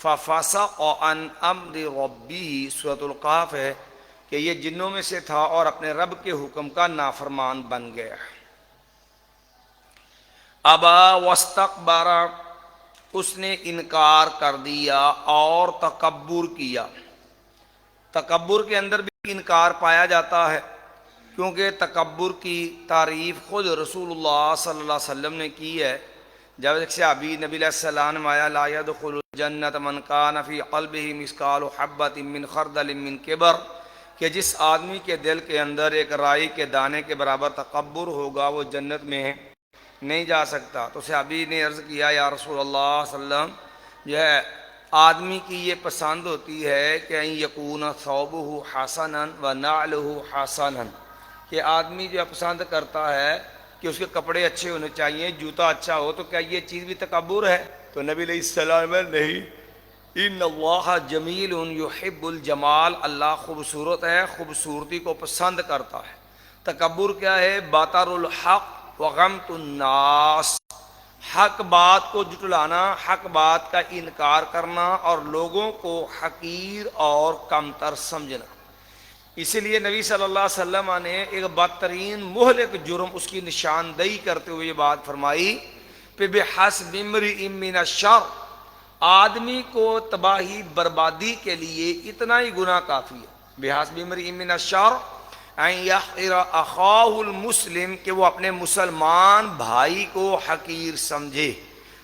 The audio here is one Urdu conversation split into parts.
ففسق عن امر ربی، سورۃ القاف ہے کہ یہ جنوں میں سے تھا اور اپنے رب کے حکم کا نافرمان بن گیا۔ ابا واستکبر، اس نے انکار کر دیا اور تکبر کیا۔ تکبر کے اندر بھی انکار پایا جاتا ہے، کیونکہ تکبر کی تعریف خود رسول اللہ صلی اللہ علیہ وسلم نے کی ہے۔ جب ایک صحابی نبی علیہ السلام نے آیا لا يدخل الجنت من کان فی قلبہ مثقال حبۃ من خردل من کبر، کہ جس آدمی کے دل کے اندر ایک رائی کے دانے کے برابر تکبر ہوگا وہ جنت میں نہیں جا سکتا۔ تو صحابی نے عرض کیا یا رسول اللہ صلی اللہ علیہ وسلم، جو ہے آدمی کی یہ پسند ہوتی ہے کہ ان یکون ثوبہ حسنا ونعلہ حسنا، کہ آدمی جو پسند کرتا ہے کہ اس کے کپڑے اچھے ہونے چاہیے، جوتا اچھا ہو، تو کیا یہ چیز بھی تکبر ہے؟ تو نبی علیہ السلام نے نہیں، ان اللہ جمیل یحب الجمال، اللہ خوبصورت ہے، خوبصورتی کو پسند کرتا ہے۔ تکبر کیا ہے؟ بطر الحق وغمط الناس، حق بات کو جٹلانا، حق بات کا انکار کرنا اور لوگوں کو حقیر اور کمتر سمجھنا۔ اسی لیے نبی صلی اللہ علیہ وسلم نے ایک بدترین مہلک جرم اس کی نشاندہی کرتے ہوئے یہ بات فرمائی کہ بحسب امرئ من الشر، آدمی کو تباہی بربادی کے لیے اتنا ہی گناہ کافی ہے۔ بحسب امرئ من الشر ان یحقر اخاہ المسلم، کہ وہ اپنے مسلمان بھائی کو حقیر سمجھے۔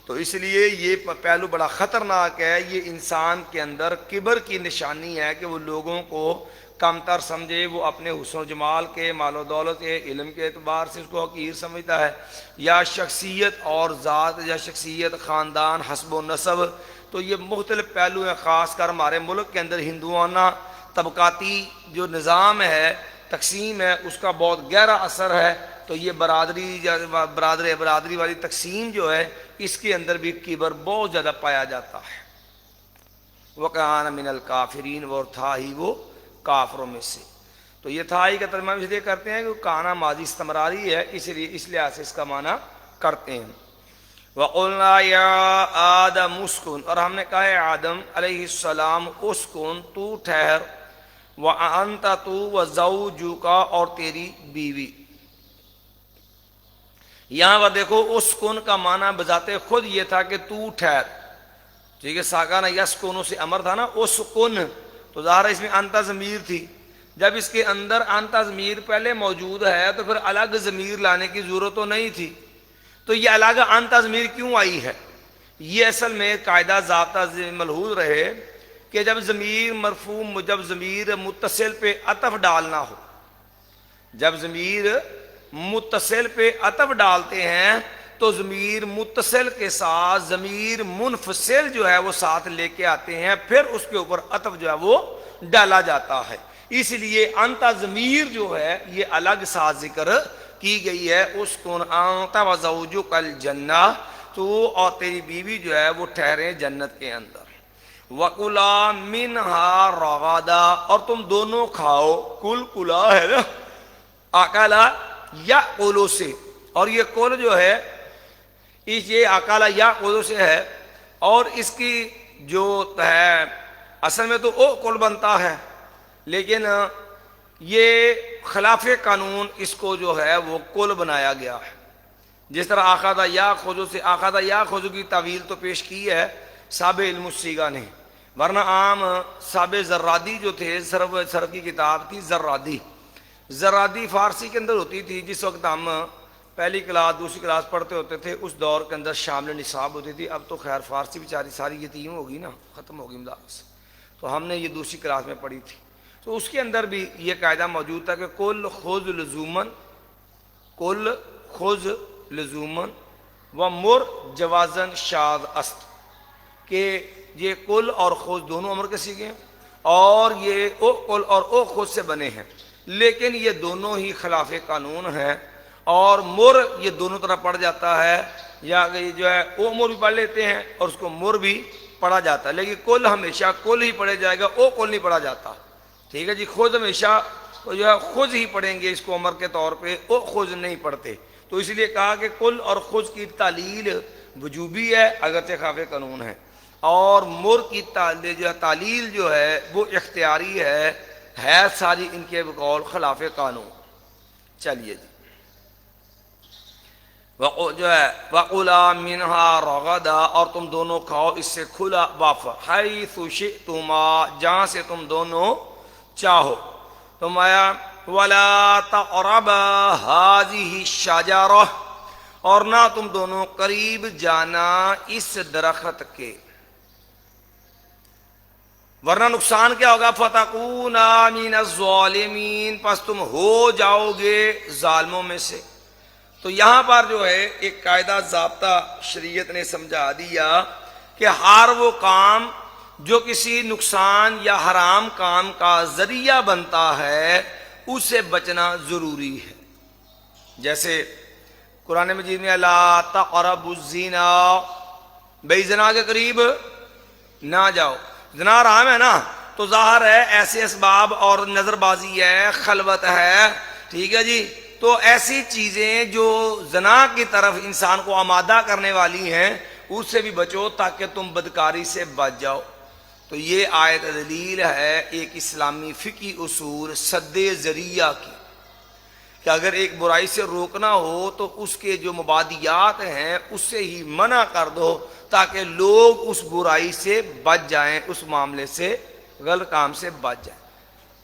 تو اس لیے یہ پہلو بڑا خطرناک ہے، یہ انسان کے اندر کبر کی نشانی ہے کہ وہ لوگوں کو کمتر سمجھے، وہ اپنے حسن و جمال کے، مال و دولت کے، علم کے اعتبار سے اس کو حقیر سمجھتا ہے، یا شخصیت اور ذات، یا شخصیت، خاندان، حسب و نسب۔ تو یہ مختلف پہلو ہیں، خاص کر ہمارے ملک کے اندر ہندوانہ طبقاتی جو نظام ہے، تقسیم ہے، اس کا بہت گہرا اثر ہے۔ تو یہ برادری والی تقسیم جو ہے، اس کے اندر بھی کبر بہت زیادہ پایا جاتا ہے۔ وَكَانَ مِنَ الْكَافِرِينَ، وہ تھا ہی وہ کافروں میں سے۔ تو یہ تھا ہی کا ترجمہ اس لیے کرتے ہیں کہ کانا ماضی استمراری ہے، اس لیے اس لحاظ سے اس کا معنی کرتے ہیں۔ وَقُلْنَا يَا آدَمُ اسْكُنْ، اور ہم نے کہا ہے آدم علیہ السلام اسکن، تو ٹھہر، وَأَنْتَ تو وَزَوْجُكَ، اور تیری بیوی۔ یہاں پر دیکھو اسکن کا معنی بذات خود یہ تھا کہ تو ٹھہر، ٹھیک ہے، ساکانہ یسکن سے امر تھا نا، اسکن، تو ظاہر ہے اس میں انت ضمیر تھی۔ جب اس کے اندر انت ضمیر پہلے موجود ہے تو پھر الگ ضمیر لانے کی ضرورت تو نہیں تھی۔ تو یہ الگ انت ضمیر کیوں آئی ہے؟ یہ اصل میں قاعدہ ضابطہ ملحوظ رہے کہ جب ضمیر مرفوع، جب ضمیر متصل پہ عطف ڈالنا ہو، جب ضمیر متصل پہ عطف ڈالتے ہیں تو ضمیر متصل کے ساتھ ضمیر منفصل جو ہے وہ ساتھ لے کے آتے ہیں، پھر اس کے اوپر عطف جو ہے وہ ڈالا جاتا ہے۔ اس لیے انت ضمیر جو ہے یہ الگ ساتھ ذکر کی گئی ہے، اسکن انت وزوجک الجنہ، تو اور تیری بیوی جو ہے وہ ٹھہرے جنت کے اندر۔ وَكُلَا مِنْهَا رَغَدًا، اور تم دونوں کھاؤ، کل کلا ہے نا، اکلا یا قولو سے، اور یہ کل جو ہے یہ اکلا یا قولو سے ہے، اور اس کی جو ہے اصل میں تو او کل بنتا ہے، لیکن یہ خلاف قانون اس کو جو ہے وہ کل بنایا گیا ہے۔ جس طرح آخذ یا خذو سے آخذ یا خذو کی تعویل تو پیش کی ہے صاحب علم الصیغہ نے، ورنہ عام صاحب زرادی جو تھے، صرف کی کتاب تھی زرادی فارسی کے اندر ہوتی تھی۔ جس وقت ہم پہلی کلاس دوسری کلاس پڑھتے ہوتے تھے اس دور کے اندر شامل نصاب ہوتی تھی۔ اب تو خیر فارسی بیچاری ساری یتیم ہوگی نا، ختم ہوگی املاک سے، تو ہم نے یہ دوسری کلاس میں پڑھی تھی۔ تو اس کے اندر بھی یہ قاعدہ موجود تھا کہ کل خذ لزومن، کل خذ لزومن و مر جوازن شاذ است، کہ یہ کل اور خذ دونوں امر کے سیغے ہیں، اور یہ او کل اور او خذ سے بنے ہیں، لیکن یہ دونوں ہی خلاف قانون ہیں، اور مر یہ دونوں طرح پڑھ جاتا ہے، یا جو ہے او مر بھی پڑھ لیتے ہیں اور اس کو مر بھی پڑھا جاتا ہے، لیکن کل ہمیشہ کل ہی پڑھے جائے گا، او کل نہیں پڑھا جاتا، ٹھیک ہے جی۔ خود ہمیشہ جو ہے خود ہی پڑھیں گے اس کو امر کے طور پہ، او خود نہیں پڑھتے۔ تو اس لیے کہا کہ کل اور خود کی تعلیل وجوبی ہے اگرچہ خلاف قانون ہے۔ اور مر کی تعلیل جو ہے وہ اختیاری ہے ساری ان کے بقول خلاف قانون۔ چلیے جی، جو ہے وَقُلَا مِنْهَا رَغَدًا، اور تم دونوں کھاؤ اس سے کھلا وافر، حَيْثُ شِئْتُمَا، جہاں سے تم دونوں چاہو۔ تم آیا وَلَا تَقْرَبَا هَٰذِهِ الشَّجَرَةَ، اور نہ تم دونوں قریب جانا اس درخت کے، ورنہ نقصان کیا ہوگا؟ فَتَكُونَا مِنَ الظَّالِمِينَ، پس تم ہو جاؤ گے ظالموں میں سے۔ تو یہاں پر جو ہے ایک قاعدہ ضابطہ شریعت نے سمجھا دیا کہ ہر وہ کام جو کسی نقصان یا حرام کام کا ذریعہ بنتا ہے اس سے بچنا ضروری ہے۔ جیسے قرآن مجید میں لا تقربوا الزنا، بے زنا کے قریب نہ جاؤ، زنا حرام ہے نا، تو ظاہر ہے ایسے اسباب اور نظر بازی ہے، خلوت ہے، ٹھیک ہے جی، تو ایسی چیزیں جو زنا کی طرف انسان کو آمادہ کرنے والی ہیں اس سے بھی بچو تاکہ تم بدکاری سے بچ جاؤ۔ تو یہ آیت دلیل ہے ایک اسلامی فقہی اصول سد ذریعہ کی، کہ اگر ایک برائی سے روکنا ہو تو اس کے جو مبادیات ہیں اس سے ہی منع کر دو تاکہ لوگ اس برائی سے بچ جائیں، اس معاملے سے، غلط کام سے بچ جائیں۔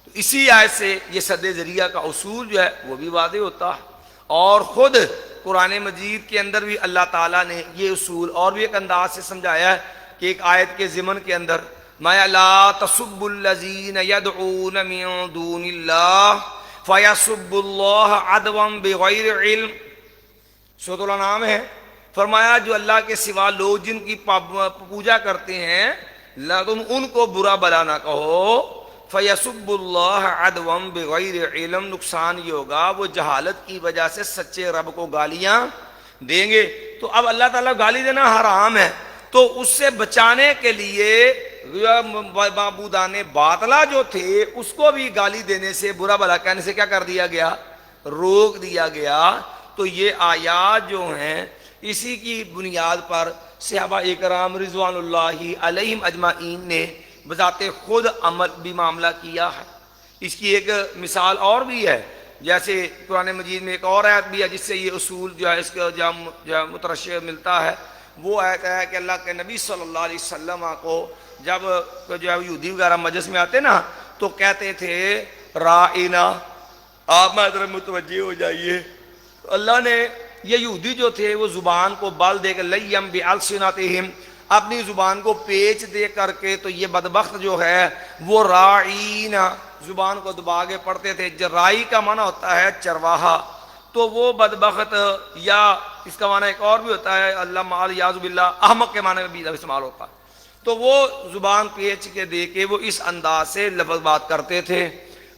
تو اسی آیت سے یہ سد ذریعہ کا اصول جو ہے وہ بھی واضح ہوتا ہے، اور خود قرآن مجید کے اندر بھی اللہ تعالیٰ نے یہ اصول اور بھی ایک انداز سے سمجھایا ہے کہ ایک آیت کے ضمن کے اندر مَا لَا تَسُبُّوا الَّذِينَ يَدْعُونَ مِن دُونِ اللَّهِ فَيَسُبُّوا اللَّهَ عَدْوًا بِغَيْرِ عِلْمٍ، سورۃ الانعام ہے، فرمایا جو اللہ کے سوا لوگ جن کی پوجا کرتے ہیں تم ان کو برا بلا نہ کہو، فَيَسُبُّوا اللَّهَ عَدْوًا بِغَيْرِ عِلْمٍ، نقصان یہ ہوگا وہ جہالت کی وجہ سے سچے رب کو گالیاں دیں گے۔ تو اب اللہ تعالیٰ گالی دینا حرام ہے، تو اس سے بچانے کے لیے معبودان باطلہ جو تھے اس کو بھی گالی دینے سے، برا بلا کہنے سے کیا کر دیا گیا؟ روک دیا گیا۔ تو یہ آیات جو ہیں اسی کی بنیاد پر صحابہ اکرام رضوان اللہ علیہم اجمعین نے بذات خود عمل بھی معاملہ کیا ہے۔ اس کی ایک مثال اور بھی ہے، جیسے قرآن مجید میں ایک اور آیت بھی ہے جس سے یہ اصول جو ہے اس کا جو مترشح ملتا ہے، وہ آیت ہے کہ اللہ کے نبی صلی اللہ علیہ وسلم کو جب جو ہے یہودی وغیرہ مجلس میں آتے نا تو کہتے تھے رائنا، آپ میں ذرا متوجہ ہو جائیے، اللہ نے یہ یہودی جو تھے وہ زبان کو بل دے کے لیم بِأَلْسِنَتِهِمْ، اپنی زبان کو پیچ دے کر کے، تو یہ بدبخت جو ہے وہ رائینا، زبان کو دبا کے پڑھتے تھے۔ رائی کا معنی ہوتا ہے چرواہا، تو وہ بدبخت، یا اس کا معنی ایک اور بھی ہوتا ہے اللہ معاذ یعوذ باللہ احمق کے معنی میں بھی استعمال ہوتا ہے، تو وہ زبان پیچ کے دے کے وہ اس انداز سے لفظ بات کرتے تھے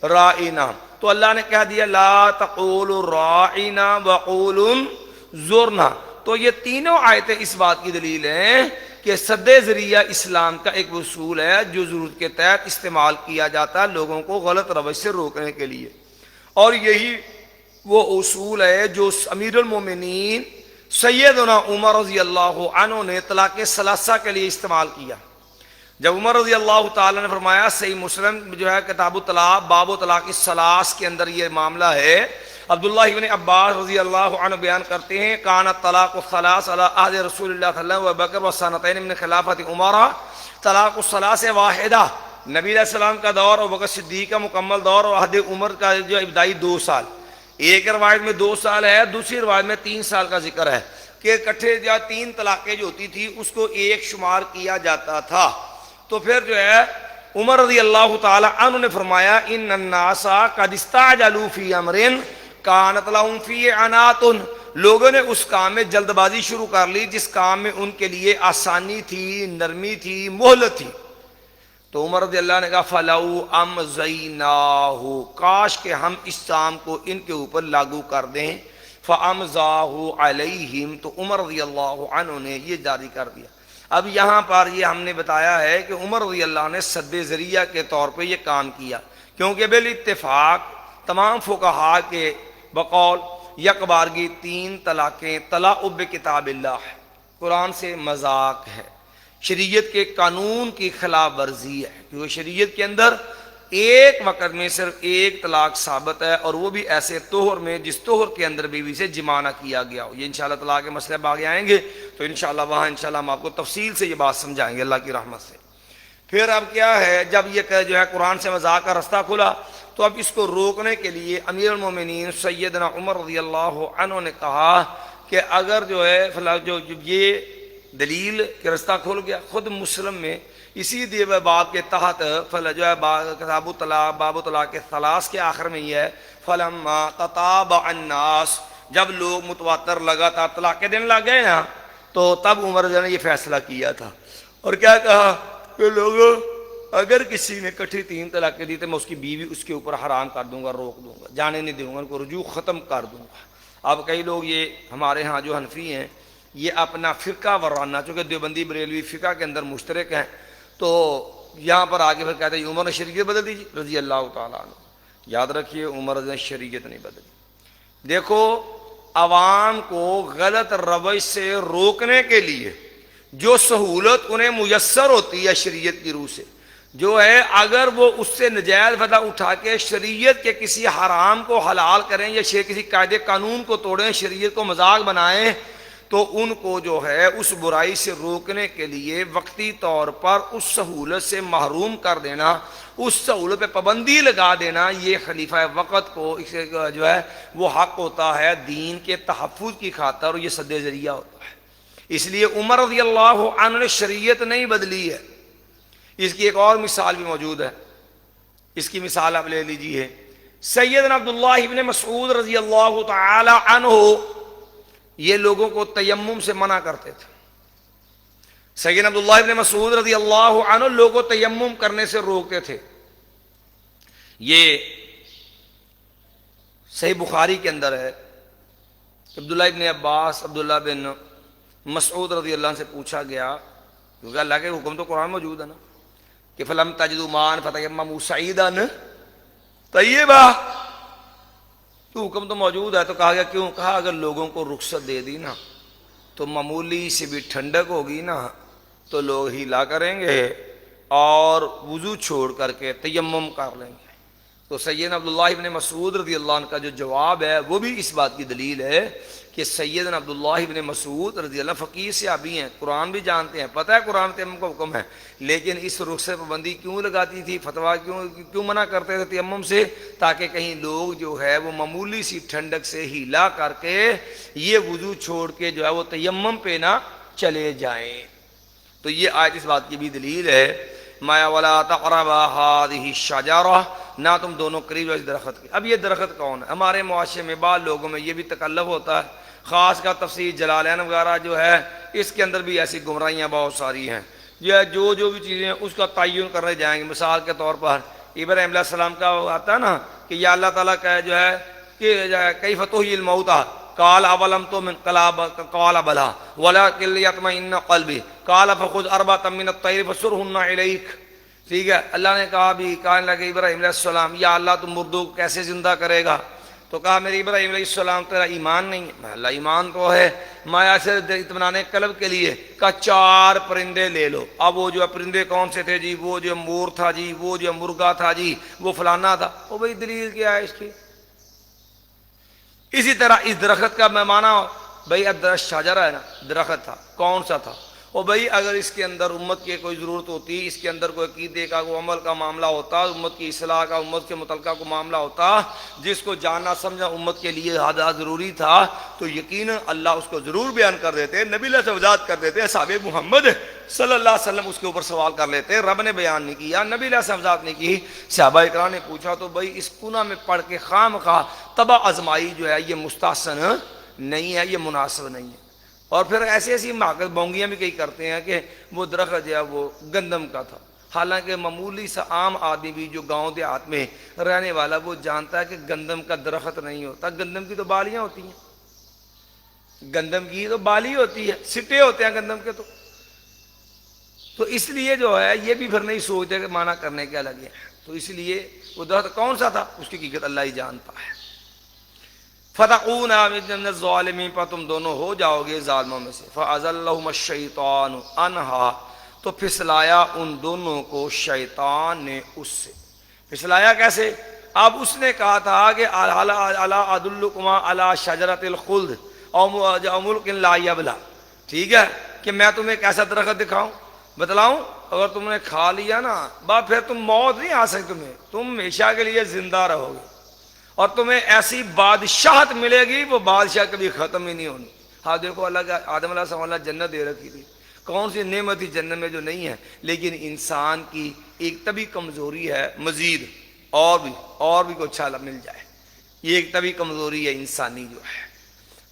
رائنا۔ تو اللہ نے کہہ دیا لا تقولوا رائنا وقولوا انظرنا۔ تو یہ تینوں آیتیں اس بات کی دلیل ہیں کہ سد ذریعہ اسلام کا ایک اصول ہے جو ضرورت کے تحت استعمال کیا جاتا ہے لوگوں کو غلط روش سے روکنے کے لیے، اور یہی وہ اصول ہے جو امیر المومنین سیدنا عمر رضی اللہ عنہ نے طلاق ثلاثہ کے لیے استعمال کیا۔ جب عمر رضی اللہ تعالیٰ نے فرمایا، صحیح مسلم جو ہے کتاب الطلاق باب و طلاق الثلاث کے اندر یہ معاملہ ہے، عبداللہ ابن عباس رضی اللہ عنہ بیان کرتے ہیں کان الطلاق الثلاث علی عہد رسول اللہ صلی اللہ علیہ وسلم وبکر وسنتین من خلافت عمر، طلاق الثلاث واحدہ نبی علیہ السلام کا دور اور بکر صدیق کا مکمل دور، اور عہد عمر کا جو ابتدائی 2 سال، ایک روایت میں 2 سال ہے، دوسری روایت میں 3 سال کا ذکر ہے کہ اکٹھے یا 3 طلاقیں جو ہوتی تھی اس کو ایک شمار کیا جاتا تھا۔ تو پھر جو ہے عمر رضی اللہ تعالی عنہ نے فرمایا ان الناس قد استعجلوا فی امر کانت لهم فی عنات، لوگوں نے اس کام میں جلد بازی شروع کر لی جس کام میں ان کے لیے آسانی تھی، نرمی تھی، مہلت تھی۔ تو عمر رضی اللہ نے کہا فلو امضیناہ، کاش کہ ہم اس کام کو ان کے اوپر لاگو کر دیں، فامضاہ علیہم، تو عمر رضی اللہ عنہ نے یہ جاری کر دیا۔ اب یہاں پر یہ ہم نے بتایا ہے کہ عمر رضی اللہ نے سد ذریعہ کے طور پہ یہ کام کیا، کیونکہ بالاتفاق تمام فقہاء کے بقول یک بارگی 3 طلاقیں تلاعب بکتاب اللہ ہے، قرآن سے مذاق ہے، شریعت کے قانون کی خلاف ورزی ہے، کیونکہ شریعت کے اندر ایک وقت میں صرف ایک طلاق ثابت ہے، اور وہ بھی ایسے طہر میں جس طہر کے اندر بیوی سے جمع نہ کیا گیا ہو۔ یہ انشاءاللہ طلاق کے مسئلے اب آگے آئیں گے تو انشاءاللہ وہاں انشاءاللہ ہم آپ کو تفصیل سے یہ بات سمجھائیں گے اللہ کی رحمت سے۔ پھر اب کیا ہے، جب یہ جو ہے قرآن سے مذاق کا رستہ کھلا تو اب اس کو روکنے کے لیے امیر المومنین سیدنا عمر رضی اللہ عنہ نے کہا کہ اگر جو ہے جو یہ دلیل کہ رستہ کھل گیا، خود مسلم میں اسی دیو باب کے تحت جو ہے باب طلاق کے ثلاث کے آخر میں یہ ہے فلما تتابع الناس، جب لوگ متواتر لگاتار طلاق کے دن لگ گئے نا تو تب عمر نے یہ فیصلہ کیا تھا، اور کیا کہا کہ لوگوں اگر کسی نے کٹھی 3 طلاقیں دی تو میں اس کی بیوی اس کے اوپر حرام کر دوں گا، روک دوں گا، جانے نہیں دوں گا، ان کو رجوع ختم کر دوں گا۔ اب کئی لوگ یہ ہمارے ہاں جو حنفی ہیں یہ اپنا فرقہ ورانہ، چونکہ دیوبندی بریلوی فقہ کے اندر مشترک ہیں، تو یہاں پر آگے پھر کہتے ہیں عمر نے شریعت بدل دیجیے رضی اللہ تعالیٰ عنہ۔ یاد رکھیے عمر نے شریعت نہیں بدلی۔ دیکھو عوام کو غلط روش سے روکنے کے لیے جو سہولت انہیں میسر ہوتی ہے شریعت کی روح سے، جو ہے اگر وہ اس سے نجائز فائدہ اٹھا کے شریعت کے کسی حرام کو حلال کریں یا کسی قاعدے قانون کو توڑیں، شریعت کو مذاق بنائیں، تو ان کو جو ہے اس برائی سے روکنے کے لیے وقتی طور پر اس سہولت سے محروم کر دینا، اس سہولت پہ پابندی لگا دینا، یہ خلیفہ وقت کو جو ہے وہ حق ہوتا ہے دین کے تحفظ کی خاطر، اور یہ سد ذریعہ ہوتا ہے۔ اس لیے عمر رضی اللہ عنہ نے شریعت نہیں بدلی ہے۔ اس کی ایک اور مثال بھی موجود ہے، اس کی مثال آپ لے لیجیے۔ سیدنا عبداللہ ابن مسعود رضی اللہ تعالی عنہ یہ لوگوں کو تیمم سے منع کرتے تھے۔ سیدنا عبداللہ ابن مسعود رضی اللہ عنہ لوگوں کو تیمم کرنے سے روکتے تھے۔ یہ صحیح بخاری کے اندر ہے، عبداللہ ابن عباس عبداللہ بن مسعود رضی اللہ عنہ سے پوچھا گیا، کیونکہ اللہ کے حکم تو قرآن موجود ہے نا کہ فلم تجدوا ماء فتیمموا صعیدا طیبا، تو حکم تو موجود ہے، تو کہا گیا کیوں؟ کہا اگر لوگوں کو رخصت دے دی نا تو معمولی سے بھی ٹھنڈک ہوگی نا تو لوگ ہیلا کریں گے اور وضو چھوڑ کر کے تیمم کر لیں گے۔ تو سیدنا عبداللہ ابن مسعود رضی اللہ عنہ کا جو جواب ہے وہ بھی اس بات کی دلیل ہے کہ سیدنا عبداللہ ابن مسعود رضی اللہ فقیر صحابی ہیں، قرآن بھی جانتے ہیں، پتہ ہے قرآن تیمم کا حکم ہے، لیکن اس رخصت پابندی کیوں لگاتی تھی، فتویٰ کیوں منع کرتے تھے تیمم سے؟ تاکہ کہیں لوگ جو ہے وہ معمولی سی ٹھنڈک سے ہیلا کر کے یہ وضو چھوڑ کے جو ہے وہ تیمم پہ نہ چلے جائیں۔ تو یہ آیت اس بات کی بھی دلیل ہے، ما ولا تقربا هذه الشجرہ، نہ تم دونوں قریب اس درخت کے۔ اب یہ درخت کون ہے؟ ہمارے معاشرے میں بعض لوگوں میں یہ بھی تکلف ہوتا ہے، خاص کا تفسیر جلالین وغیرہ جو ہے اس کے اندر بھی ایسی گمراہیاں بہت ساری ہیں، جو بھی چیزیں اس کا تعین کرنے جائیں گے۔ مثال کے طور پر ابراہیم علیہ السلام کا آتا ہے نا کہ یا اللہ تعالیٰ کا جو ہے کہ کیف تحیی الموتیٰ قال اولم تؤمن قال بلی ولکن لیطمئن قلبی قال فخذ اربعۃ من الطیر فصرہن الیک۔ ٹھیک ہے، اللہ نے کہا بھی کہنے لگے ابراہیم علیہ السلام یا اللہ تم مردوں کو کیسے زندہ کرے گا؟ تو کہا میرے ابراہیم علیہ السلام تیرا ایمان نہیں ہے۔ اللہ ایمان تو ہے، مایا سے اطمینان قلب کے لیے کہا 4 پرندے لے لو۔ اب وہ جو پرندے کون سے تھے جی؟ وہ جو مور تھا جی، وہ جو مرغا تھا جی، وہ فلانا تھا۔ وہ بھائی دلیل کیا ہے اس کی؟ اسی طرح اس درخت کا میں مانا بھائی درخت شاجرہ ہے نا، درخت تھا، کون سا تھا؟ اور بھائی اگر اس کے اندر امت کی کوئی ضرورت ہوتی، اس کے اندر کوئی عقیدے کا کوئی عمل کا معاملہ ہوتا، امت کی اصلاح کا امت کے متعلقہ کو معاملہ ہوتا جس کو جاننا سمجھنا امت کے لیے زیادہ ضروری تھا، تو یقیناً اللہ اس کو ضرور بیان کر دیتے، نبی اللہ سے وضاحت کر دیتے، اصحاب محمد صلی اللہ علیہ وسلم اس کے اوپر سوال کر لیتے، رب نے بیان نہیں کیا، نبی اللہ سے وضاحت نہیں کی، صحابہ اکرام نے پوچھا، تو بھائی اس کنہ میں پڑھ کے خام خواہ تباہ آزمائی جو ہے یہ مستحسن نہیں ہے، یہ مناسب نہیں ہے۔ اور پھر ایسی ماغذ بونگیاں بھی کئی کرتے ہیں کہ وہ درخت جو ہے وہ گندم کا تھا، حالانکہ معمولی سا عام آدمی بھی جو گاؤں دیہات میں رہنے والا وہ جانتا ہے کہ گندم کا درخت نہیں ہوتا، گندم کی تو بالیاں ہوتی ہیں، گندم کی تو بالی ہوتی ہے، سٹے ہوتے ہیں گندم کے۔ تو اس لیے جو ہے یہ بھی پھر نہیں سوچتے کہ معنی کرنے کے الگ ہے، تو اس لیے وہ درخت کون سا تھا اس کی حقیقت اللہ ہی جانتا ہے۔ فتقونا من الظالمین، پر تم دونوں ہو جاؤ گے ظالموں میں سے۔ فأزلہم الشیطان عنہا، تو پھسلایا ان دونوں کو شیطان نے اس سے. پھسلایا کیسے؟ اب اس نے کہا تھا کہ الا ادلکما علی شجرۃ الخلد او ملک لا یبلا، ٹھیک ہے، کہ میں تمہیں کیسا درخت دکھاؤں، بتلاؤں، اگر تم نے کھا لیا نا بات پھر تم موت نہیں آ سکتی، تم ہمیشہ کے لیے زندہ رہو گے اور تمہیں ایسی بادشاہت ملے گی، وہ بادشاہ کبھی ختم ہی نہیں ہونی. ہاں دیکھو اللہ کا آدم علیہ السلام اللہ جنت دے رکھی تھی، کون سی نعمت تھی جنت میں جو نہیں ہے، لیکن انسان کی ایک طبی کمزوری ہے، مزید اور بھی کچھ اچھا مل جائے، یہ ایک طبی کمزوری ہے انسانی جو ہے،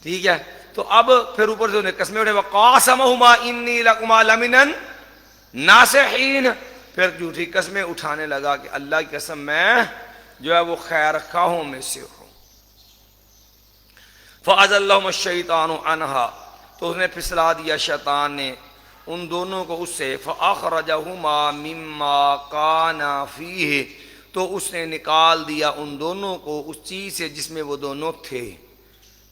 ٹھیک ہے. تو اب پھر اوپر سے انہیں قسمیں اٹھے وقاسمہما انی لکما لمن الناصحین، پھر جھوٹی قسمیں اٹھانے لگا کہ اللہ کی قسم میں جو ہے وہ خیر خواہوں میں سے ہوں. فَأَزَلَّهُمَ الشَّيْطَانُ عَنْهَا، تو اس نے پھسلا دیا شیطان نے ان دونوں کو اس سے. فَأَخْرَجَهُمَا مِمَّا كَانَا فِيهِ، تو اس نے نکال دیا ان دونوں کو اس چیز سے جس میں وہ دونوں تھے.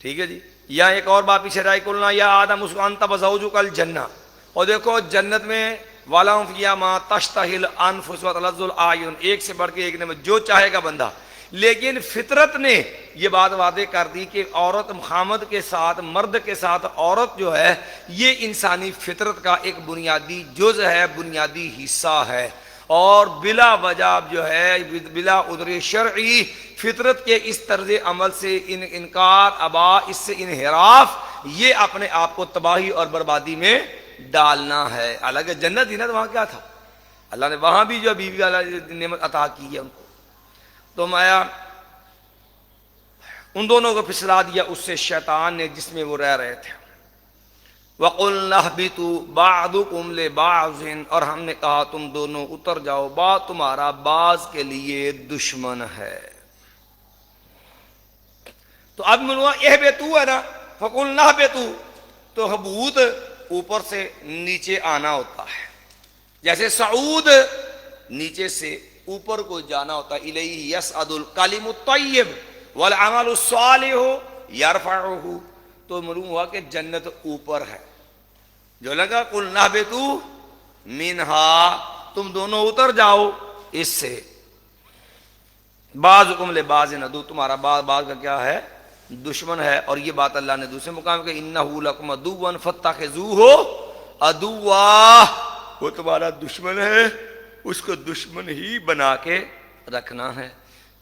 ٹھیک ہے جی. یا ایک اور بات پیچھے رائی کلنا یا آدم انت وزوجک الجنہ، اور دیکھو جنت میں وَلَهُمْ فِيهَا مَا تَشْتَهِي الْأَنفُسُ وَتَلَذُّ الْأَعْيُنُ، ایک سے بڑھ کے ایک نے جو چاہے گا بندہ. لیکن فطرت نے یہ بات واضح کر دی کہ عورت خامد کے ساتھ، مرد کے ساتھ عورت جو ہے یہ انسانی فطرت کا ایک بنیادی جز ہے، بنیادی حصہ ہے، اور بلا وجہ جو ہے بلا عذر شرعی فطرت کے اس طرز عمل سے انکار، ابا، اس سے انحراف، یہ اپنے آپ کو تباہی اور بربادی میں ڈالنا ہے. حالانکہ جنت ہی نا، وہاں کیا تھا، اللہ نے وہاں بھی جو بیوی والا نعمت عطا کی ہے ان کو. تو مایا ان دونوں کو پھسلا دیا اس سے شیطان نے جس میں وہ رہ رہے تھے. وَقُلْنَا اهْبِطُوا بَعْضُكُمْ لِبَعْضٍ، اور ہم نے کہا تم دونوں اتر جاؤ، بعض تمہارا بعض کے لیے دشمن ہے. تو اب ملوا اہبطوا ہے نا، فَقُلْنَا اهْبِطُوا، تو حبوط اوپر سے نیچے آنا ہوتا ہے، جیسے صعود نیچے سے اوپر کو جانا ہوتا ہے. الیہ یصعد الکلم الطیب والعمل الصالح یرفعہ، تو معلوم ہوا کہ جنت اوپر ہے. جو لگا قلنا اہبطوا منہا، تم دونوں اتر جاؤ اس سے. بعضکم لبعض عدو، تمہارا بعض بعض کا کیا ہے، دشمن ہے. اور یہ بات اللہ نے دوسرے مقام کہ انہ لکم عدو فاتخذوہ عدوا، وہ تمہارا دشمن ہے، اس کو دشمن ہی بنا کے رکھنا ہے.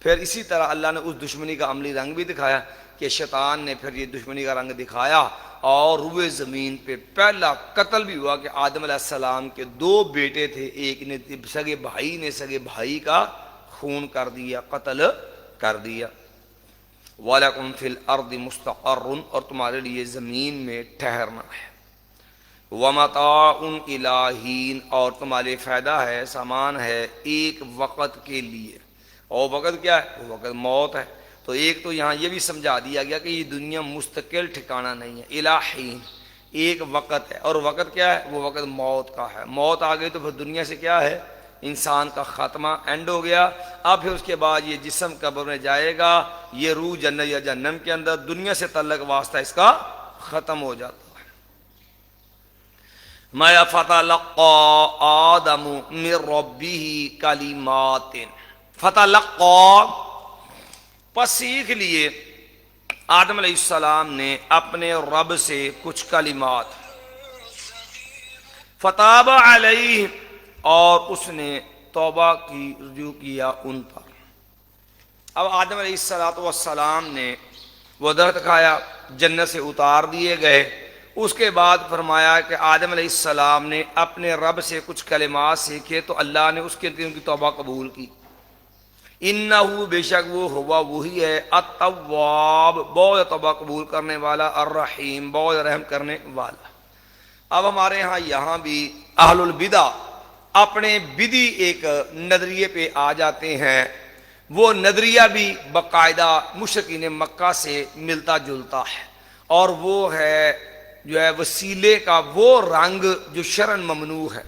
پھر اسی طرح اللہ نے اس دشمنی کا عملی رنگ بھی دکھایا کہ شیطان نے پھر یہ دشمنی کا رنگ دکھایا، اور روئے زمین پہ پہلا قتل بھی ہوا کہ آدم علیہ السلام کے 2 بیٹے تھے، ایک نے سگے بھائی نے سگے بھائی کا خون کر دیا، قتل کر دیا. وَلَكُمْ فِي الْأَرْضِ مُسْتَقَرٌ، اور تمہارے لیے زمین میں ٹھہرنا ہے. وَمَتَاعٌ إِلَىٰ حِينٍ، اور تمہارے فائدہ ہے، سامان ہے ایک وقت کے لیے. اور وقت کیا ہے، وہ وقت موت ہے. تو ایک تو یہاں یہ بھی سمجھا دیا گیا کہ یہ دنیا مستقل ٹھکانہ نہیں ہے، إِلَىٰ حِينٍ ایک وقت ہے، اور وقت کیا ہے، وہ وقت موت کا ہے. موت آ گئی تو پھر دنیا سے کیا ہے، انسان کا خاتمہ، اینڈ ہو گیا. اب پھر اس کے بعد یہ جسم قبر میں جائے گا، یہ روح جنت یا جہنم کے اندر، دنیا سے تعلق واسطہ اس کا ختم ہو جاتا ہے. مَا فَتَلَقَّىٰ آدَمُ مِن رَبِّهِ کَلِمَاتٍ، فتلقى، پس سیکھ لیے آدم علیہ السلام نے اپنے رب سے کچھ کلمات. فتاب علیہ، اور اس نے توبہ کی رجوع کیا ان پر. اب آدم علیہ السلام نے وہ درخت کھایا، جنت سے اتار دیے گئے. اس کے بعد فرمایا کہ آدم علیہ السلام نے اپنے رب سے کچھ کلمات سیکھے، تو اللہ نے اس کے ان کی توبہ قبول کی. انہو، بے شک وہ ہوا وہی ہے، التواب، بہت توبہ قبول کرنے والا، الرحیم، بہت رحم کرنے والا. اب ہمارے ہاں یہاں بھی اہل البدع اپنے بدی ایک نظریے پہ آ جاتے ہیں. وہ نظریہ بھی باقاعدہ مشرکین مکہ سے ملتا جلتا ہے، اور وہ ہے جو ہے وسیلے کا وہ رنگ جو شرعاً ممنوع ہے.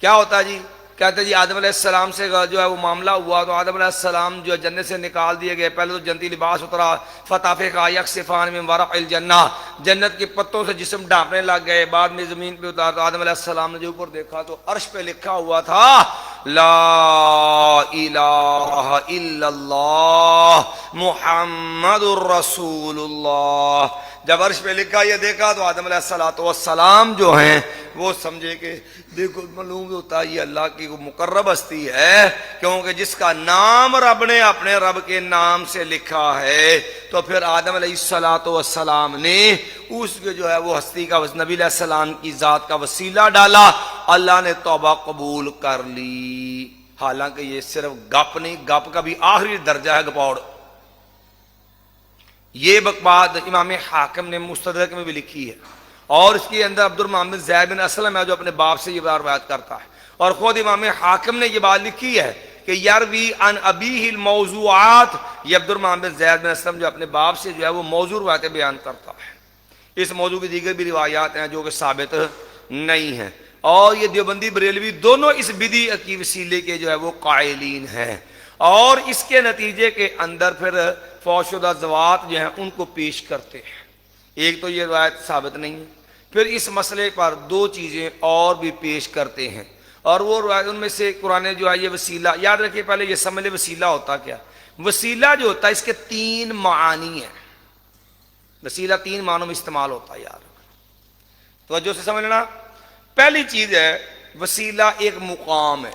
کیا ہوتا ہے جی، کہتے جی آدم علیہ السلام سے جو ہے وہ معاملہ ہوا تو آدم علیہ السلام جو ہے جنت سے نکال دیے گئے. پہلے تو جنتی لباس اترا, فتافقا یخصفان من ورق الجنہ, جنت کے پتوں سے جسم ڈھانپنے لگ گئے. بعد میں زمین پہ اتارا تو آدم علیہ السلام نے جو اوپر دیکھا تو عرش پہ لکھا ہوا تھا لا الہ الا اللہ محمد الرسول اللہ. جب عرش پہ لکھا یہ دیکھا تو آدم علیہ السلام جو ہیں وہ سمجھے کہ دیکھو معلوم ہوتا ہے یہ اللہ کی مقرب ہستی ہے, کیونکہ جس کا نام رب نے اپنے رب کے نام سے لکھا ہے. تو پھر آدم علیہ السلام نے اس کے جو ہے وہ ہستی کا نبی علیہ السلام کی ذات کا وسیلہ ڈالا, اللہ نے توبہ قبول کر لی. حالانکہ یہ صرف گپ نہیں, گپ کا بھی آخری درجہ ہے گپوڑ. یہ بات امام حاکم نے مستدرک میں بھی لکھی ہے, اور اس کے اندر عبد الرحمن زید بن اسلم ہے جو اپنے باپ سے یہ روایت کرتا ہے, اور خود امام حاکم نے یہ بات لکھی ہے کہ یروی عن ابیہ الموضوعات. یہ عبد الرحمن زید بن اسلم جو اپنے باپ سے جو ہے وہ موضوع روایتیں بیان کرتا ہے. اس موضوع کی دیگر بھی روایات ہیں جو کہ ثابت نہیں ہیں, اور یہ دیوبندی بریلوی دونوں اس بدعی کی وسیلے کے جو ہے وہ قائلین ہیں, اور اس کے نتیجے کے اندر پھر فوت شدہ ذوات جو ہیں ان کو پیش کرتے ہیں. ایک تو یہ روایت ثابت نہیں ہے, پھر اس مسئلے پر دو چیزیں اور بھی پیش کرتے ہیں, اور وہ روایت ان میں سے قرآن جو ہے یہ وسیلہ, یاد رکھیے پہلے یہ سمجھ لے وسیلہ ہوتا کیا. وسیلہ جو ہوتا ہے اس کے تین معانی ہیں, وسیلہ تین معنوں میں استعمال ہوتا ہے. یار توجہ سے سمجھ لینا. پہلی چیز ہے وسیلہ ایک مقام ہے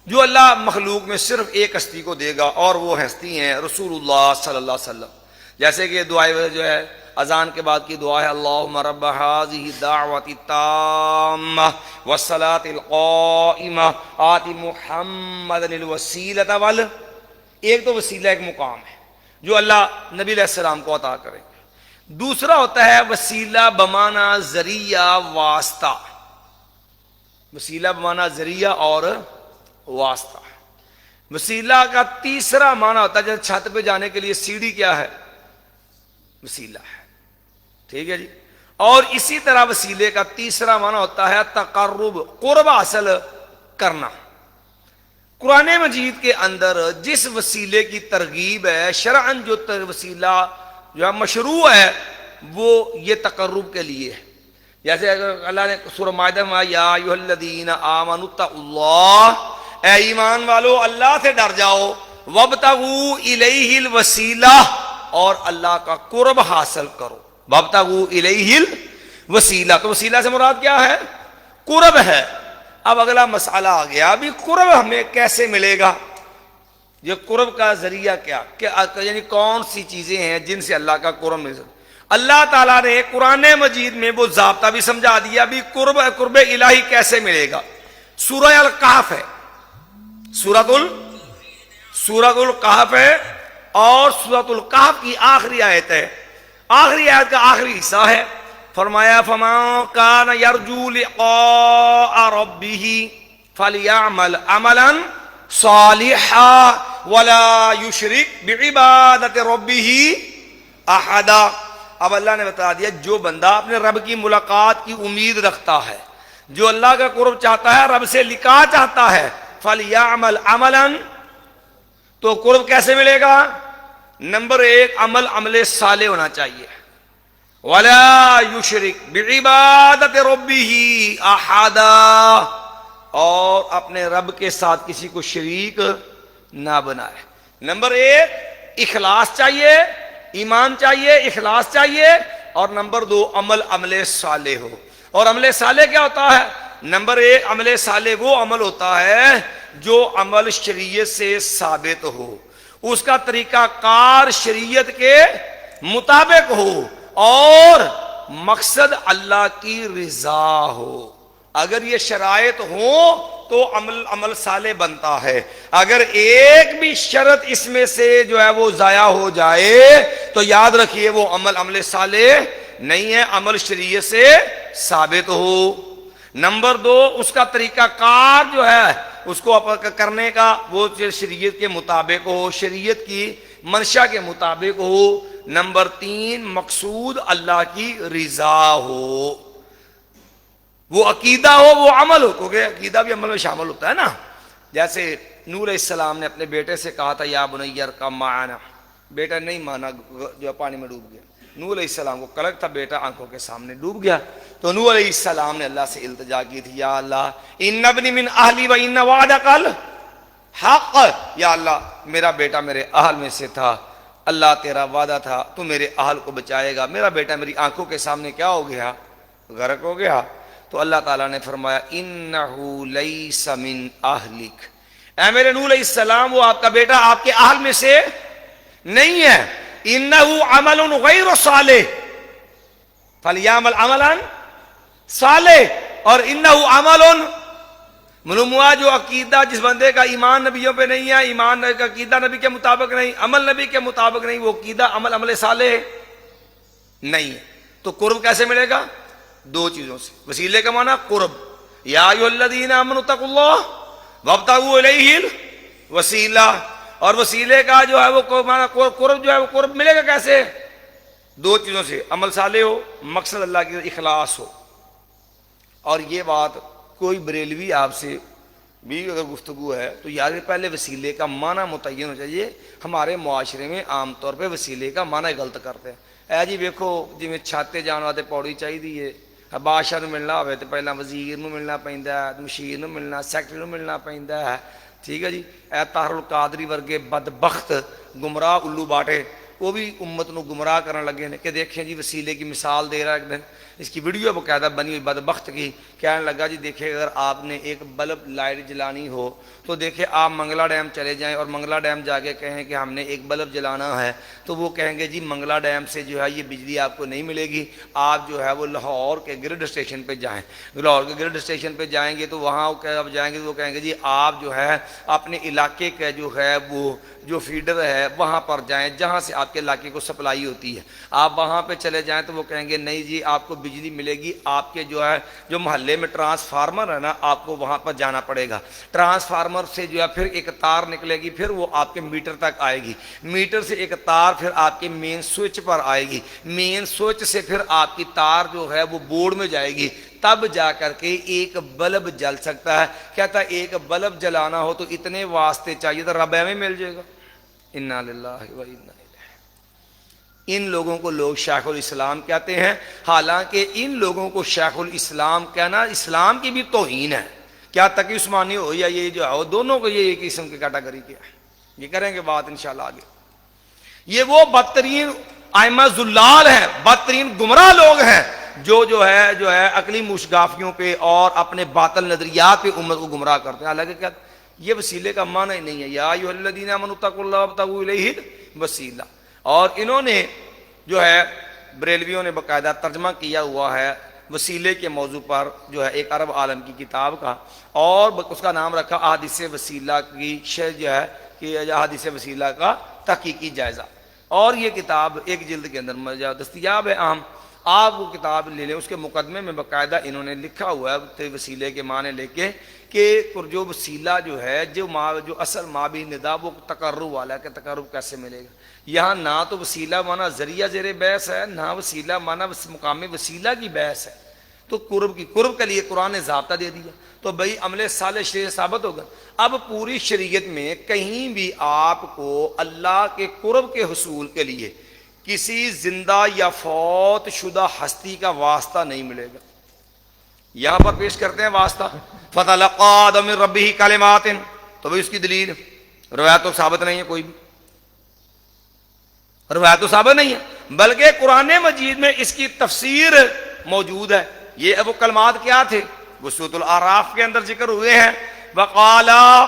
جو اللہ مخلوق میں صرف ایک ہستی کو دے گا, اور وہ ہستی ہیں رسول اللہ صلی اللہ علیہ وسلم. جیسے کہ دعا جو ہے اذان کے بعد کی دعا ہے اللہم رب هذه الدعوۃ التامہ والصلاۃ القائمہ آت محمدا الوسیلۃ وال. ایک تو وسیلہ ایک مقام ہے جو اللہ نبی علیہ السلام کو عطا کرے. دوسرا ہوتا ہے وسیلہ بمعنی ذریعہ واسطہ, وسیلہ بمعنی ذریعہ اور واسطہ. وسیلہ کا تیسرا معنی ہوتا ہے جیسے چھت پہ جانے کے لیے سیڑھی کیا ہے, وسیلہ ہے. ٹھیک ہے جی. اور اسی طرح وسیلے کا تیسرا معنی ہوتا ہے تقرب, قرب حاصل کرنا. قرآن مجید کے اندر جس وسیلے کی ترغیب ہے شرعاً, جو وسیلہ جو ہے مشروع ہے وہ یہ تقرب کے لیے ہے. جیسے اللہ نے سورہ مائدہ میں یا ایھا الذین آمنوا اتقوا اللہ, اے ایمان والو اللہ سے ڈر جاؤ, وابتغوا الیہ الوسیلہ, اور اللہ کا قرب حاصل کرو. وابتغوا الیہ الوسیلہ, تو وسیلہ سے مراد کیا ہے, قرب ہے. اب اگلا مسئلہ آ گیا, ابھی قرب ہمیں کیسے ملے گا, یہ قرب کا ذریعہ کیا, یعنی کون سی چیزیں ہیں جن سے اللہ کا قرب مل سکتا. اللہ تعالیٰ نے قرآن مجید میں وہ ضابطہ بھی سمجھا دیا, ابھی قرب الہی کیسے ملے گا. سورہ الکہف ہے, سورۃ الکہف ہے, اور سورۃ الکہف کی آخری آیت ہے, آخری آیت کا آخری حصہ ہے. فرمایا فمن کان یرجو لقاء ربہ فلیعمل عملا صالحا ولا یشرک بعبادۃ ربہ احدا. اب اللہ نے بتا دیا جو بندہ اپنے رب کی ملاقات کی امید رکھتا ہے, جو اللہ کا قرب چاہتا ہے, رب سے لقاء چاہتا ہے, فلیعمل عملا, تو قرب کیسے ملے گا. نمبر ایک, عمل صالح ہونا چاہیے. ولا یشرک بعبادۃ ربہ احدا, اور اپنے رب کے ساتھ کسی کو شریک نہ بنائے. نمبر ایک اخلاص چاہیے, ایمان چاہیے, اخلاص چاہیے. اور نمبر دو عمل صالح ہو. اور عمل صالح کیا ہوتا ہے. نمبر ایک عمل صالح وہ عمل ہوتا ہے جو عمل شریعت سے ثابت ہو, اس کا طریقہ کار شریعت کے مطابق ہو, اور مقصد اللہ کی رضا ہو. اگر یہ شرائط ہوں تو عمل صالح بنتا ہے. اگر ایک بھی شرط اس میں سے جو ہے وہ ضائع ہو جائے تو یاد رکھیے وہ عمل صالح نہیں ہے, عمل شریعت سے ثابت ہو. نمبر دو, اس کا طریقہ کار جو ہے اس کو کرنے کا وہ شریعت کے مطابق ہو, شریعت کی منشا کے مطابق ہو. نمبر تین, مقصود اللہ کی رضا ہو. وہ عقیدہ ہو وہ عمل ہو، کیونکہ عقیدہ بھی عمل میں شامل ہوتا ہے نا. جیسے نوح علیہ السلام نے اپنے بیٹے سے کہا تھا یا بنی ارکب معنا، بیٹا نہیں مانا، جو پانی میں ڈوب گیا. نوح علیہ السلام کو کلک تھا، بیٹا آنکھوں کے سامنے ڈوب گیا. تو نوح علیہ السلام نے اللہ سے التجا کی تھی، یا اللہ ان ابنی من اہلی و ان وعدک الحق، یا اللہ میرا بیٹا میرے اہل میں سے تھا، اللہ تیرا وعدہ تھا تو میرے اہل کو بچائے گا، میرا بیٹا میری آنکھوں کے سامنے کیا ہو گیا؟ غرق ہو گیا. تو اللہ تعالیٰ نے فرمایا انہ لیس من اہلک، اے میرے نوح علیہ السلام وہ آپ کا بیٹا آپ کے اہل میں سے نہیں ہے. انہ عمل غیر صالح فلیعمل عملا صالح، اور انہ عمل معلوم ہوا جو عقیدہ جس بندے کا ایمان نبیوں پہ نہیں ہے، ایمان کا عقیدہ نبی کے مطابق نہیں، عمل نبی کے مطابق نہیں، وہ عقیدہ عمل صالح نہیں ہے. تو قرب کیسے ملے گا؟ دو چیزوں سے. وسیلے کا معنی قرب، یا ایھا الذین آمنوا اتقوا اللہ وابتغوا الیہ الوسیلہ، اور وسیلے کا جو ہے وہ معنی قرب جو ہے وہ قرب ملے گا کیسے؟ دو چیزوں سے، عمل صالح ہو، مقصد اللہ کی اخلاص ہو. اور یہ بات کوئی بریلوی آپ سے بھی اگر گفتگو ہے تو یاد پہلے وسیلے کا معنی متعین ہونا چاہیے. ہمارے معاشرے میں عام طور پہ وسیلے کا معنی غلط کرتے ہیں. اے جی ویکھو جی چھاتے جان واسطے پوڑی چاہیے، بادشاہ نو ملنا ہوئے تو پہلا وزیر نو ملنا پیندا ہے، مشیر نو ملنا، سیکٹری نو ملنا پیندا ہے. ٹھیک ہے جی. اے طاہر القادری ورگے بدبخت گمراہ الو باٹے وہ بھی امت نو گمراہ کرنے لگے ہیں کہ دیکھیں جی وسیلے کی مثال دے رہا ہے. ایک دن اس کی ویڈیو باقاعدہ بنی ہوئی بدبخت کی، کہنے لگا جی دیکھیں اگر آپ نے ایک بلب لائٹ جلانی ہو تو دیکھیں آپ منگلا ڈیم چلے جائیں اور منگلا ڈیم جا کے کہیں کہ ہم نے ایک بلب جلانا ہے، تو وہ کہیں گے جی منگلا ڈیم سے جو ہے یہ بجلی آپ کو نہیں ملے گی، آپ جو ہے وہ لاہور کے گرڈ اسٹیشن پہ جائیں. لاہور کے گرڈ اسٹیشن پہ جائیں گے تو وہاں آپ جائیں گے تو وہ کہیں گے جی آپ جو ہے اپنے علاقے کا جو ہے وہ جو فیڈر ہے وہاں پر جائیں جہاں سے آپ کے علاقے کو سپلائی ہوتی ہے. آپ وہاں پہ چلے جائیں تو وہ کہیں گے نہیں جی آپ کو بجلی ملے گی آپ کے جو ہے جو محلے میں ٹرانسفارمر ہے نا آپ کو وہاں پر جانا پڑے گا. ٹرانسفارمر سے جو ہے پھر ایک تار نکلے گی، پھر وہ آپ کے میٹر تک آئے گی، میٹر سے ایک تار پھر آپ کے مین سوئچ پر آئے گی، مین سوئچ سے پھر آپ کی تار جو ہے وہ بورڈ میں جائے گی، تب جا کر کے ایک بلب جل سکتا ہے. کہتا ہے ایک بلب جلانا ہو تو اتنے واسطے چاہیے تو ربع میں مل جائے گا. انا للہ و انا الیہ. ان لوگوں کو لوگ شیخ الاسلام کہتے ہیں، حالانکہ ان لوگوں کو شیخ الاسلام کہنا اسلام کی بھی توہین ہے. کیا تقی عثمانی ہو یا یہ جو ہے دونوں کو یہ ایک قسم کی کیٹاگری کیا ہے. یہ کریں گے بات انشاءاللہ آگے. یہ وہ بدترین ائمہ ضلال ہیں، بدترین گمراہ لوگ ہیں جو ہے عقلی مشگافیوں پہ اور اپنے باطل نظریات پہ امت کو گمراہ کرتے ہیں. حالانکہ کیا یہ وسیلے کا معنی ہی نہیں ہے. یا ایھا الذین آمنوا اتقوا اللہ وابتغوا الیہ الوسیلہ. اور انہوں نے جو ہے بریلویوں نے باقاعدہ ترجمہ کیا ہوا ہے وسیلے کے موضوع پر جو ہے ایک عرب عالم کی کتاب کا، اور اس کا نام رکھا احادیث وسیلہ کی شرح جو ہے کہ احادیث وسیلہ کا تحقیقی جائزہ. اور یہ کتاب ایک جلد کے اندر دستیاب ہے عام، آپ وہ کتاب لے لیں. اس کے مقدمے میں باقاعدہ انہوں نے لکھا ہوا ہے وسیلے کے معنی لے کے کہ جو وسیلہ جو ہے جو اصل مابی ندا وہ تقرب والا ہے کہ تقرب کیسے ملے گا. یہاں نہ تو وسیلہ معنی ذریعہ زیر بحث ہے، نہ وسیلہ معنی مقام وسیلہ کی بحث ہے. تو قرب کے لیے قرآن نے ضابطہ دے دیا تو بھائی عمل صالح شریعت ثابت ہوگا. اب پوری شریعت میں کہیں بھی آپ کو اللہ کے قرب کے حصول کے لیے کسی زندہ یا فوت شدہ ہستی کا واسطہ نہیں ملے گا. یہاں پر پیش کرتے ہیں واسطہ فَتَلَقَّىٰ آدَمُ مِن رَبِّهِ كَلِمَاتٍ، تو بھائی اس کی دلیل روایت تو ثابت نہیں ہے، کوئی بھی روایت تو ثابت نہیں ہے، بلکہ قرآن مجید میں اس کی تفسیر موجود ہے. یہ وہ کلمات کیا تھے وہ سورۃ الاعراف کے اندر ذکر ہوئے ہیں. وَقَالَا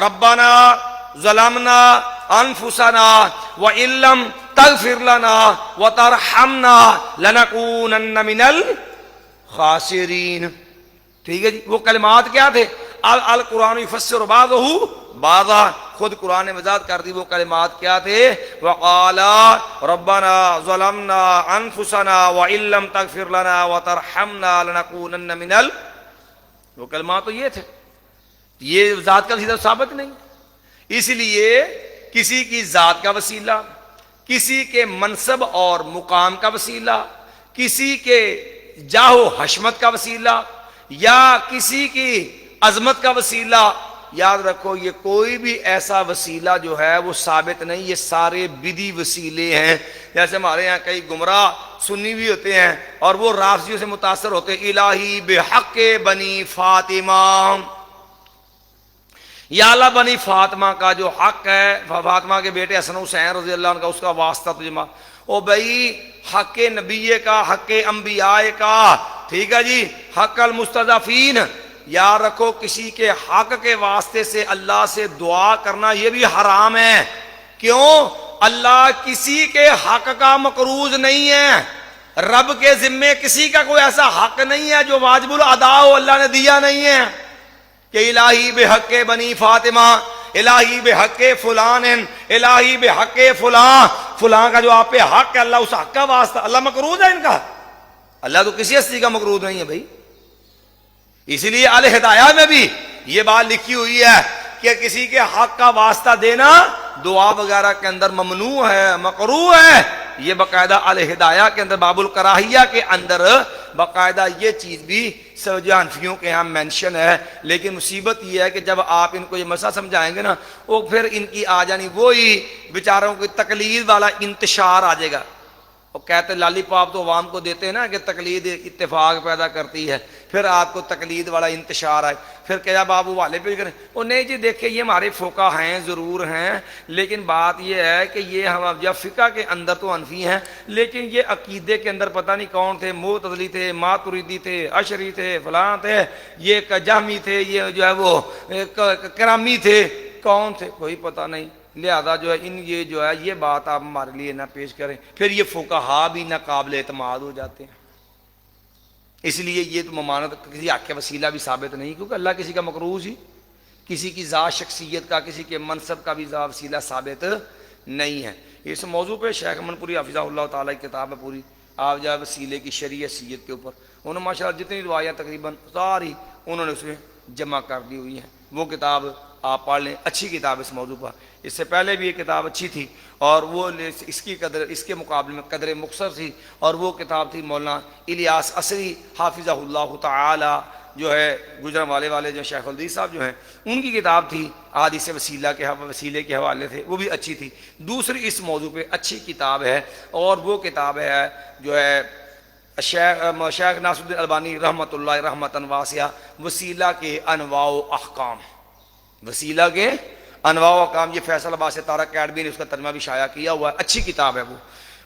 رَبَّنَا ظَلَمْنَا أَنفُسَنَا وَإِن لَّمْ تَغْفِرْ لَنَا وَتَرْحَمْنَا لَنَكُونَنَّ مِنَ الْخَاسِرِينَ. ٹھیک ہے جی. وہ کلمات کیا تھے؟ القرآن یفسر بعضہ بعضا، خود قرآن نے وضاحت کر دی وہ کلمات کیا تھے. وقالا ربنا ظلمنا انفسنا وان لم تغفر لنا وترحمنا لنكونن من وہ کلمات تو یہ تھے. یہ ذات کا سیدھا ثابت نہیں. اس لیے کسی کی ذات کا وسیلہ، کسی کے منصب اور مقام کا وسیلہ، کسی کے جاہ و حشمت کا وسیلہ، یا کسی کی عظمت کا وسیلہ، یاد رکھو یہ کوئی بھی ایسا وسیلہ جو ہے وہ ثابت نہیں، یہ سارے بدعی وسیلے ہیں۔ جیسے ہمارے یہاں کئی گمراہ سنی بھی ہوتے ہیں اور وہ رافضیوں سے متاثر ہوتے ہیں، الہی بحق بنی فاطمہ، یا اللہ بنی فاطمہ کا جو حق ہے، فاطمہ کے بیٹے حسن حسین رضی اللہ عنہ کا، اس کا واسطہ تجھے او بھائی حق نبی کا، حق انبیاء کا، ٹھیک ہے جی، حق المستضعفین، یاد رکھو کسی کے حق کے واسطے سے اللہ سے دعا کرنا یہ بھی حرام ہے۔ کیوں؟ اللہ کسی کے حق کا مقروض نہیں ہے، رب کے ذمے کسی کا کوئی ایسا حق نہیں ہے جو واجب الادا ہو، اللہ نے دیا نہیں ہے کہ الہی بحق بنی فاطمہ، الہی بحق فلان، الہی بحق فلاں، فلاں کا جو آپ پہ حق ہے اللہ اس حق کا واسطہ، اللہ مقروض ہے ان کا؟ اللہ تو کسی ہستی کا مقروض نہیں ہے بھائی۔ اسی لیے الہدایہ میں بھی یہ بات لکھی ہوئی ہے کہ کسی کے حق کا واسطہ دینا دعا وغیرہ کے اندر ممنوع ہے، مکروہ ہے۔ یہ باقاعدہ الہدایہ کے اندر باب الکراہیہ کے اندر باقاعدہ یہ چیز بھی حنفیوں کے یہاں مینشن ہے۔ لیکن مصیبت یہ ہے کہ جب آپ ان کو یہ مسئلہ سمجھائیں گے نا، وہ پھر ان کی آ جانی وہی بیچاروں کی تقلید والا انتشار آ جائے گا۔ وہ کہتے لالی پاپ تو عوام کو دیتے ہیں نا کہ تقلید اتفاق پیدا کرتی ہے، پھر آپ کو تقلید والا انتشار آئے، پھر کیا بابو والے پہ کریں وہ نہیں جی دیکھیں یہ ہمارے فقہ ہیں ضرور ہیں، لیکن بات یہ ہے کہ یہ ہم جب فقہ کے اندر تو حنفی ہیں، لیکن یہ عقیدے کے اندر پتہ نہیں کون تھے، معتزلی تھے، ماتریدی تھے، اشعری تھے، فلاں تھے، یہ جہمی تھے، یہ جو ہے وہ کرامی تھے، کون تھے کوئی پتہ نہیں۔ لہذا جو ہے یہ جو ہے یہ بات آپ ہمارے لیے نہ پیش کریں، پھر یہ فقہا بھی ناقابل اعتماد ہو جاتے ہیں۔ اس لیے یہ تو ممانعت کسی حق کا وسیلہ بھی ثابت نہیں، کیونکہ اللہ کسی کا مقروض ہی، کسی کی ذات شخصیت کا، کسی کے منصب کا بھی ذات وسیلہ ثابت نہیں ہے۔ اس موضوع پہ شیخ امن پوری حافظہ اللہ تعالیٰ کی کتاب ہے پوری، آپ جو ہے وسیلے کی شرعی حیثیت کے اوپر انہوں نے ماشاءاللہ جتنی روایاں تقریباً ساری انہوں نے اس میں جمع کر دی ہوئی ہیں، وہ کتاب آپ پڑھ لیں، اچھی کتاب اس موضوع پر۔ اس سے پہلے بھی یہ کتاب اچھی تھی اور وہ اس کی قدر اس کے مقابلے میں قدر مختصر تھی، اور وہ کتاب تھی مولانا الیاس عصری حافظہ اللہ تعالی جو ہے گجران والے جو شیخ الحدیث صاحب جو ہیں ان کی کتاب تھی، احادیث وسیلے کے حوالے سے، وہ بھی اچھی تھی۔ دوسری اس موضوع پہ اچھی کتاب ہے اور وہ کتاب ہے جو ہے شیخ ناصر الدین البانی رحمۃ اللہ رحمۃ واسعہ، وسیلہ کے انواع و احکام، وسیلہ کے انواع و احکام، یہ فیصل آباد سے طارق اکیڈمی نے اس کا ترجمہ بھی شائع کیا ہوا ہے، اچھی کتاب ہے وہ،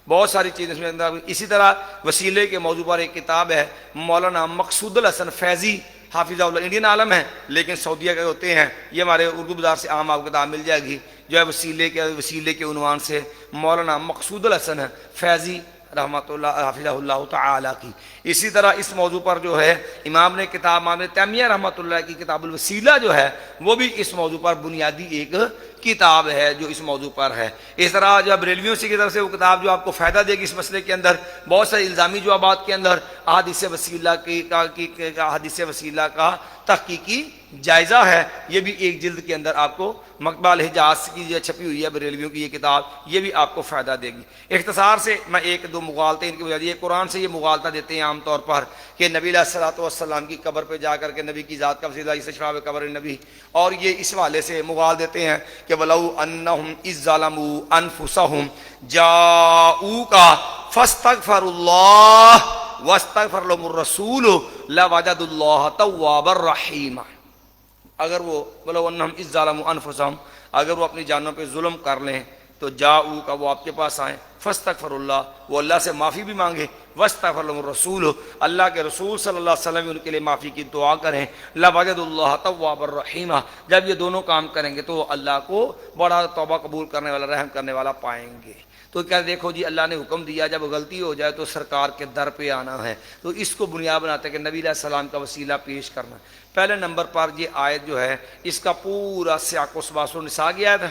بہت ساری چیزیں اس میں اندر۔ اسی طرح وسیلے کے موضوع پر ایک کتاب ہے مولانا مقصود الحسن فیضی حافظہ اللہ، انڈین عالم ہیں لیکن سعودیہ کے ہوتے ہیں، یہ ہمارے اردو بازار سے عام آپ کو کتاب مل جائے گی، جو ہے وسیلے کے عنوان سے مولانا مقصود الحسن فیضی رحمۃ اللہ حافظہ اللہ تعالی کی۔ اسی طرح اس موضوع پر جو ہے امام نے کتاب امام تیمیہ رحمۃ اللہ کی کتاب الوسیلہ جو ہے وہ بھی اس موضوع پر بنیادی ایک کتاب ہے جو اس موضوع پر ہے۔ اس طرح جو بریلویوں کی طرف سے وہ کتاب جو آپ کو فائدہ دے گی اس مسئلے کے اندر، بہت سارے الزامی جوابات کے اندر احادیث وسیلہ کا تحقیقی جائزہ ہے، یہ بھی ایک جلد کے اندر آپ کو مکتبہ الحجاز کی جو چھپی ہوئی ہے بریلویوں کی یہ کتاب، یہ بھی آپ کو فائدہ دے گی۔ اختصار سے میں ایک دو مغالطے ان کی وجہ یہ قرآن سے یہ مغالطہ دیتے ہیں عام طور پر کہ نبی علیہ الصلوۃ والسلام کی قبر پہ جا کر کے نبی کی ذات کا وسیلہ استشفاء قبر نبی، اور یہ اس حوالے سے مغال دیتے ہیں کہ وَلَوْ أَنَّهُمْ إِذْ ظَلَمُوا أَنفُسَهُمْ جَاءُوكَ فَاسْتَغْفَرُوا اللَّهَ وَاسْتَغْفَرَ لَهُمُ الرَّسُولُ لَوَجَدُوا اللَّهَ تَوَّابًا رَحِيمًا۔ اگر وہ وَلَوْ أَنَّهُمْ إِذْ ظَلَمُوا أَنفُسَهُمْ، اگر وہ اپنی جانوں پہ ظلم کر لیں تو جاؤ وہ آپ کے پاس آئیں، فاستغفر اللہ، وہ اللہ سے معافی بھی مانگے، واستغفر لهم الرسول، اللہ کے رسول صلی اللہ علیہ وسلم ان کے لیے معافی کی دعا کریں، لوجدوا اللہ توابا رحیما، جب یہ دونوں کام کریں گے تو وہ اللہ کو بڑا توبہ قبول کرنے والا رحم کرنے والا پائیں گے۔ تو کیا دیکھو جی اللہ نے حکم دیا جب غلطی ہو جائے تو سرکار کے در پہ آنا ہے، تو اس کو بنیاد بناتے ہیں کہ نبی علیہ السلام کا وسیلہ پیش کرنا۔ پہلے نمبر پر یہ آیت جو ہے اس کا پورا سیاق و سباق سورۃ النساء کی آیت ہے،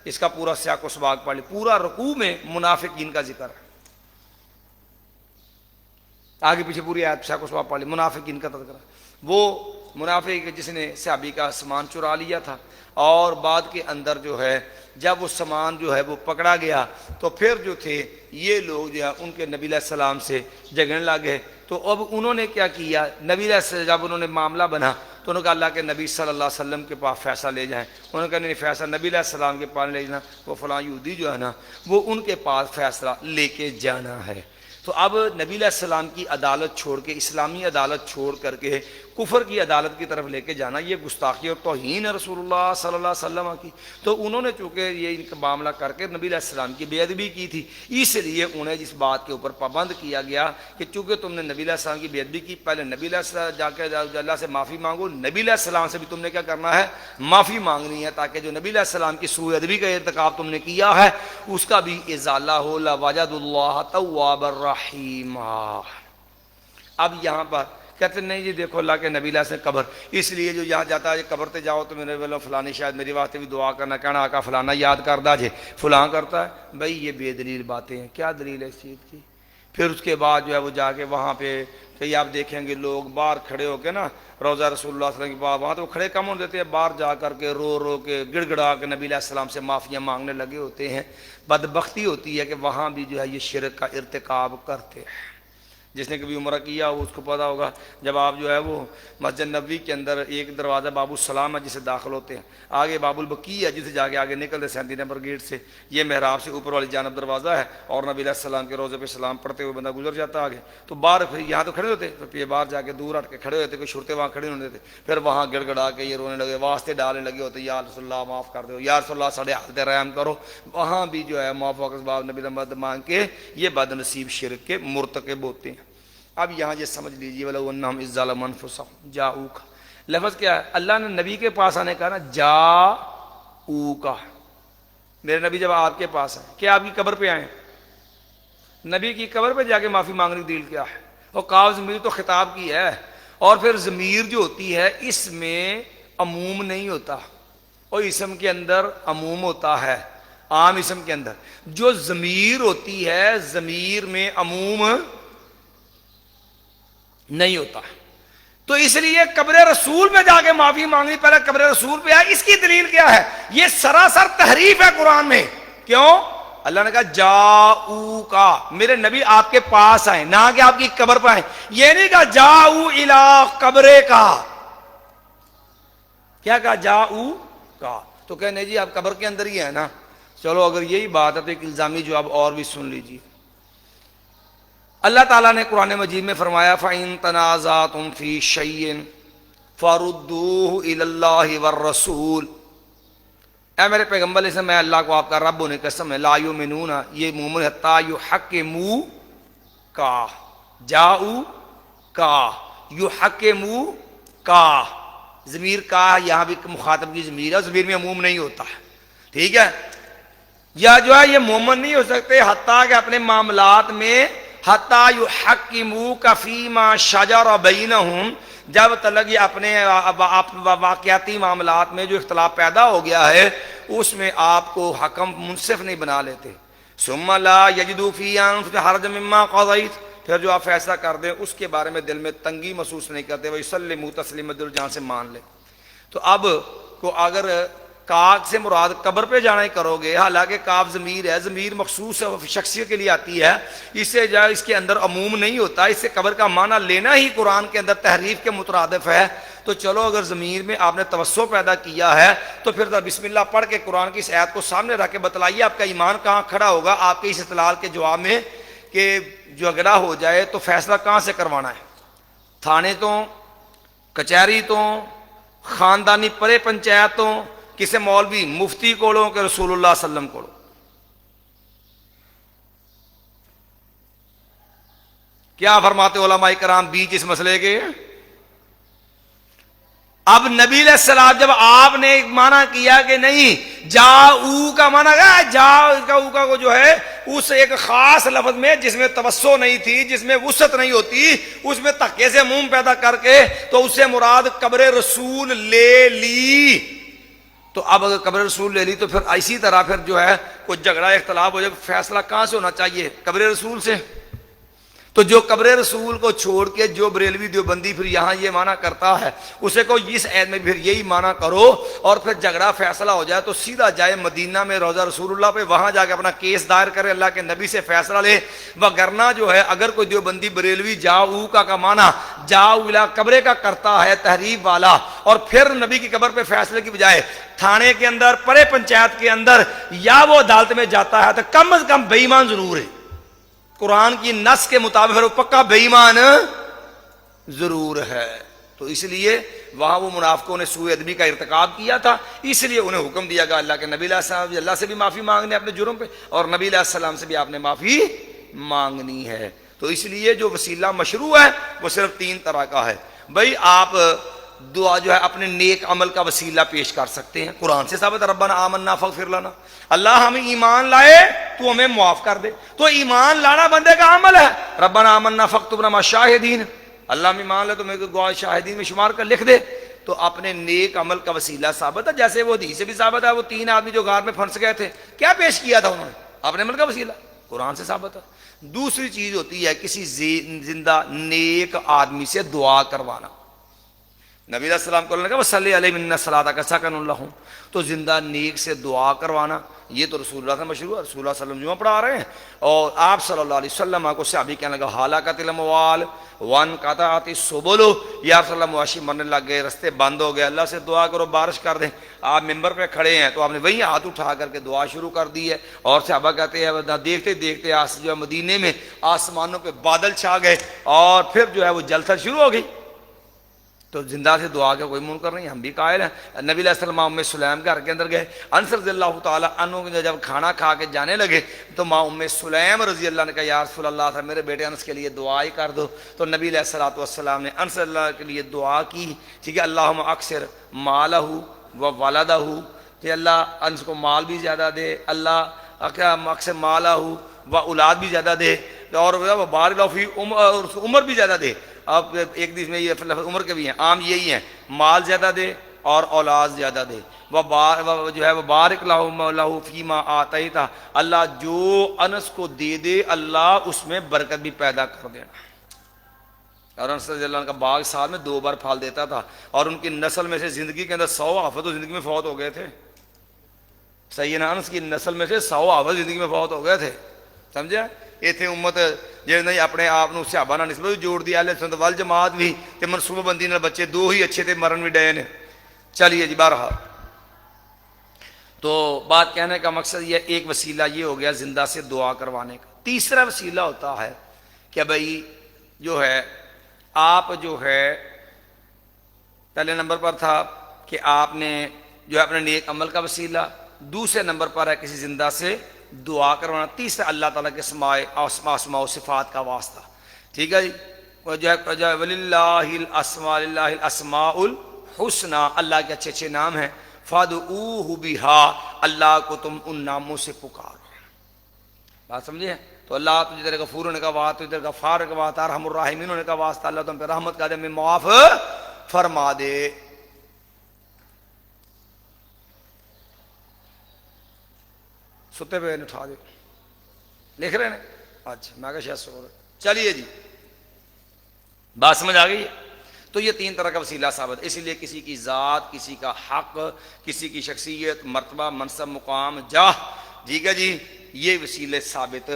اس کا پورا سیاق و سباق پڑھ لیں، پورا رکوع میں منافقین کا ذکر ہے، آگے پیچھے پوری آیت سیاق و سباق پڑھ لیں، منافقین کا تذکرہ، وہ منافق جس نے صحابی کا سامان چرا لیا تھا، اور بعد کے اندر جو ہے جب وہ سامان جو ہے وہ پکڑا گیا تو پھر جو تھے یہ لوگ جو ہے ان کے نبی علیہ السلام سے جھگڑنے لگے. تو اب انہوں نے کیا کیا، نبی علیہ السلام جب انہوں نے معاملہ بنا تو انہوں نے کہا اللہ کے نبی صلی اللہ علیہ وسلم کے پاس فیصلہ لے جائیں. انہوں نے کہا نہیں، فیصلہ نبی علیہ السلام کے پاس لے جانا، وہ فلاں یہودی جو ہے نا وہ ان کے پاس فیصلہ لے کے جانا ہے. تو اب نبی علیہ السلام کی عدالت چھوڑ کے، اسلامی عدالت چھوڑ کر کے کفر کی عدالت کی طرف لے کے جانا، یہ گستاخی اور توہین ہے رسول اللہ صلی اللہ علیہ وسلم کی. تو انہوں نے چونکہ یہ ان کا معاملہ کر کے نبی علیہ السلام کی بے ادبی کی تھی، اس لیے انہیں جس بات کے اوپر پابند کیا گیا کہ چونکہ تم نے نبی علیہ السلام کی بے ادبی کی، پہلے نبی علیہ السلام جا کے اللہ سے معافی مانگو، نبی علیہ السلام سے بھی تم نے کیا کرنا ہے، معافی مانگنی ہے، تاکہ جو نبی علیہ السلام کی سوء ادبی کا ارتکاب تم نے کیا ہے اس کا بھی ازالہ ہو. لوجدوا اللہ توابا رحیما. اب یہاں پر کہتے نہیں جی دیکھو اللہ کے نبی علیہ السلام قبر، اس لیے جو یہاں جاتا ہے قبر تے جاؤ تو میرے والوں فلانی شاید میری واسطے بھی دعا کرنا، کہنا آقا فلانا یاد کر دا جے، فلاں کرتا ہے. بھائی یہ بے دلیل باتیں ہیں. کیا دلیل ہے اس چیز کی؟ پھر اس کے بعد جو ہے وہ جا کے وہاں پہ کئی آپ دیکھیں گے لوگ باہر کھڑے ہو کے نا روضہ رسول اللہ صلی اللہ علیہ وسلم کے بعد وہاں تو کھڑے کم ہو دیتے ہیں، باہر جا کر کے رو رو کے گڑ گڑا کے نبی علیہ السلام سے معافیاں مانگنے لگے ہوتے ہیں. بدبختی ہوتی ہے کہ وہاں بھی جو ہے یہ شرک کا ارتکاب کرتے ہیں. جس نے کبھی عمرہ کیا ہو اس کو پتا ہوگا، جب آپ جو ہے وہ مسجد نبوی کے اندر ایک دروازہ باب السلام ہے جسے داخل ہوتے ہیں، آگے باب البقیع ہے جسے جا کے آگے نکلتے 37 نمبر گیٹ سے، یہ محراب سے اوپر والی جانب دروازہ ہے، اور نبی علیہ السلام کے روضے پہ سلام پڑھتے ہوئے بندہ گزر جاتا آگے. تو باہر پھر یہاں تو کھڑے ہوتے، تو پھر باہر جا کے دور ہٹ کے کھڑے ہوتے، کوئی شرطے وہاں کھڑے ہونے دیتے، پھر وہاں گڑ گڑا کے یہ رونے لگے، واسطے ڈالنے لگے ہوتے، یا رسول اللہ معاف کر دو، یا رسول اللہ ساڑھے حالت رحم کرو. وہاں بھی جو ہے معاف و اسباب نبی مدد مانگ کے یہ بد نصیب شرک کے مرتکب ہوتے ہیں. اب یہاں یہ سمجھ لیجیے وَلَوْ أَنَّهُمْ إِذ ظَلَمُوا أَنفُسَهُمْ جَاءُوكَ. لفظ کیا ہے؟ اللہ نے نبی کے پاس آنے کہا نا جاءوک، میرے نبی جب آپ کے پاس آئے، کیا آپ کی قبر پہ آئے؟ نبی کی قبر پہ جا کے معافی مانگنے کی دلیل کیا ہے؟ اور قاف ضمیر تو خطاب کی ہے، اور پھر ضمیر جو ہوتی ہے اس میں عموم نہیں ہوتا، اور اسم کے اندر عموم ہوتا ہے. عام اسم کے اندر جو ضمیر ہوتی ہے ضمیر میں عموم نہیں ہوتا. تو اس لیے قبر رسول پہ جا کے معافی مانگنی، پہلے قبر رسول پہ آئے. اس کی دلیل کیا ہے؟ یہ سراسر تحریف ہے قرآن میں. کیوں؟ اللہ نے کہا جاؤ کا، میرے نبی آپ کے پاس آئے، نہ کہ آپ کی قبر پہ آئے. یہ نہیں کہا جاؤ الا قبرے کا، کیا کہا جاؤ کا. تو کہنے جی آپ قبر کے اندر ہی ہے نا. چلو اگر یہی بات ہے تو ایک الزامی جواب اور بھی سن لیجیے. اللہ تعالیٰ نے قرآن مجید میں فرمایا فَإِن تَنَازَعْتُمْ فِي شَيْءٍ فَرُدُّوهُ إِلَى اللَّهِ وَالرَّسُولِ. اے میرے پیغمبر سے میں اللہ کو آپ کا رب ہونے قسم ہے، لا یؤمنون، یہ مومن حتیٰ یحکموک، جاؤ کا، یحکموک، ضمیر کا یہاں بھی مخاطب کی ضمیر ہے، ضمیر میں عموم نہیں ہوتا ہے، ٹھیک ہے. یا جو ہے یہ مومن نہیں ہو سکتے حتیٰ کہ اپنے معاملات میں حتیٰ یحکموک فیما شجر بینہم، جب تلک یہ اپنے واقعاتی معاملات میں جو اختلاف پیدا ہو گیا ہے اس میں آپ کو حکم منصف نہیں بنا لیتے. ثم لا یجدوا فی انفسہم حرجا مما قضیت، پھر جو آپ فیصلہ کر دیں اس کے بارے میں دل میں تنگی محسوس نہیں کرتے، ویسلموا تسلیما، دل جان سے مان لے. تو اب کو اگر کاف سے مراد قبر پہ جانا ہی کرو گے، حالانکہ کاف ضمیر ہے، ضمیر مخصوص ہے، شخصیت کے لیے آتی ہے، اس سے جو اس کے اندر عموم نہیں ہوتا، اس سے قبر کا معنی لینا ہی قرآن کے اندر تحریف کے مترادف ہے. تو چلو اگر ضمیر میں آپ نے توسع پیدا کیا ہے تو پھر بسم اللہ پڑھ کے قرآن کی اس آیت کو سامنے رکھ کے بتلائیے آپ کا ایمان کہاں کھڑا ہوگا آپ کے اس استدلال کے جواب میں کہ جھگڑا ہو جائے تو فیصلہ کہاں سے کروانا ہے؟ تھانے تو، کچہری تو، خاندانی پرے پنچایتوں، کسے مولوی مفتی کوڑوں کہ رسول اللہ صلی اللہ علیہ وسلم کوڑوں؟ کیا فرماتے علماء کرام بیچ اس مسئلے کے؟ اب نبی علیہ السلام جب آپ نے مانا کیا کہ نہیں جاؤ کا مانا گیا، جاؤ کا کو جو ہے اس ایک خاص لفظ میں جس میں توسع نہیں تھی، جس میں وسعت نہیں ہوتی، اس میں دھکے سے منہ پیدا کر کے تو اس سے مراد قبر رسول لے لی. تو اب اگر قبر رسول لے لی تو پھر اسی طرح پھر جو ہے کوئی جھگڑا اختلاف ہو جائے، فیصلہ کہاں سے ہونا چاہیے؟ قبر رسول سے. تو جو قبر رسول کو چھوڑ کے جو بریلوی دیوبندی پھر یہاں یہ مانا کرتا ہے، اسے کو اس عید میں پھر یہی مانا کرو، اور پھر جھگڑا فیصلہ ہو جائے تو سیدھا جائے مدینہ میں روضہ رسول اللہ پہ، وہاں جا کے اپنا کیس دائر کرے، اللہ کے نبی سے فیصلہ لے۔ وگرنہ جو ہے اگر کوئی دیوبندی بریلوی جاؤ کا مانا جاؤ الا قبرے کا کرتا ہے تحریف والا، اور پھر نبی کی قبر پہ فیصلے کی بجائے تھانے کے اندر، پرے پنچایت کے اندر یا وہ عدالت میں جاتا ہے، تو کم از کم بے ایمان ضرور ہے، قرآن کی نص کے مطابق وہ پکا بے ایمان ضرور ہے۔ تو اس لیے وہاں وہ منافقوں نے سوء ادبی کا ارتکاب کیا تھا، اس لیے انہیں حکم دیا گیا اللہ کے نبی علیہ السلام، اللہ سے بھی معافی مانگنے اپنے جرم پہ، اور نبی علیہ السلام سے بھی آپ نے معافی مانگنی ہے۔ تو اس لیے جو وسیلہ مشروع ہے وہ صرف 3 طرح کا ہے۔ بھائی آپ دعا جو ہے اپنے نیک عمل کا وسیلہ پیش کر سکتے ہیں، قرآن سے ثابت ربنا آمنا فاغفر لنا، اللہ ہمیں ایمان لائے تو ہمیں معاف کر دے، تو ایمان لانا بندے کا عمل ہے۔ ربنا آمنا فاکتبنا مع الشاہدین، اللہ ہم ایمان لے تو میرے کو گواہ شاہدین میں شمار کر لکھ دے، تو اپنے نیک عمل کا وسیلہ ثابت ہے۔ جیسے وہ حدیث سے بھی ثابت ہے، وہ 3 آدمی جو غار میں پھنس گئے تھے، کیا پیش کیا تھا انہوں نے؟ اپنے عمل کا وسیلہ، قرآن سے ثابت ہے۔ دوسری چیز ہوتی ہے کسی زندہ نیک آدمی سے دعا کروانا۔ نبی علیہ السلام کو کہا وصلی علیہ ان الصلاۃ سکن لہم، تو زندہ نیک سے دعا کروانا یہ تو رسول اللہ سے مشروع ہے۔ رسول اللہ صلی اللہ علیہ وسلم جمعہ پڑھا رہے ہیں، اور آپ صلی اللہ علیہ وسلم کو صحابی کہنے لگا ہلاکت الاموال وانقطعت السبل، یا رسول اللہ مواشی مرنے لگ گئے، رستے بند ہو گئے، اللہ سے دعا کرو بارش کر دیں۔ آپ ممبر پہ کھڑے ہیں تو آپ نے وہی ہاتھ اٹھا کر کے دعا شروع کر دی ہے، اور صحابہ کہتے ہیں دیکھتے دیکھتے جو ہے مدینے میں آسمانوں پہ بادل چھا گئے، اور پھر جو ہے وہ جلسہ شروع ہو گئی۔ تو زندہ سے دعا کا کوئی منکر نہیں، ہم بھی قائل ہیں۔ نبی علیہ السلام ام سلیم کے گھر کے اندر گئے، انس رضی اللہ تعالیٰ عنہ جب کھانا کھا کے جانے لگے تو ماں ام سلیم رضی اللہ نے کہا یا رسول اللہ تھا میرے بیٹے انس کے لیے دعا ہی کر دو۔ تو نبی علیہ الصلوۃ والسلام نے انس اللہ کے لیے دعا کی، ٹھیک ہے، اللہم اکثر مالہ و ولدہ، کہ اللہ انس کو مال بھی زیادہ دے، اللہ اکثر مالہ و اولاد بھی زیادہ دے، اور بارک اللہ فی عمر بھی زیادہ دے۔ اب ایک دیس میں یہ عمر کے بھی ہیں، عام یہی ہیں، مال زیادہ دے اور اولاد زیادہ دے، جو ہے وہ بارک لہ فیما آتیتہ، اللہ جو انس کو دے دے اللہ اس میں برکت بھی پیدا کر دینا۔ اور انس رضی اللہ عنہ کا باغ سال میں 2 بار پھل دیتا تھا، اور ان کی نسل میں سے زندگی کے اندر 100 حافظ زندگی میں فوت ہو گئے تھے۔ سیدنا انس کی نسل میں سے 100 حافظ زندگی میں فوت ہو گئے تھے، سمجھا؟ یہ تھے امت جن نے اپنے آپ کو صحابہ نال نسبت جوڑ دیا، اہل سنت والجماعت بھی تے منصوبہ بندی نال بچے 2 ہی اچھے تھے، مرن بھی ڈے نے۔ چلیے جی، بہرحال تو بات کہنے کا مقصد یہ ایک وسیلہ یہ ہو گیا زندہ سے دعا کروانے کا۔ تیسرا وسیلہ ہوتا ہے کہ بھائی جو ہے آپ جو ہے پہلے نمبر پر تھا کہ آپ نے جو ہے اپنے نیک عمل کا وسیلہ، دوسرے نمبر پر ہے کسی زندہ سے دعا کروانا، تیسرا اللہ تعالیٰ کے اسماء و صفات کا واسطہ، ٹھیک ہے جی۔ جو ہے وللہ الاسماء الحسنى، اللہ کے اچھے اچھے نام ہیں، فادعوہ بہا، اللہ کو تم ان ناموں سے پکارو۔ بات سمجھے؟ تو اللہ تجھے تیرے غفور ہونے کا واسطہ، تیرے غفار ہونے کا واسطہ، ارحم الراحمین ہونے کا واسطہ، اللہ تم پہ رحمت کا دے، میں معاف فرما دے۔ ستے پہ اٹھا دے، لکھ رہے ہیں؟ اچھا میں کہا شاید سو رہے۔ چلیے جی، بات سمجھ آ گئی ہے؟ تو یہ 3 طرح کا وسیلہ ثابت ہے، اسی لیے کسی کی ذات، کسی کا حق، کسی کی شخصیت، مرتبہ، منصب، مقام، جاہ، ٹھیک ہے جی، یہ وسیلے ثابت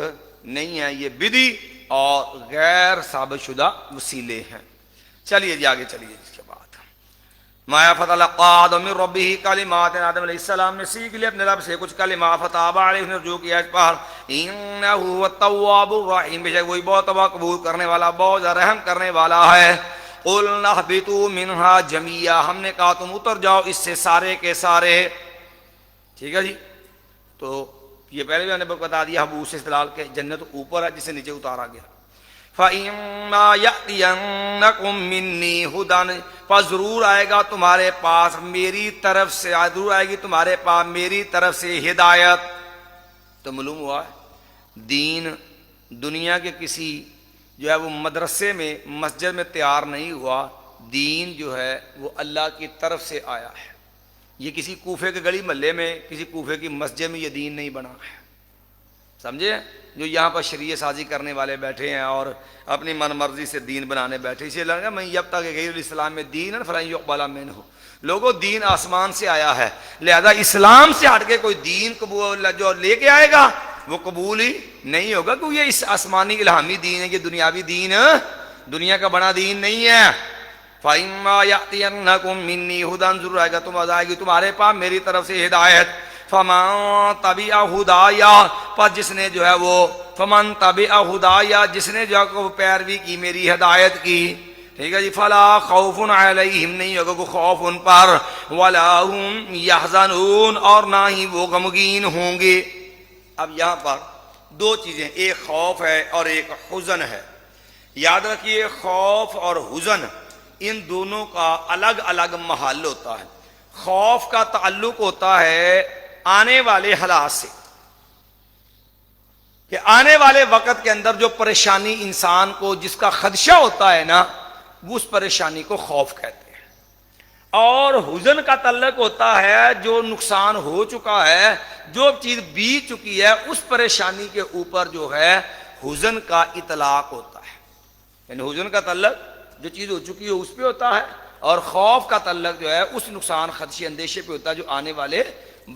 نہیں ہیں، یہ بدعی اور غیر ثابت شدہ وسیلے ہیں۔ چلیے جی آگے چلیے اس کے بعد مایا فتح آدم من ربہ کلمات، آدم علیہ السلام نے سیکھ لیا اپنے رب سے کچھ کلمات، فتاب علیہ، انہوں نے رجوع کیا اس پر، انہ هو التواب الرحیم، بے شک وہی بہت توبہ قبول کرنے والا، بہت رحم کرنے والا ہے۔ قلنا اہبطوا منہا جمیعا، ہم نے کہا تم اتر جاؤ اس سے سارے کے سارے، ٹھیک ہے جی۔ تو یہ پہلے بھی میں نے بتا دیا حبوس سے استدلال کے جنت اوپر ہے جسے نیچے اتارا گیا۔ فَإِمَّا يَأْتِيَنَّكُم مِّنِّي هُدًى، پس ضرور آئے گا تمہارے پاس میری طرف سے، ضرور آئے گی تمہارے پاس میری طرف سے ہدایت۔ تو معلوم ہوا دین دنیا کے کسی جو ہے وہ مدرسے میں مسجد میں تیار نہیں ہوا، دین جو ہے وہ اللہ کی طرف سے آیا ہے۔ یہ کسی کوفے کے گلی محلے میں، کسی کوفے کی مسجد میں یہ دین نہیں بنا ہے، سمجھے؟ جو یہاں پر شریعت سازی کرنے والے بیٹھے ہیں اور اپنی من مرضی سے دین بنانے بیٹھے، اسے لگا میں اب تک غیر الاسلام میں دین فلاں یقبل منہ، لوگوں دین آسمان سے آیا ہے، لہذا اسلام سے ہٹ کے کوئی دین قبول جو لے کے آئے گا وہ قبول ہی نہیں ہوگا، کیونکہ یہ اس آسمانی الہامی دین ہے، یہ دنیاوی دین دنیا کا بڑا دین نہیں ہے۔ فَإِمَّا يَأْتِيَنَّكُم مِّنِّي هُدًى، ضرور آئے گا آئے گی تمہارے پاس میری طرف سے ہدایت، فَمَن تَبِعَ هُدَايَ، پس جس نے جو ہے وہ فَمَن تَبِعَ هُدَايَ، جس نے جو ہے وہ پیروی کی میری ہدایت کی، ٹھیک ہے جی، فَلَا خَوْفٌ عَلَيْهِمْ، نہیں ہوگا کوئی خوف ان پر، وَلَا هُمْ يَحْزَنُونَ، اور نہ ہی وہ غمگین ہوں گے۔ اب یہاں پر دو چیزیں، ایک خوف ہے اور ایک حزن ہے۔ یاد رکھیے خوف اور حزن ان دونوں کا الگ الگ محل ہوتا ہے۔ خوف کا تعلق ہوتا ہے آنے والے حالات سے، کہ آنے والے وقت کے اندر جو پریشانی انسان کو جس کا خدشہ ہوتا ہے نا، اس پریشانی کو خوف کہتے ہیں۔ اور حزن کا تعلق ہوتا ہے جو نقصان ہو چکا ہے، جو چیز بیت چکی ہے، اس پریشانی کے اوپر جو ہے حزن کا اطلاق ہوتا ہے۔ یعنی حزن کا تعلق جو چیز ہو چکی ہے اس پہ ہوتا ہے، اور خوف کا تعلق جو ہے اس نقصان خدشے اندیشے پہ ہوتا ہے جو آنے والے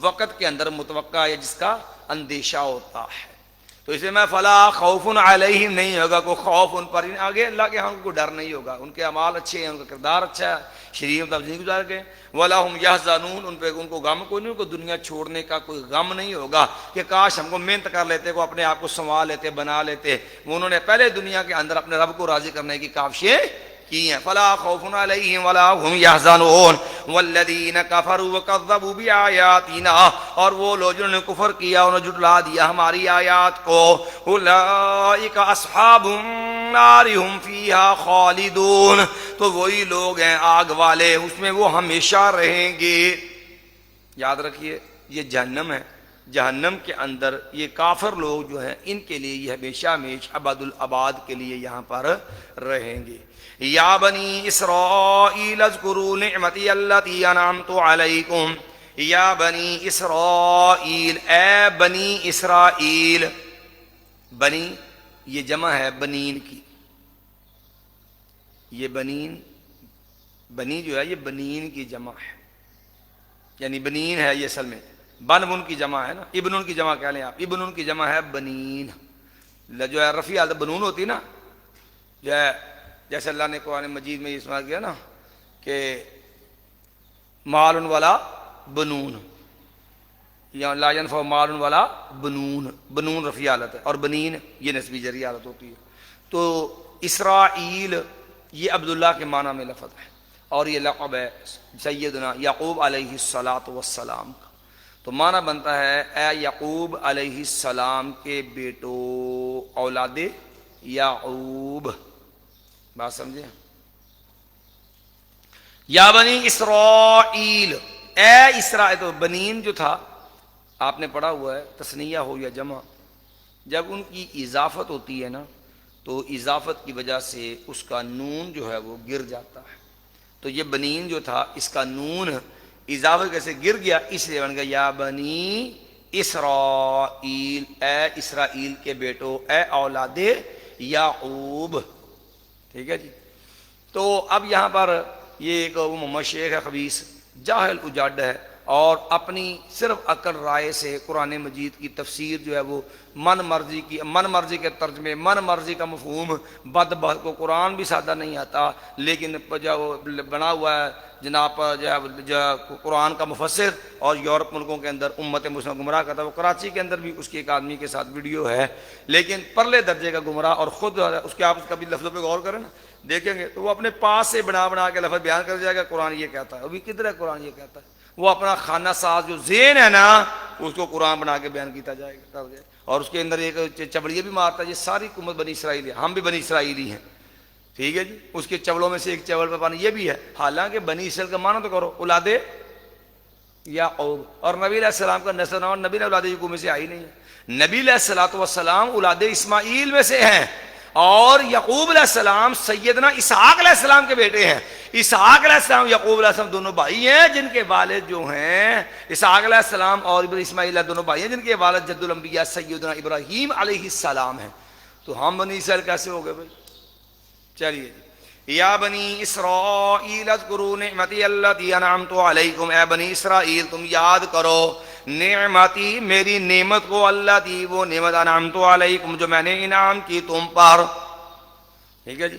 وقت کے اندر متوقع ہے، جس کا اندیشہ ہوتا ہے۔ تو اسے میں فلا خوف علیہم، نہیں ہوگا کوئی خوف ان پر، آگے اللہ کے ہاں کو ڈر نہیں ہوگا، ان کے اعمال اچھے ہیں، ان کا کردار اچھا ہے، شریف زندگی گزار گئے، ولا ہم یحزنون، ان پہ ان کو غم کوئی نہیں، ان کو دنیا چھوڑنے کا کوئی غم نہیں ہوگا کہ کاش ہم کو محنت کر لیتے، کو اپنے آپ کو سنوار لیتے، بنا لیتے، انہوں نے پہلے دنیا کے اندر اپنے رب کو راضی کرنے کی کاوشیں کی ہیں۔ فلا خوف علیہم ولا هم یحزنون والذین کفروا وکذبوا بآیاتنا، اور وہ لوگ جنہوں نے کفر کیا، انہوں نے جھٹلا دیا ہماری آیات کو، اولئک اصحاب النار هم فیہا خالدون، تو وہی لوگ ہیں آگ والے، اس میں وہ ہمیشہ رہیں گے۔ یاد رکھیے یہ جہنم ہے، جہنم کے اندر یہ کافر لوگ جو ہیں ان کے لیے یہ ہمیشہ ہمیشہ ابد الاباد کے لیے یہاں پر رہیں گے۔ یا بنی اسرائیل اذکروا نعمتی التی انعمت علیکم، یا بنی اسرائیل، اے بنی اسرائیل، بنی یہ جمع ہے بنین کی، یہ بنین، بنی جو ہے یہ بنین کی جمع ہے، یعنی بنین ہے یہ اصل میں بن کی جمع ہے نا، ابن کی جمع کہہ لیں آپ، ابن کی جمع ہے بنین، جو ہے رفیع حالت بنون ہوتی نا، جو ہے جیسے اللہ نے قرآن مجید میں یہ سنا کیا نا کہ مال والا بنون، یا لا ينفع مال والا بنون، بنون رفیع حالت ہے، اور بنین یہ نسبی جری حالت ہوتی ہے۔ تو اسرائیل یہ عبداللہ کے معنی میں لفظ ہے، اور یہ لقب ہے سیدنا یعقوب علیہ الصلاۃ والسلام کا، تو معنی بنتا ہے اے یعقوب علیہ السلام کے بیٹو، اولاد یعقوب، بات سمجھے؟ یا بنی اسرائیل، اے اسرائیل، تو بنین جو تھا آپ نے پڑھا ہوا ہے، تثنیہ ہو یا جمع، جب ان کی اضافت ہوتی ہے نا تو اضافت کی وجہ سے اس کا نون جو ہے وہ گر جاتا ہے، تو یہ بنین جو تھا اس کا نون اضافت کیسے گر گیا، اس لیے بن گیا یا بنی اسرائیل، اے اسرائیل کے بیٹو، اے اولاد یعقوب، ٹھیک ہے جی۔ تو اب یہاں پر یہ ایک محمد شیخ ہے خبیث، جاہل اجاڈ ہے، اور اپنی صرف عقل رائے سے قرآن مجید کی تفسیر جو ہے وہ من مرضی کے ترجمے، من مرضی کا مفہوم، بدبخت کو قرآن بھی سادہ نہیں آتا، لیکن جو بنا ہوا ہے جناب جو قرآن کا مفسر، اور یورپ ملکوں کے اندر امت مسلم گمراہ کرتا ہے، وہ کراچی کے اندر بھی اس کی ایک آدمی کے ساتھ ویڈیو ہے، لیکن پرلے درجے کا گمراہ، اور خود اس کے آپ کبھی لفظوں پہ غور کریں نا دیکھیں گے تو وہ اپنے پاس سے بنا کے لفظ بیان کر جائے گا، قرآن یہ کہتا ہے، ابھی کدھر ہے قرآن یہ کہتا ہے، وہ اپنا خانہ ساز جو ذہن ہے نا اس کو قرآن بنا کے بیان کیتا جائے گا، اور اس کے اندر ایک چبڑیے بھی مارتا ہے، یہ ساری حکومت بنی اسرائیل ہے، ہم بھی بنی اسرائیلی ہیں، ٹھیک ہے جی، اس کے چبڑوں میں سے ایک چبڑ پہ پانی یہ بھی ہے، حالانکہ بنی اسرائیل کا معنی تو کرو اولاد یعقوب، اور نبی علیہ السلام کا نسل اور نبی نے اولاد یعقوب میں سے آئی نہیں ہے، نبی علیہ الصلوۃ والسلام اولاد اسماعیل میں سے ہیں، اور یعقوب علیہ السلام سیدنا اسحاق علیہ السلام کے بیٹے ہیں، اسحاق علیہ السلام یعقوب علیہ السلام دونوں بھائی ہیں جن کے والد جو ہیں اسحاق علیہ السلام اور اسماعیل دونوں بھائی ہیں جن کے والد جد الانبیاء سیدنا ابراہیم علیہ السلام ہیں. تو ہم بنی اسرائیل کیسے ہو گئے بھائی؟ چلیے یا بنی اسرائیل اذکروا نعمتی التی انعمت علیکم، اے بنی اسرائیل تم یاد کرو نعمتی میری نعمت کو، اللہ دی وہ نعمت انعمت علیکم جو میں نے انعام کی تم پر. ٹھیک ہے جی.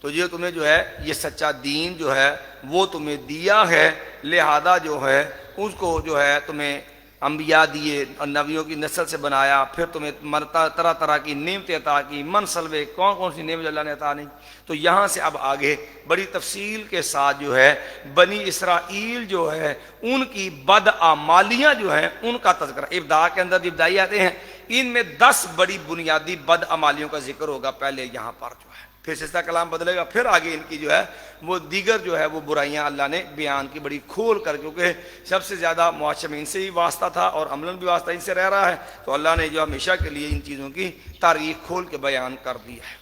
تو یہ تمہیں جو ہے یہ سچا دین جو ہے وہ تمہیں دیا ہے، لہذا جو ہے اس کو جو ہے تمہیں انبیاء دیے اور نبیوں کی نسل سے بنایا، پھر تمہیں طرح طرح کی نعمتیں عطا کی. منصلوے کون کون سی نعمت اللہ نے عطا نہیں. تو یہاں سے اب آگے بڑی تفصیل کے ساتھ جو ہے بنی اسرائیل جو ہے ان کی بدعمالیاں جو ہیں ان کا تذکرہ ابتدا کے اندر ابتدائی آتے ہیں. ان میں 10 بڑی بنیادی بدعمالیوں کا ذکر ہوگا پہلے یہاں پر جو ہے، پھر سلسلہ کلام بدلے گا، پھر آگے ان کی جو ہے وہ دیگر جو ہے وہ برائیاں اللہ نے بیان کی بڑی کھول کر، کیونکہ سب سے زیادہ معاشرے میں ان سے ہی واسطہ تھا اور عملاً بھی واسطہ ان سے رہ رہا ہے، تو اللہ نے جو ہمیشہ کے لیے ان چیزوں کی تاریخ کھول کے بیان کر دی ہے.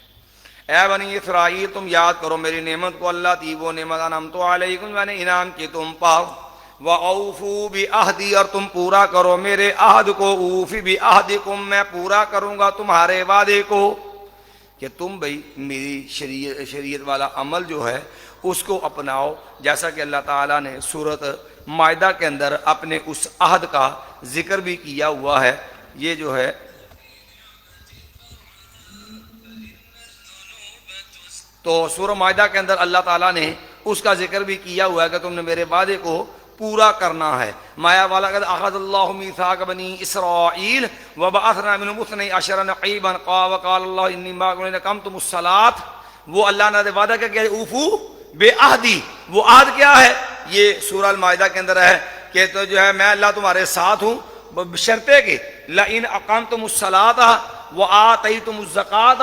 اے بنی اسرائیل تم یاد کرو میری نعمت کو، اللہ تھی وہ نعمت انعمت علیکم میں نے انعام کی تم پر. وَأَوْفُوا بِعَهْدِي اور تم پورا کرو میرے عہد کو. اوفی بِعَهْدِكُمْ میں پورا کروں گا تمہارے وعدے کو، کہ تم بھئی میری شریعت والا عمل جو ہے اس کو اپناؤ، جیسا کہ اللہ تعالیٰ نے سورۃ مائدہ کے اندر اپنے اس عہد کا ذکر بھی کیا ہوا ہے. یہ جو ہے تو سورہ مائدہ کے اندر اللہ تعالیٰ نے اس کا ذکر بھی کیا ہوا ہے کہ تم نے میرے وعدے کو پورا کرنا ہے. مایا والا قد اخذ اللہ میثاق بنی اسرائیل وبعثنا منهم 12 نقیبا وقال اللہ انی معکم لئن اقمتم الصلاۃ. وہ اللہ نے وعدہ کیا ہے اوفو بعہدی. وہ عہد کیا ہے؟ یہ سورہ المائدہ کے اندر ہے کہ تو جو ہے میں اللہ تمہارے ساتھ ہوں بشرطے کہ لئن اقمتم الصلاۃ وآتیتم الزکاۃ،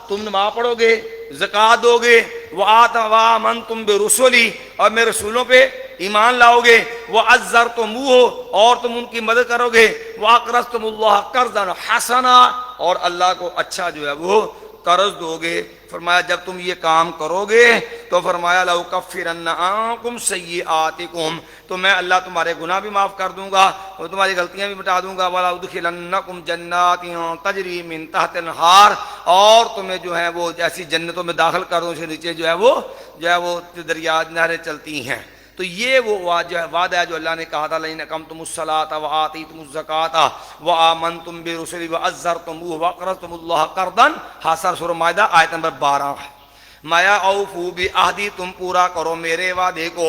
تم نماز پڑھو گے، زکوٰۃ دو گے، وآمنتم برسلی اور میرے رسولوں پہ ایمان لاؤ گے، وعزرتموہ اور تم ان کی مدد کرو گے، واقرضتم اللہ قرضا حسنا اور اللہ کو اچھا جو ہے وہ قرض دو گے. فرمایا جب تم یہ کام کرو گے تو فرمایا لأکفرن عنکم سیئاتکم، تو میں اللہ تمہارے گناہ بھی معاف کر دوں گا اور تمہاری غلطیاں بھی مٹا دوں گا. وَلَأُدْخِلَنَّكُمْ جَنَّاتٍ تَجْرِي مِن تَحْتِهَا الْأَنْهَارُ اور تمہیں جو ہے وہ ایسی جنتوں میں داخل کر دوں سے نیچے جو ہے وہ دریا نہریں چلتی ہیں. تو یہ وہ وعدہ ہے جو اللہ نے کہا تھا لئن اقمتم الصلاۃ وآتیتم الزکاۃ وآمنتم برسلی وعزرتموہ واقرضتم اللہ قرضا حسنا. سورہ مائدہ آیت نمبر 12 ہے. مایا اوفو بعہدی تم پورا کرو میرے وعدے کو،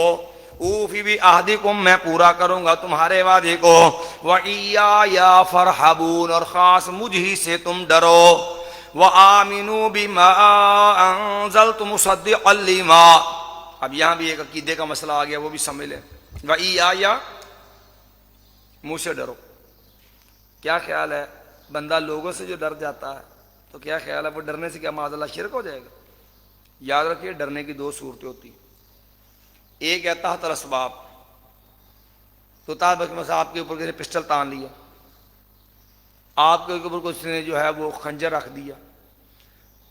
اوفی بعہدکم میں پورا کروں گا تمہارے وعدے کو، وإیایا فارہبون اور خاص مجھ ہی سے تم ڈرو، وآمنوا بما انزلت مصدقا لما. اب یہاں بھی ایک عقیدے کا مسئلہ آ گیا، وہ بھی سمجھ لیں. وَإِيَّايَ مجھ سے ڈرو. کیا خیال ہے بندہ لوگوں سے جو ڈر جاتا ہے تو کیا خیال ہے وہ ڈرنے سے کیا معاذ اللہ شرک ہو جائے گا؟ یاد رکھیے ڈرنے کی 2 صورتیں ہوتی ہیں. ایک ہے تحت الاسباب، تو تحت مثلا آپ کے اوپر کسی نے پسٹل تان لیا، آپ کے اوپر کسی نے جو ہے وہ خنجر رکھ دیا،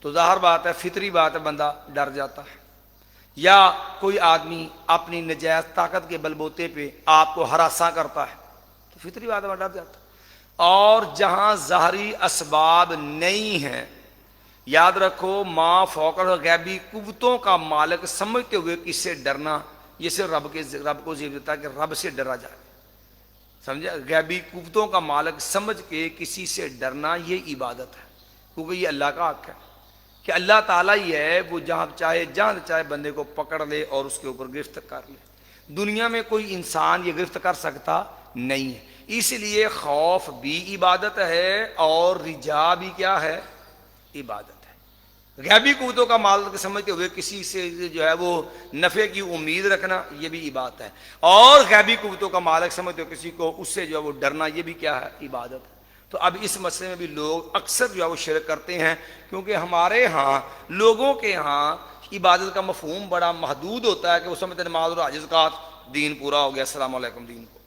تو ظاہر بات ہے فطری بات ہے بندہ ڈر جاتا ہے. یا کوئی آدمی اپنی نجائز طاقت کے بلبوتے پہ آپ کو ہراساں کرتا ہے تو فطری بات ہے ڈر جاتا ہے. اور جہاں ظاہری اسباب نہیں ہیں، یاد رکھو ما فوق غیبی قوتوں کا مالک سمجھتے ہوئے کس سے ڈرنا، یہ صرف رب کو زیب دیتا ہے کہ رب سے ڈرا جائے. سمجھا؟ غیبی قوتوں کا مالک سمجھ کے کسی سے ڈرنا یہ عبادت ہے، کیونکہ یہ اللہ کا حق ہے کہ اللہ تعالیٰ ہی ہے وہ جہاں چاہے بندے کو پکڑ لے اور اس کے اوپر گرفت کر لے. دنیا میں کوئی انسان یہ گرفت کر سکتا نہیں ہے. اس لیے خوف بھی عبادت ہے اور رجا بھی کیا ہے؟ عبادت ہے. غیبی قوتوں کا مالک سمجھتے ہوئے کسی سے جو ہے وہ نفع کی امید رکھنا یہ بھی عبادت ہے، اور غیبی قوتوں کا مالک سمجھتے ہوئے کسی کو اس سے جو ہے وہ ڈرنا یہ بھی کیا ہے؟ عبادت ہے. تو اب اس مسئلے میں بھی لوگ اکثر جو ہے وہ شرک کرتے ہیں، کیونکہ ہمارے ہاں لوگوں کے ہاں عبادت کا مفہوم بڑا محدود ہوتا ہے کہ وہ سمجھتے ہیں نماز اور حج زکوٰۃ دین پورا ہو گیا، السلام علیکم دین کو.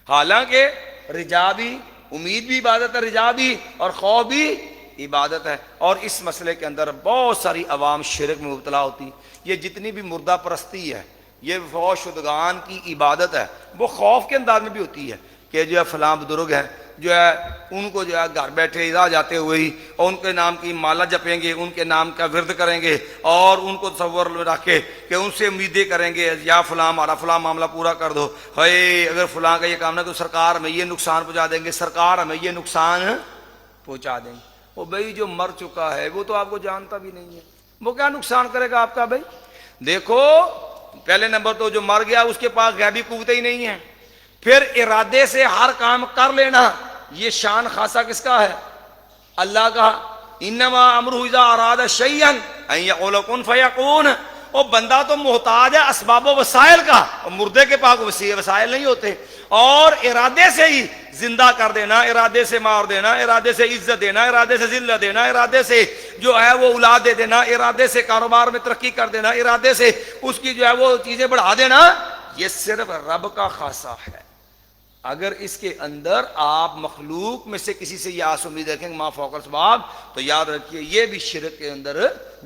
حالانکہ رجا بھی، امید بھی عبادت ہے، رجا بھی اور خوف بھی عبادت ہے، اور اس مسئلے کے اندر بہت ساری عوام شرک میں مبتلا ہوتی. یہ جتنی بھی مردہ پرستی ہے، یہ فوت شدگان کی عبادت ہے، وہ خوف کے انداز میں بھی ہوتی ہے کہ جو ہے فلاں بزرگ ہیں، جو ہے ان کو جو ہے گھر بیٹھے اذا جاتے ہوئے ہی اور ان کے نام کی مالا جپیں گے، ان کے نام کا ورد کریں گے، اور ان کو تصور میں رکھ کے کہ ان سے امیدیں کریں گے یا فلاں ہمارا فلاں معاملہ پورا کر دو، ہے اگر فلاں کا یہ کام نہ تو سرکار ہمیں یہ نقصان پہنچا دیں گے، سرکار ہمیں یہ نقصان پہنچا دیں گے. وہ بھائی جو مر چکا ہے وہ تو آپ کو جانتا بھی نہیں ہے، وہ کیا نقصان کرے گا آپ کا؟ بھائی دیکھو، پہلے نمبر تو جو مر گیا اس کے پاس غیبی قوتیں ہی نہیں ہیں. پھر ارادے سے ہر کام کر لینا، یہ شان خاصہ کس کا ہے؟ اللہ کا. انما امرہ اذا اراد شیئا ان یقول کن فیکون. وہ بندہ تو محتاج ہے اسباب و وسائل کا، اور مردے کے پاس وسائل نہیں ہوتے. اور ارادے سے ہی زندہ کر دینا، ارادے سے مار دینا، ارادے سے عزت دینا، ارادے سے ذلت دینا، ارادے سے جو ہے وہ اولاد دے دینا، ارادے سے کاروبار میں ترقی کر دینا، ارادے سے اس کی جو ہے وہ چیزیں بڑھا دینا، یہ صرف رب کا خاصہ ہے. اگر اس کے اندر آپ مخلوق میں سے کسی سے یہ آس امید رکھیں گے ما فوق الاسباب، تو یاد رکھیے یہ بھی شرک کے اندر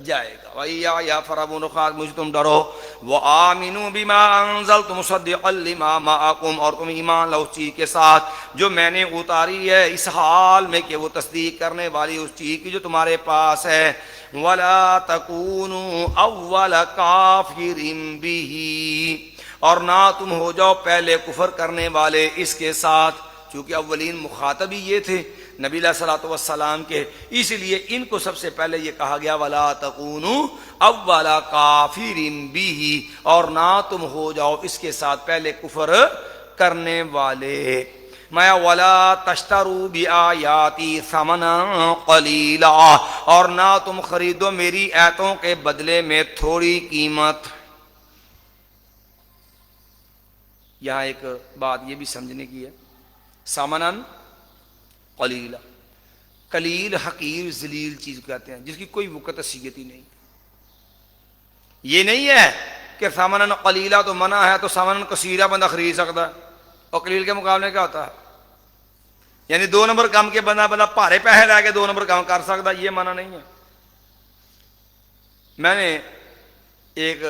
جائے گا. وَإِيَّا يَا فَرَعُونُ خَاص مجھ تم ڈرو، وَآمِنُوا بِمَا أَنزَلْتُ مُصَدِّقًا لِمَا مَعَكُمْ، اور تم ایمان لاؤ اس چیز کے ساتھ جو میں نے اتاری ہے، اس حال میں کہ وہ تصدیق کرنے والی اس چیز کی جو تمہارے پاس ہے. وَلَا تَكُونُوا أَوَّلَ كَافِرٍ بِهِ، اور نہ تم ہو جاؤ پہلے کفر کرنے والے اس کے ساتھ، چونکہ اولین مخاطب ہی یہ تھے نبی علیہ الصلوۃ والسلام کے، اس لیے ان کو سب سے پہلے یہ کہا گیا وَلَا تَكُونُوا أَوَّلَ كَافِرٍ بِهِ، اور نہ تم ہو جاؤ اس کے ساتھ پہلے کفر کرنے والے. میں وَلَا تَشْتَرُوا بِآيَاتِي ثَمَنًا قَلِيلًا، اور نہ تم خریدو میری آیتوں کے بدلے میں تھوڑی قیمت. یہاں ایک بات یہ بھی سمجھنے کی ہے، سامنن قلیلا، قلیل حقیر ذلیل چیز کہتے ہیں جس کی کوئی وقت حیثیت ہی نہیں. یہ نہیں ہے کہ سامنن قلیلا تو منع ہے تو سامنن کثیرہ بندہ خرید سکتا ہے، اور قلیل کے مقابلے کیا ہوتا ہے؟ یعنی 2 نمبر کام کے بندہ بھارے پیسے لا کے 2 نمبر کام کر سکتا، یہ منع نہیں ہے. میں نے ایک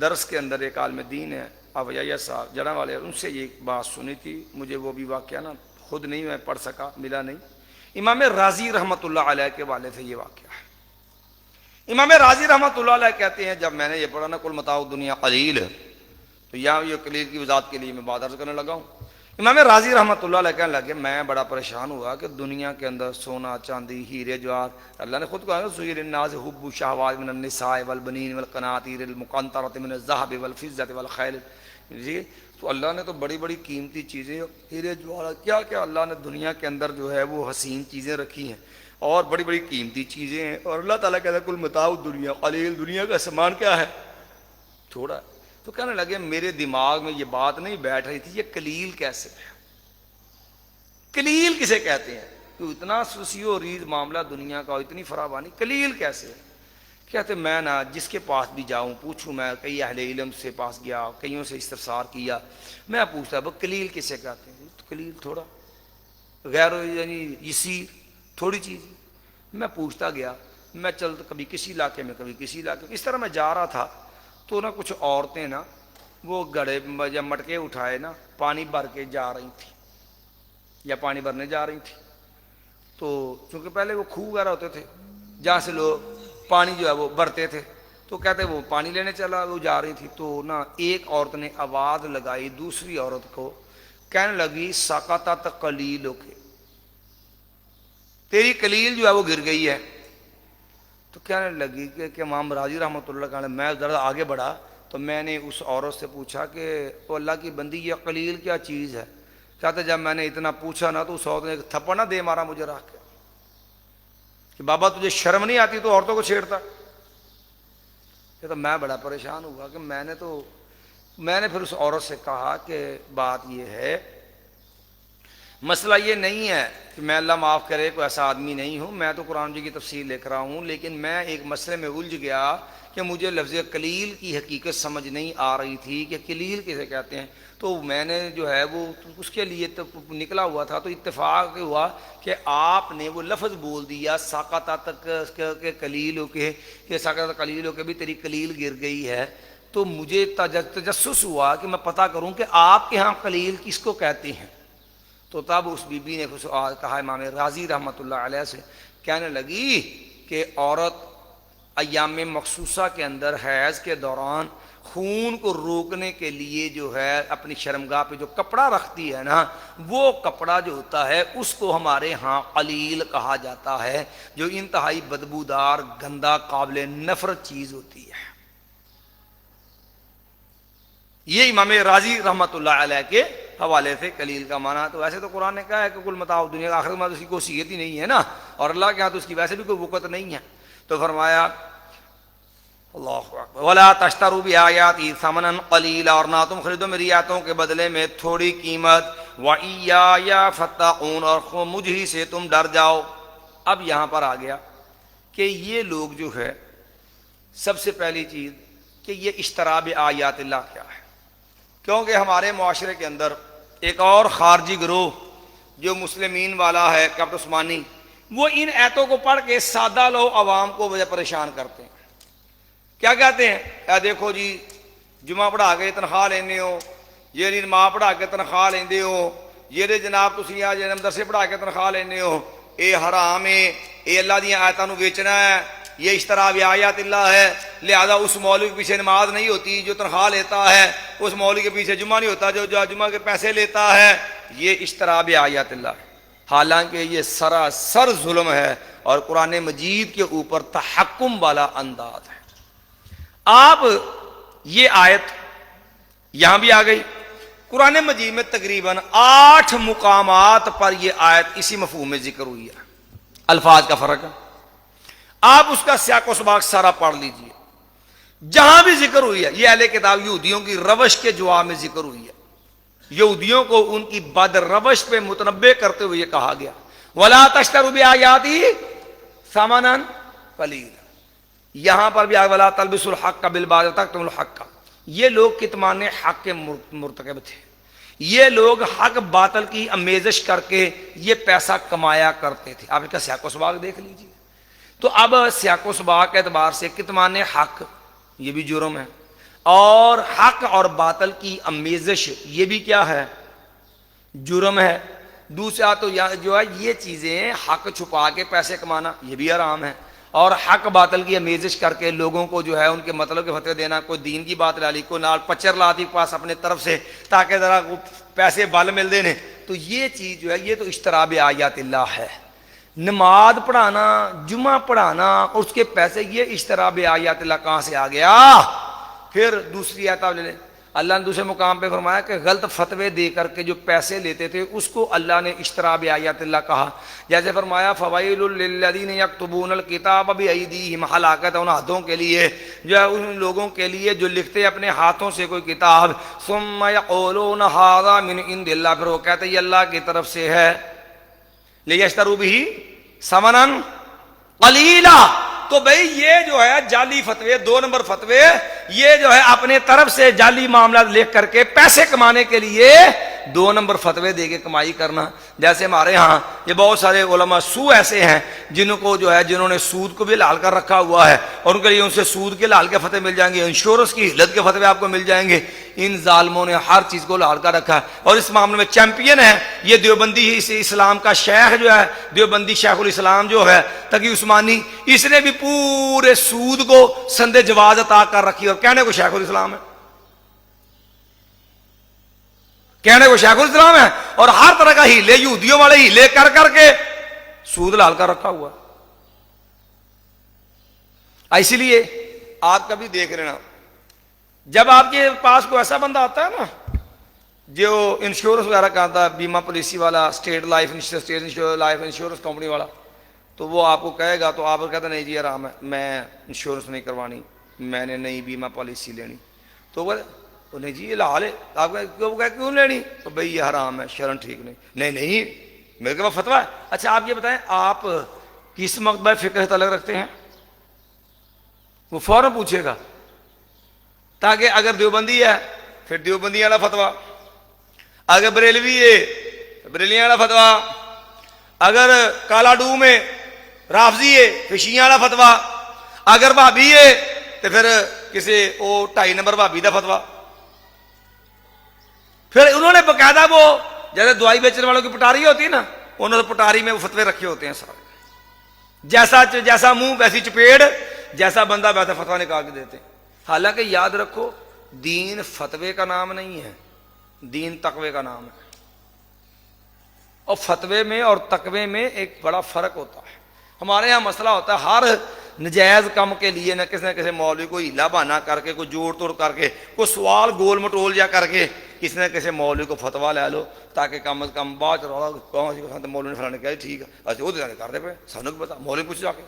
درس کے اندر ایک عالم دین ہے ابویہ صاحب جڑا والے، ان سے یہ بات سنی تھی، مجھے وہ بھی واقعہ نا خود نہیں میں پڑھ سکا، ملا نہیں. امام رازی رحمۃ اللہ علیہ کے والے تھے یہ واقعہ ہے. امام رازی رحمۃ اللہ علیہ کہتے ہیں جب میں نے یہ پڑھا نا کل متاع الدنیا قلیل، تو یہاں یہ قلیل کی وضاحت کے لیے میں بات عرض کرنے لگا ہوں. امام رازی رحمۃ اللہ علیہ کہنے لگے میں بڑا پریشان ہوا کہ دنیا کے اندر سونا چاندی ہیرے جواہر، اللہ نے خود کہا زُیِّنَ لِلنَّاسِ حُبُّ الشَّهَوَاتِ مِنَ النِّسَاءِ وَالْبَنِينَ وَالْقَنَاطِيرِ الْمُقَنطَرَةِ مِنَ الذَّهَبِ وَالْفِضَّةِ وَالْخَيْلِ. جی تو اللہ نے تو بڑی بڑی قیمتی چیزیں ہیرے جواہرات کیا کیا اللہ نے دنیا کے اندر جو ہے وہ حسین چیزیں رکھی ہیں اور بڑی بڑی قیمتی چیزیں ہیں، اور اللہ تعالیٰ کہتا ہے کل متاع الدنیا قلیل، دنیا کا سامان کیا ہے؟ تھوڑا. تو کہنے لگے میرے دماغ میں یہ بات نہیں بیٹھ رہی تھی یہ قلیل کیسے ہے، قلیل کسے کہتے ہیں؟ تو اتنا وسیع و ریز معاملہ دنیا کا، اتنی فراوانی، قلیل کیسے ہے؟ کہتے میں نا جس کے پاس بھی جاؤں پوچھوں، میں کئی اہل علم سے پاس گیا، کئیوں سے استفسار کیا، میں پوچھتا وہ قلیل کسے کہتے ہیں؟ تو قلیل تھوڑا، غیر یعنی یسیر، تھوڑی چیز. میں پوچھتا گیا، میں چلتا کبھی کسی علاقے میں کبھی کسی علاقے میں، اس طرح میں جا رہا تھا تو نا کچھ عورتیں نا وہ گڑھے یا مٹکے اٹھائے نا پانی بھر کے جا رہی تھیں یا پانی بھرنے جا رہی تھیں. تو چونکہ پہلے وہ کھوہ وغیرہ ہوتے تھے جہاں سے لوگ پانی جو ہے وہ بھرتے تھے، تو کہتے وہ پانی لینے چلا وہ جا رہی تھی. تو نا ایک عورت نے آواز لگائی دوسری عورت کو، کہنے لگی سقطت قلیلک، تیری قلیل جو ہے وہ گر گئی ہے. تو کہنے لگی کہ امام راضی رحمۃ اللہ کا، میں ذرا آگے بڑھا تو میں نے اس عورت سے پوچھا کہ وہ اللہ کی بندی یہ قلیل کیا چیز ہے؟ کہتے جب میں نے اتنا پوچھا نا تو اس عورت نے ایک تھپڑ نہ دے مارا مجھے رکھ کے کہ بابا تجھے شرم نہیں آتی تو عورتوں کو چھیڑتا. یہ تو میں بڑا پریشان ہوا کہ میں نے پھر اس عورت سے کہا کہ بات یہ ہے، مسئلہ یہ نہیں ہے کہ میں اللہ معاف کرے کوئی ایسا آدمی نہیں ہوں، میں تو قرآن جی کی تفسیر لکھ رہا ہوں، لیکن میں ایک مسئلے میں الجھ گیا کہ مجھے لفظ قلیل کی حقیقت سمجھ نہیں آ رہی تھی کہ قلیل کسے کہتے ہیں، تو میں نے جو ہے وہ اس کے لیے تو نکلا ہوا تھا، تو اتفاق ہوا کہ آپ نے وہ لفظ بول دیا ساقطہ تک کہ قلیل ہو کے، کہ ساقطہ قلیل ہو کے بھی تیری قلیل گر گئی ہے، تو مجھے تجسس ہوا کہ میں پتہ کروں کہ آپ کے ہاں قلیل کس کو کہتے ہیں۔ تو تب اس بی بی نے کہا امام رازی رحمۃ اللہ علیہ سے، کہنے لگی کہ عورت ایام مخصوصہ کے اندر حیض کے دوران خون کو روکنے کے لیے جو ہے اپنی شرمگاہ پہ جو کپڑا رکھتی ہے نا، وہ کپڑا جو ہوتا ہے اس کو ہمارے ہاں قلیل کہا جاتا ہے، جو انتہائی بدبودار گندا قابل نفرت چیز ہوتی ہے۔ یہ امام راضی رحمۃ اللہ علیہ کے حوالے سے قلیل کا معنی۔ تو ویسے تو قرآن نے کہا ہے کہ کل متاع دنیا آخرت میں اس کی کوئی صیغت ہی نہیں ہے نا، اور اللہ کے ہاں تو اس کی ویسے بھی کوئی وقت نہیں ہے، تو فرمایا اللہ اکبر ولا تشتروا بآیاتی ثمنا قلیلا، اور نہ تم خریدو میری آیاتوں کے بدلے میں تھوڑی قیمت، وإیایا فاتقون، اور مجھ ہی سے تم ڈر جاؤ۔ اب یہاں پر آ گیا کہ یہ لوگ جو ہے سب سے پہلی چیز کہ یہ اشتراء بآیات اللہ کیا ہے، کیونکہ ہمارے معاشرے کے اندر ایک اور خارجی گروہ جو مسلمین والا ہے کیپٹن عثمانی، وہ ان ایتوں کو پڑھ کے سادہ لوگ عوام کو وجہ پریشان کرتے ہیں۔ کیا کہتے ہیں؟ اے دیکھو جی جمعہ پڑھا کے تنخواہ لینے ہو، یہ نماز پڑھا کے تنخواہ لیندے ہو، یہ جناب تسی آج مدرسے پڑھا کے تنخواہ لینے ہو، اے حرام ہے، اے اللہ دی آیتاں نو بیچنا ہے، یہ اشتراء بآیات اللہ ہے، لہذا اس مولوی کے پیچھے نماز نہیں ہوتی جو تنخواہ لیتا ہے، اس مولوی کے پیچھے جمعہ نہیں ہوتا جو جمعہ کے پیسے لیتا ہے، یہ اشتراء بآیات اللہ ہے۔ حالانکہ یہ سراسر ظلم ہے اور قرآن مجید کے اوپر تحکم والا انداز ہے۔ آپ یہ آیت یہاں بھی آ گئی، قرآن مجید میں تقریباً 8 مقامات پر یہ آیت اسی مفہوم میں ذکر ہوئی ہے، الفاظ کا فرق ہے۔ آپ اس کا سیاق و سباق سارا پڑھ لیجئے، جہاں بھی ذکر ہوئی ہے یہ اہل کتاب یہودیوں کی روش کے جواب میں ذکر ہوئی ہے، یہودیوں کو ان کی بد روش پہ متنبہ کرتے ہوئے یہ کہا گیا وَلَا تَشْتَرُوا بِآيَاتِي ثَمَنًا قَلِيلًا۔ یہاں پر بھی وَلَا تَلْبِسُوا الْحَقَّ بِالْبَاطِلِ وَتَكْتُمُوا الْحَقَّ۔ یہ لوگ کتمان حق کے مرتکب تھے، یہ لوگ حق باطل کی امیزش کر کے یہ پیسہ کمایا کرتے تھے۔ آپ اس کا سیاق و سباق دیکھ لیجیے۔ تو اب سیاق و سباق کے اعتبار سے کتمان حق یہ بھی جرم ہے، اور حق اور باطل کی امیزش یہ بھی کیا ہے؟ جرم ہے۔ دوسرا تو جو ہے یہ چیزیں حق چھپا کے پیسے کمانا یہ بھی حرام ہے، اور حق باطل کی امیزش کر کے لوگوں کو جو ہے ان کے مطلب کے فتوے دینا، کوئی دین کی بات لالی، کوئی نال پچر لاتی پاس اپنے طرف سے تاکہ ذرا پیسے بل مل دینے، تو یہ چیز جو ہے یہ تو اشتراء بآیات اللہ ہے۔ نماز پڑھانا، جمعہ پڑھانا اور اس کے پیسے، یہ اشتراء بآیات اللہ کہاں سے آ گیا؟ پھر دوسری آیت لے لیں، اللہ نے دوسرے مقام پہ فرمایا کہ غلط فتوے دے کر کے جو پیسے لیتے تھے اس کو اللہ نے اشتراء بآیات اللہ کہا۔ جیسے فرمایا فویل للذین یکتبون الکتاب بایدیہم، ہلاکت ہے ان ہاتھوں کے لیے جو ہے ان لوگوں کے لیے جو لکھتے ہیں اپنے ہاتھوں سے کوئی کتاب، ثم یقولون ھذا من عند اللہ، پھر وہ کہتے ہیں یہ اللہ کی طرف سے ہے، لیشتروا بہ ثمنا قلیلا۔ تو بھئی یہ جو ہے جعلی فتوے، 2 نمبر فتوے، یہ جو ہے اپنے طرف سے جعلی معاملات لکھ کر کے پیسے کمانے کے لیے 2 نمبر فتوے دے کے کمائی کرنا۔ جیسے ہمارے ہاں یہ بہت سارے علماء سو ایسے ہیں جنہوں کو جو ہے جنہوں نے سود کو بھی حلال کر رکھا ہوا ہے، اور ان کے لیے ان سے سود کے حلال کے فتوے مل جائیں گے، انشورنس کی حلت کے فتوے آپ کو مل جائیں گے۔ ان ظالموں نے ہر چیز کو حلال کر رکھا ہے، اور اس معاملے میں چیمپئن ہے یہ دیوبندی ہی، اسلام کا شیخ جو ہے دیوبندی شیخ الاسلام جو ہے تقی عثمانی، اس نے بھی پورے سود کو سند جواز عطا کر رکھی، اور کہنے کو شیخ الاسلام ہے، کہنے کو شیخ الاسلام ہے، اور ہر طرح کا ہیلے یہودیوں والے ہیلے کر کر کے سود لال کر رکھا ہوا۔ اسی لیے آپ کبھی دیکھ لینا جب آپ کے پاس کوئی ایسا بندہ آتا ہے نا جو انشورنس وغیرہ کا آتا ہے، بیمہ پالیسی والا، اسٹیٹ لائف انشورنس کمپنی والا، تو وہ آپ کو کہے گا تو آپ کو کہتا نہیں جی آرام ہے، میں انشورنس نہیں کروانی، میں نے نئی بیمہ پالیسی لینی، تو وہ نہیں جی یہ لال ہے، آپ کیوں لینی؟ تو بھئی یہ حرام ہے، شرن ٹھیک نہیں، نہیں میرے کے پاس فتویٰ ہے. اچھا آپ یہ بتائیں آپ کس مکتبہ فقہ سے تعلق رکھتے ہیں؟ وہ فوراً پوچھے گا، تاکہ اگر دیوبندی ہے پھر دیوبندی والا فتویٰ، اگر بریلوی ہے بریلیاں والا فتویٰ، اگر کالا ڈو میں رافضی ہے پھر شیعہ والا فتویٰ، اگر بھابی ہے تو پھر کسی وہ 2.5 نمبر بھابی کا فتویٰ. پھر انہوں نے باقاعدہ وہ جیسے دوائی بیچنے والوں کی پٹاری ہوتی ہے نا، انہوں نے پٹاری میں وہ فتوے رکھے ہوتے ہیں سارے، جیسا منہ ویسی چپیڑ، جیسا بندہ ویسا فتویٰ نکال کے دیتے ہیں. حالانکہ یاد رکھو دین فتوے کا نام نہیں ہے، دین تقوی کا نام ہے. اور فتوے میں اور تقوی میں ایک بڑا فرق ہوتا ہے. ہمارے ہاں مسئلہ ہوتا ہے ہر نجائز کم کے لیے نہ کسی مولوی کو ہیلا بہانا کر کے، کوئی جوڑ توڑ کر کے، کوئی سوال گول مٹول جا کر کے کسی نہ کسی مولوی کو فتویٰ لے لو، تاکہ کم از کم بعد مولوی نے فلانے کہا ٹھیک ہے اچھا وہ کر دے پہ سانو کو پتا، مولوی پوچھ جا کے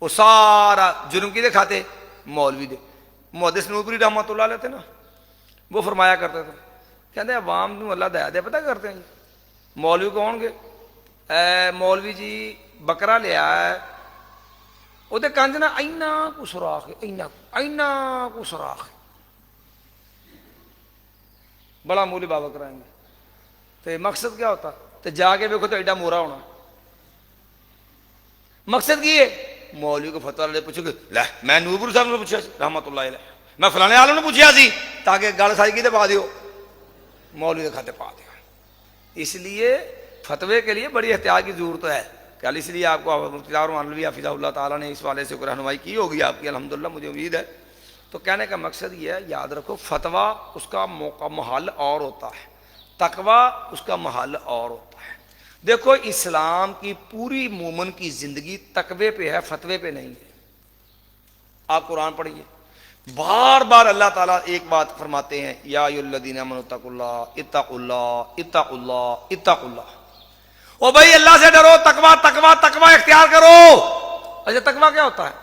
وہ سارا جرم کی دے کھاتے مولوی دے. محدث نوبری رحمۃ اللہ علیہ تھے نا، وہ فرمایا کرتے تھے کہتے عوام نو اللہ دیا دے پتہ کرتے ہیں مولوی کون گے؟ مولوی جی بکرا لیا ہے وہ کنج نا اینا کو سوراخ اینا کو سوراخ بڑا مولی بابا کرائیں گے. تو مقصد کیا ہوتا؟ تو جا کے دیکھو تو ایڈا مورا ہونا. مقصد کی ہے مولوی کو فتویٰ لے پوچھو کہ لے میں نورپور صاحب نے پوچھا رحمۃ اللہ علیہ، میں فلانے عالم نے پوچھا سی، تاکہ گل ساری کیتے پا دیو مولوی کے کھاتے پا دیو. اس لیے فتوے کے لیے بڑی احتیاط کی ضرورت ہے. کل اس لیے آپ کو مفتی مولوی حفظہ اللہ تعالیٰ نے اس والے سے کوئی رہنمائی کی ہوگی آپ کی، الحمدللہ مجھے امید ہے. تو کہنے کا مقصد یہ ہے یاد رکھو فتویٰ اس کا موقع محل اور ہوتا ہے، تقویٰ اس کا محل اور ہوتا ہے. دیکھو اسلام کی پوری مومن کی زندگی تقوی پہ ہے، فتوے پہ نہیں ہے. آپ قرآن پڑھیے، بار بار اللہ تعالیٰ ایک بات فرماتے ہیں یا ایھا الذین آمنوا اتقوا اللہ اتقوا اللہ اتقوا اللہ اتقوا اللہ. او بھائی اللہ سے ڈرو، تقویٰ تقویٰ تقویٰ اختیار کرو. اچھا تقویٰ کیا ہوتا ہے؟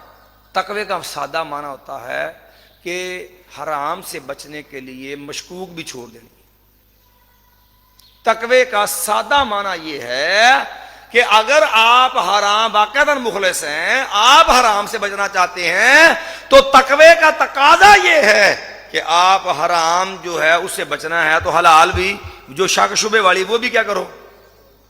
تقوی کا سادہ معنی ہوتا ہے کہ حرام سے بچنے کے لیے مشکوک بھی چھوڑ دینی. تقوی کا سادہ معنی یہ ہے کہ اگر آپ حرام باقاعدہ مخلص ہیں، آپ حرام سے بچنا چاہتے ہیں، تو تقوی کا تقاضا یہ ہے کہ آپ حرام جو ہے اس سے بچنا ہے تو حلال بھی جو شک شبے والی وہ بھی کیا کرو،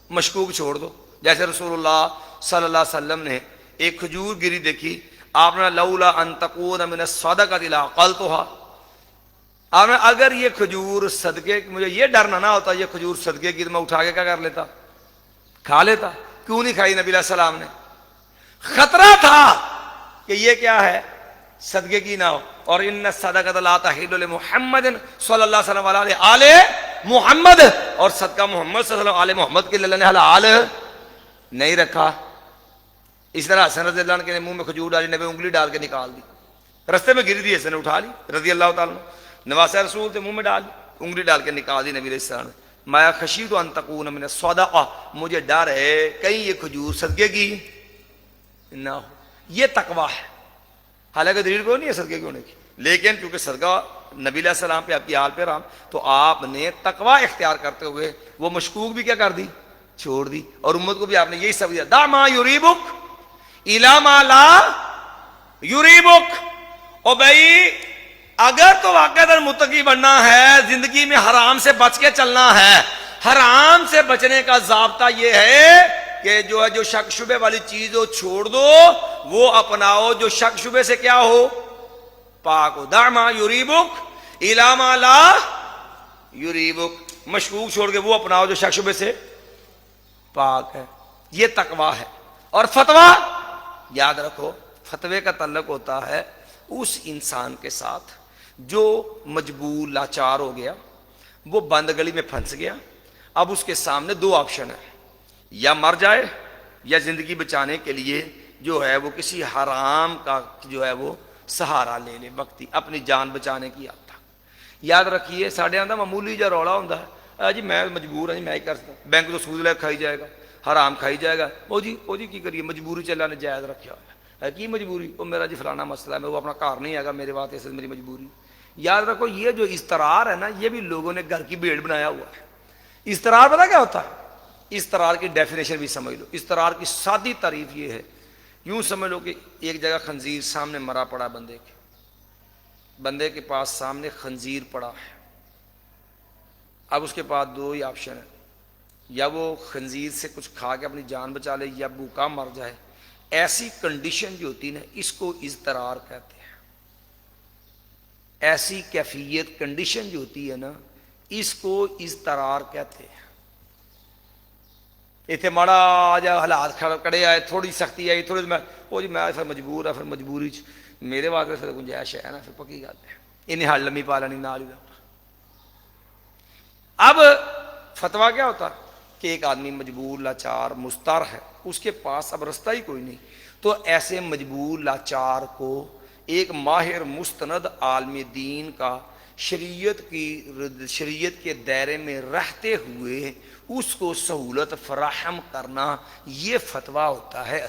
مشکوک چھوڑ دو. جیسے رسول اللہ صلی اللہ علیہ وسلم نے ایک کھجور گری دیکھی، آپ نے لولا ان تکون من الصدقۃ لاکلتھا، آپ نے اگر یہ کھجور صدقے، مجھے یہ ڈر نہ ہوتا یہ کھجور صدقے کی تو میں اٹھا کے کیا کر لیتا، کھا لیتا. کیوں نہیں کھائی نبی علیہ السلام نے؟ خطرہ تھا کہ یہ کیا ہے، صدقے کی نہ ہو. اور ان الصدقۃ لا تحل لمحمد صلی اللہ علیہ وسلم علی آل محمد، اور صدقہ محمد صلی اللہ علیہ وسلم آل محمد کے لیے اللہ نے حلال نہیں رکھا. اس طرح حسن رضی اللہ عنہ کے منہ میں کھجور ڈالی، نبی انگلی ڈال کے نکال دی، رستے میں گر دی، حسن نے اٹھا لی رضی اللہ تعالیٰ. نواسہ رسول تھے، منہ میں ڈال دی، انگلی ڈال کے نکال دی نبی علیہ السلام نے. ما خشیت ان تکون من الصدقہ، مجھے ڈر ہے کہیں یہ کھجور صدقے کی نہ ہو. یہ تقویٰ ہے. حالانکہ دلیل کوئی نہیں ہے صدقے کی ہونے کی، لیکن کیونکہ صدقہ نبی علیہ السلام پہ آپ کی آل پہ رام، تو آپ نے تقویٰ اختیار کرتے ہوئے وہ مشکوک بھی کیا کر دی، چھوڑ دی. اور امت کو بھی آپ نے یہی سبق دیا، دع ما یریبک الی ما لا یریبک. او بھائی اگر تو واقعی متقی بننا ہے، زندگی میں حرام سے بچ کے چلنا ہے، حرام سے بچنے کا ضابطہ یہ ہے کہ جو ہے جو شک شبے والی چیز ہو چھوڑ دو، وہ اپناؤ جو شک شبے سے کیا ہو، پاک ہو. دع ما یریبک الی ما لا یریبک، مشکوک چھوڑ کے وہ اپناؤ جو شک شبے سے پاک ہے. یہ تقویٰ ہے. اور فتویٰ یاد رکھو، فتوے کا تعلق ہوتا ہے اس انسان کے ساتھ جو مجبور لاچار ہو گیا، وہ بند گلی میں پھنس گیا. اب اس کے سامنے دو آپشن ہیں، یا مر جائے یا زندگی بچانے کے لیے جو ہے وہ کسی حرام کا جو ہے وہ سہارا لے لے وقتی اپنی جان بچانے کی حد تک. یاد رکھیے ساڈے آندا معمولی جا رولا ہوندا ہے، جی میں مجبور ہوں، جی میں ہی کر سکتا، بینک تو سود لے کھائی جائے گا، حرام کھائی جائے گا. وہ جی کی کریے، مجبوری چ اللہ نے جائز رکھا ہے. کی مجبوری؟ وہ میرا جی فلانا مسئلہ ہے، میں وہ اپنا گھر نہیں آئے گا میرے بات، ایسے میری مجبوری. یاد رکھو یہ جو استرار ہے نا، یہ بھی لوگوں نے گھر کی بھیڑ بنایا ہوا ہے. استرار پتہ کیا ہوتا ہے؟ استرار کی ڈیفینیشن بھی سمجھ لو. استرار کی سادی تعریف یہ ہے، یوں سمجھ لو کہ ایک جگہ خنزیر سامنے مرا پڑا، بندے کے پاس سامنے خنزیر پڑا ہے. اب اس کے پاس دو ہی آپشن ہے، یا وہ خنزیر سے کچھ کھا کے اپنی جان بچا لے یا بھوکا مر جائے. ایسی کنڈیشن جو ہوتی ہے نا، اس کو اضطرار کہتے ہیں. ایسی کیفیت کنڈیشن جو ہوتی ہے نا، اس کو اضطرار کہتے ہیں. اتنے ماڑا جا حالات کڑے آئے، تھوڑی سختی آئی، تھوڑی میں وہ جی میں پھر مجبور ہے، پھر مجبوری میرے واسطے پھر گنجائش ہے نا، پھر پکی گل ہے انہیں ہل لمی پا لینی نال ہی. اب فتویٰ کیا ہوتا کہ ایک آدمی مجبور لاچار مضطر ہے، اس کے پاس اب رستہ ہی کوئی نہیں، تو ایسے مجبور لاچار کو ایک ماہر مستند عالم دین کا شریعت کے دائرے میں رہتے ہوئے اس کو سہولت فراہم کرنا، یہ فتویٰ ہوتا ہے.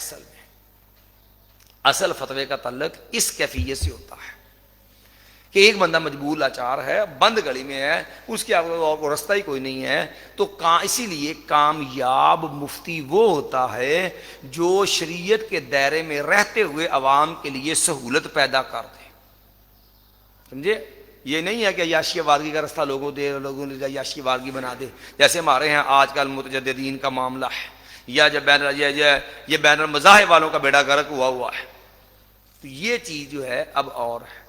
اصل فتوے کا تعلق اس کیفیت سے ہوتا ہے کہ ایک بندہ مجبور لاچار ہے، بند گلی میں ہے، اس کے کو رستہ ہی کوئی نہیں ہے، تو اسی لیے کامیاب مفتی وہ ہوتا ہے جو شریعت کے دائرے میں رہتے ہوئے عوام کے لیے سہولت پیدا کر دے. سمجھے؟ یہ نہیں ہے کہ عیاشی وارگی کا رستہ لوگوں نے عیاشی وارگی بنا دے، جیسے ہمارے ہیں آج کل متجددین کا معاملہ ہے، یا جب یہ بین المذاہب والوں کا بیڑا غرق ہوا ہے. تو یہ چیز جو ہے اب اور ہے.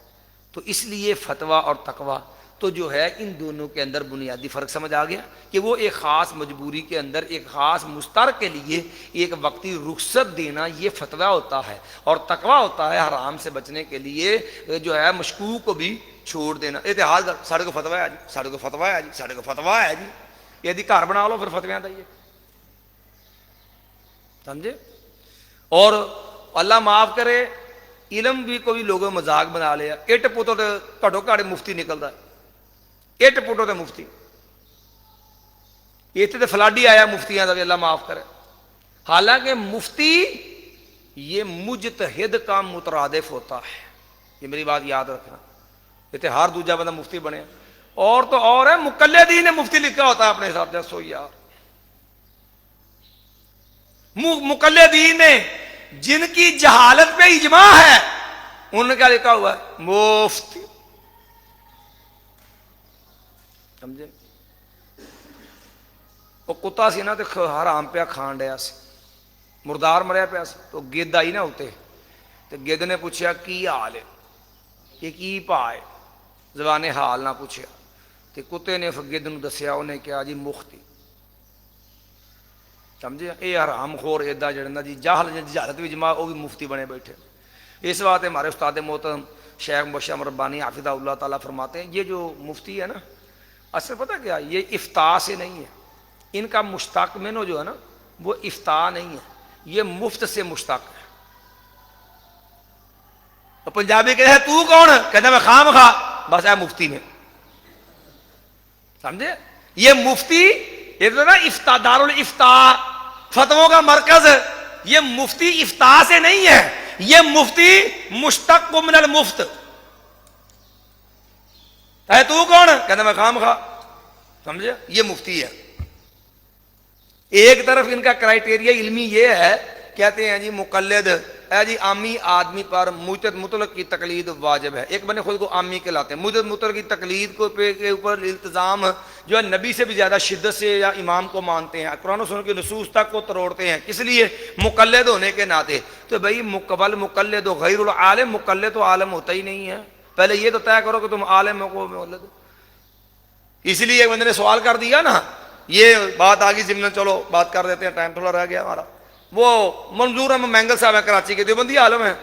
تو اس لیے فتویٰ اور تقویٰ تو جو ہے ان دونوں کے اندر بنیادی فرق سمجھ آ گیا کہ وہ ایک خاص مجبوری کے اندر ایک خاص مضطر کے لیے ایک وقتی رخصت دینا، یہ فتویٰ ہوتا ہے. اور تقویٰ ہوتا ہے حرام سے بچنے کے لیے جو ہے مشکوک کو بھی چھوڑ دینا. اتحاد کر ساڑھے کو فتویٰ ہے جی، ساڑھے کو فتویٰ ہے جی، ساڑھے کو فتویٰ ہے جی، یہ گھر بنا لو پھر فتویاں دائیے. سمجھے؟ اور اللہ معاف کرے، علم بھی کوئی لوگوں مذاق بنا لیا. اٹ پوٹو تے گھٹو گھٹ مفتی نکلتا ہے، اٹ پوٹو تے مفتی. اتنے تے فلاڈی آیا مفتیاں کا بھی، اللہ معاف کرے. حالانکہ مفتی یہ مجتہد کا مترادف ہوتا ہے، یہ میری بات یاد رکھنا. اتنے ہر دوجا بندہ مفتی بنے، اور تو اور ہے مقلدین نے مفتی لکھا ہوتا ہے اپنے حساب سے. سو یار مقلدین نے جن کی جہالت پہ اجماع ہے، انہوں نے کیا لکھا ہوا ہے؟ مفتی. سمجھے؟ وہ کتا سی نا تو حرام پیا کھان ڈیا سی، مردار مریا پیا سی، تو گد آئی نا ہوتے، تو گد نے پوچھا کی حال ہے، یہ کی پا ہے، زبان حال نہ پوچھا. تو کتے نے گد نو دسیا، انہیں کیا جی مفتی. سمجھے؟ یہ حرام خور ادا جڑنا جی جہالت بھی جمع، وہ بھی مفتی بنے بیٹھے. اس بات ہمارے استاد محترم شیخ مبشر ربانی حافظہ اللہ تعالیٰ فرماتے ہیں، یہ جو مفتی ہے نا، اصل پتہ کیا، یہ افتاء سے نہیں ہے. ان کا مشتق منو جو ہے نا، وہ افتاء نہیں ہے، یہ مفت سے مشتق ہے. تو پنجابی کہتے ہیں تو کون؟ کہتا میں خام خواہ بس ہے مفتی میں. سمجھے؟ یہ مفتی یہ تو نا افتاء، دار الافتاء، فتووں کا مرکز. یہ مفتی افتاء سے نہیں ہے، یہ مفتی مشتق من المفت ہے. تو کون؟ کہتا میں خام خواہ. سمجھے؟ یہ مفتی ہے. ایک طرف ان کا کرائٹیریا علمی یہ ہے، کہتے ہیں جی مقلد ہے جی عامی آدمی پر مجتہد مطلق کی تقلید واجب ہے. ایک بنے خود کو عامی کہلاتے ہیں. مجتہد مطلق کی تقلید کو کے اوپر التزام جو ہے نبی سے بھی زیادہ شدت سے یا امام کو مانتے ہیں، قرآن و سنت کی نصوص تک کو تروڑتے ہیں. کس لیے؟ مقلد ہونے کے ناطے. تو بھائی مقبل مقلد و غیر العالم، مقلد تو عالم ہوتا ہی نہیں ہے. پہلے یہ تو طے کرو کہ تم عالم ہو مقلد. اس لیے ایک بندے نے سوال کر دیا نا، یہ بات آگی ضمن، چلو بات کر دیتے ہیں، ٹائم تھوڑا رہ گیا ہمارا. وہ منظور احمد مینگل صاحب ہیں کراچی کے، دیوبندی عالم ہیں،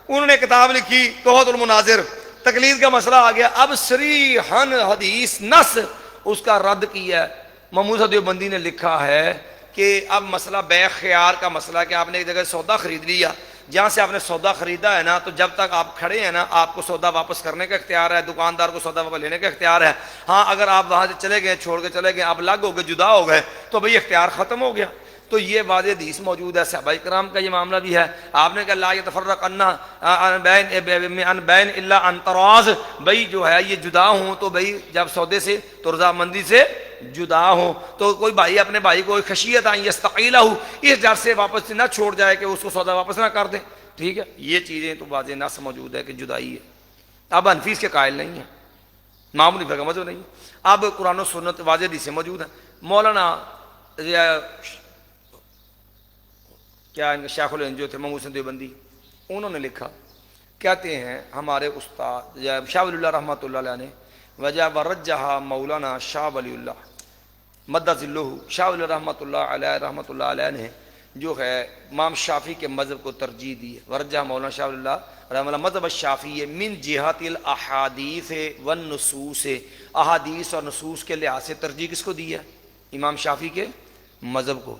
انہوں نے کتاب لکھی تحفۃ المناظر، تقلید کا مسئلہ آ گیا. اب صریحاً حدیث نص اس کا رد کیا. محمود صاحب دیوبندی نے لکھا ہے کہ اب مسئلہ بیع خیار کا مسئلہ کہ آپ نے ایک جگہ سودا خرید لیا، جہاں سے آپ نے سودا خریدا ہے نا، تو جب تک آپ کھڑے ہیں نا، آپ کو سودا واپس کرنے کا اختیار ہے، دکاندار کو سودا واپس لینے کا اختیار ہے. ہاں اگر آپ وہاں سے چلے گئے، چھوڑ کے چلے گئے، آپ الگ ہو گئے، جدا ہو گئے، تو بھئی اختیار ختم ہو گیا. تو یہ واضح حدیث موجود ہے، صحابہ کرام کا یہ معاملہ بھی ہے. آپ نے کہا لا یتفرق عن بین الا عن تراض، بھئی جو ہے یہ جدا ہوں تو بھئی جب سودے سے تو رضامندی سے جدا ہوں تو کوئی بھائی اپنے بھائی کو خشیت آئی یستقیلہ، اس ڈر سے واپس نہ چھوڑ جائے کہ اس کو سودا واپس نہ کر دیں، ٹھیک ہے، یہ چیزیں تو واضح نص موجود ہے کہ جدائی ہے۔ اب حنفی کے قائل نہیں ہیں، امام حنیفہ کا مذہب نہیں، اب قرآن و سنت واضح حدیثیں موجود ہیں۔ مولانا کیا شیخ الہند جو تھے محمود حسین دیوبندی، انہوں نے لکھا، کہتے ہیں ہمارے استاد شاہ ولی اللہ رحمۃ اللہ علیہ نے وجہ ورجحہ مولانا شاہ ولی اللہ مدہ ذلہ، شاہ ولی اللہ رحمۃ اللہ علیہ نے جو ہے امام شافعی کے مذہب کو ترجیح دی ہے۔ ورجحہ مولانا شاہ ولی اللہ رحمۃ اللہ مذہب الشافعی من جہت الاحادیث والنصوص، احادیث اور نصوص کے لحاظ سے ترجیح کس کو دی ہے؟ امام شافعی کے مذہب کو۔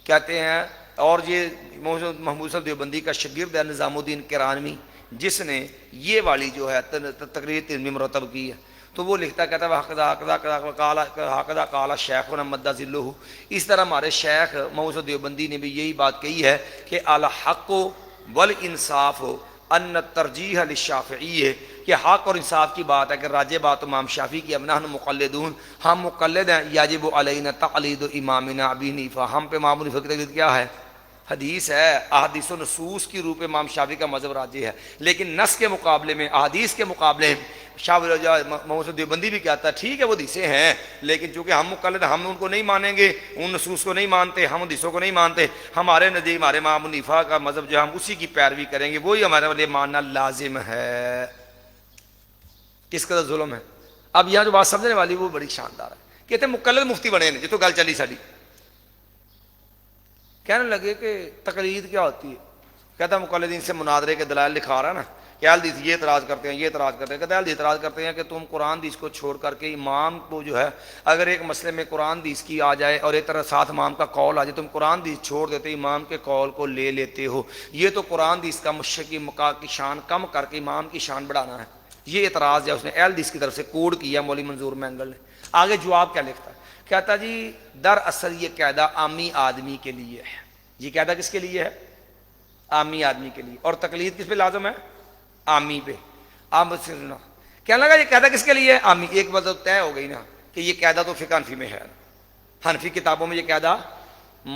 کہتے ہیں اور یہ محمود حسین دیوبندی کا شاگرد ہے نظام الدین کرانوی، جس نے یہ والی جو ہے تقریر علمی مرتب کی ہے، تو وہ لکھتا کہتا ہے حقدہ قال شیخنا مدہ ذلہ، اس طرح ہمارے شیخ محمود حسین دیوبندی نے بھی یہی بات کہی ہے کہ الحق والانصاف ان ترجیح للشافعی ہے، کہ حق اور انصاف کی بات ہے کہ راجع بات امام شافعی کی، اب نحن مقلدون، ہم مقلد ہیں، یجب علینا تقلید امامنا ابی حنیفہ، ہم پہ امام حنیفہ کی تقلید کیا ہے؟ حدیث ہے، احادیث و نصوص کی روح پہ امام شافعی کا مذہب راجع ہے، لیکن نص کے مقابلے میں احادیث کے مقابلے شاہ محمود دیوبندی بھی کہتا ہے ٹھیک ہے وہ حدیثیں ہیں، لیکن چونکہ ہم مقلد، ہم ان کو نہیں مانیں گے، ان نصوص کو نہیں مانتے، ہم حدیثوں کو نہیں مانتے، ہمارے نزدیک ہمارے امام حنیفہ کا مذہب جو ہے ہم اسی کی پیروی کریں گے، وہی ہمارے لیے ماننا لازم ہے۔ کس قدر ظلم ہے۔ اب یہاں جو بات سمجھنے والی وہ بڑی شاندار ہے، کہتے ہیں مقلد مفتی بنے نے، جتوں گل چلی ساری، کہنے لگے کہ تقلید کیا ہوتی ہے، کہتا ہے مقلدین سے مناظرے کے دلائل لکھا رہا ہے نا کہ اہل حدیث یہ اعتراض کرتے ہیں، یہ اعتراض کرتے ہیں، کہتے ہیں اہل حدیث اعتراض کرتے ہیں کہ تم قرآن حدیث کو چھوڑ کر کے امام کو جو ہے اگر ایک مسئلے میں قرآن حدیث کی آ جائے اور ایک طرح ساتھ امام کا قول آ جائے، تم قرآن حدیث چھوڑ دیتے امام کے قول کو لے لیتے ہو، یہ تو قرآن حدیث کا مشرق کی شان کم کر کے امام کی شان بڑھانا ہے، یہ اعتراض ہے اس نے اہل حدیث کی طرف سے کوڈ کیا مولوی منظور مینگل نے۔ آگے جواب کیا لکھتا ہے، کہتا جی دراصل یہ قاعدہ عامی آدمی کے لیے ہے، یہ قاعدہ کس کے لیے ہے؟ عامی آدمی کے لیے، اور تقلید کس پہ لازم ہے؟ عامی پہ۔ آپ سننا، کہنے لگا یہ قاعدہ کس کے لیے ہے؟ عامی۔ ایک بات تو طے ہو گئی نا کہ یہ قاعدہ تو فقہ حنفی میں ہے، حنفی کتابوں میں یہ قاعدہ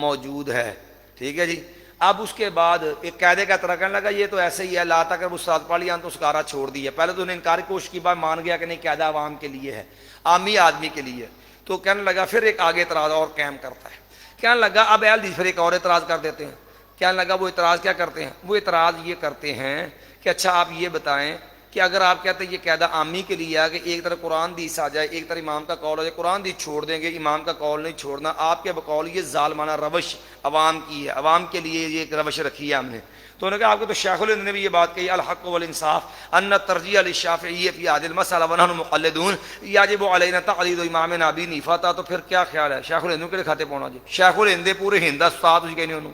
موجود ہے، ٹھیک ہے جی۔ اب اس کے بعد ایک قاعدے کا طرح کہنے لگا یہ تو ایسے ہی ہے، لا تک استاد پڑھ لیا تو اسکارا چھوڑ دیا، پہلے تو انہیں انکار کی کوشش کی، بعد مان گیا کہ نہیں قاعدہ عوام کے لیے ہے، عامی آدمی کے لیے، تو کہنے لگا پھر ایک آگے اعتراض اور قائم کرتا ہے، کہنے لگا اب اہل حدیث پھر ایک اور اعتراض کر دیتے ہیں، کہنے لگا وہ اعتراض کیا کرتے ہیں؟ وہ اعتراض یہ کرتے ہیں کہ اچھا آپ یہ بتائیں کہ اگر آپ کہتے ہیں یہ قاعدہ عامی کے لیے ہے کہ ایک طرف قرآن حدیث آ جائے، ایک طرف امام کا قول ہو جائے، قرآن حدیث چھوڑ دیں گے، امام کا قول نہیں چھوڑنا، آپ کے بقول یہ ظالمانہ روش عوام کی ہے، عوام کے لیے یہ ایک روش رکھی ہے ہم نے، تو انہوں نے کہا آپ کو تو شیخ الہند نے بھی یہ بات کہی الحق والانصاف ان ترجیح للشافعی فی هذه المسألہ ونحن مقلدون یجب علینا تقلید امامنا ابی حنیفہ، تو پھر کیا خیال ہے شیخ الہند کے کھاتے پاؤنا جی؟ شیخ الہند پورے ہند دا استاد اس کہنے انہوں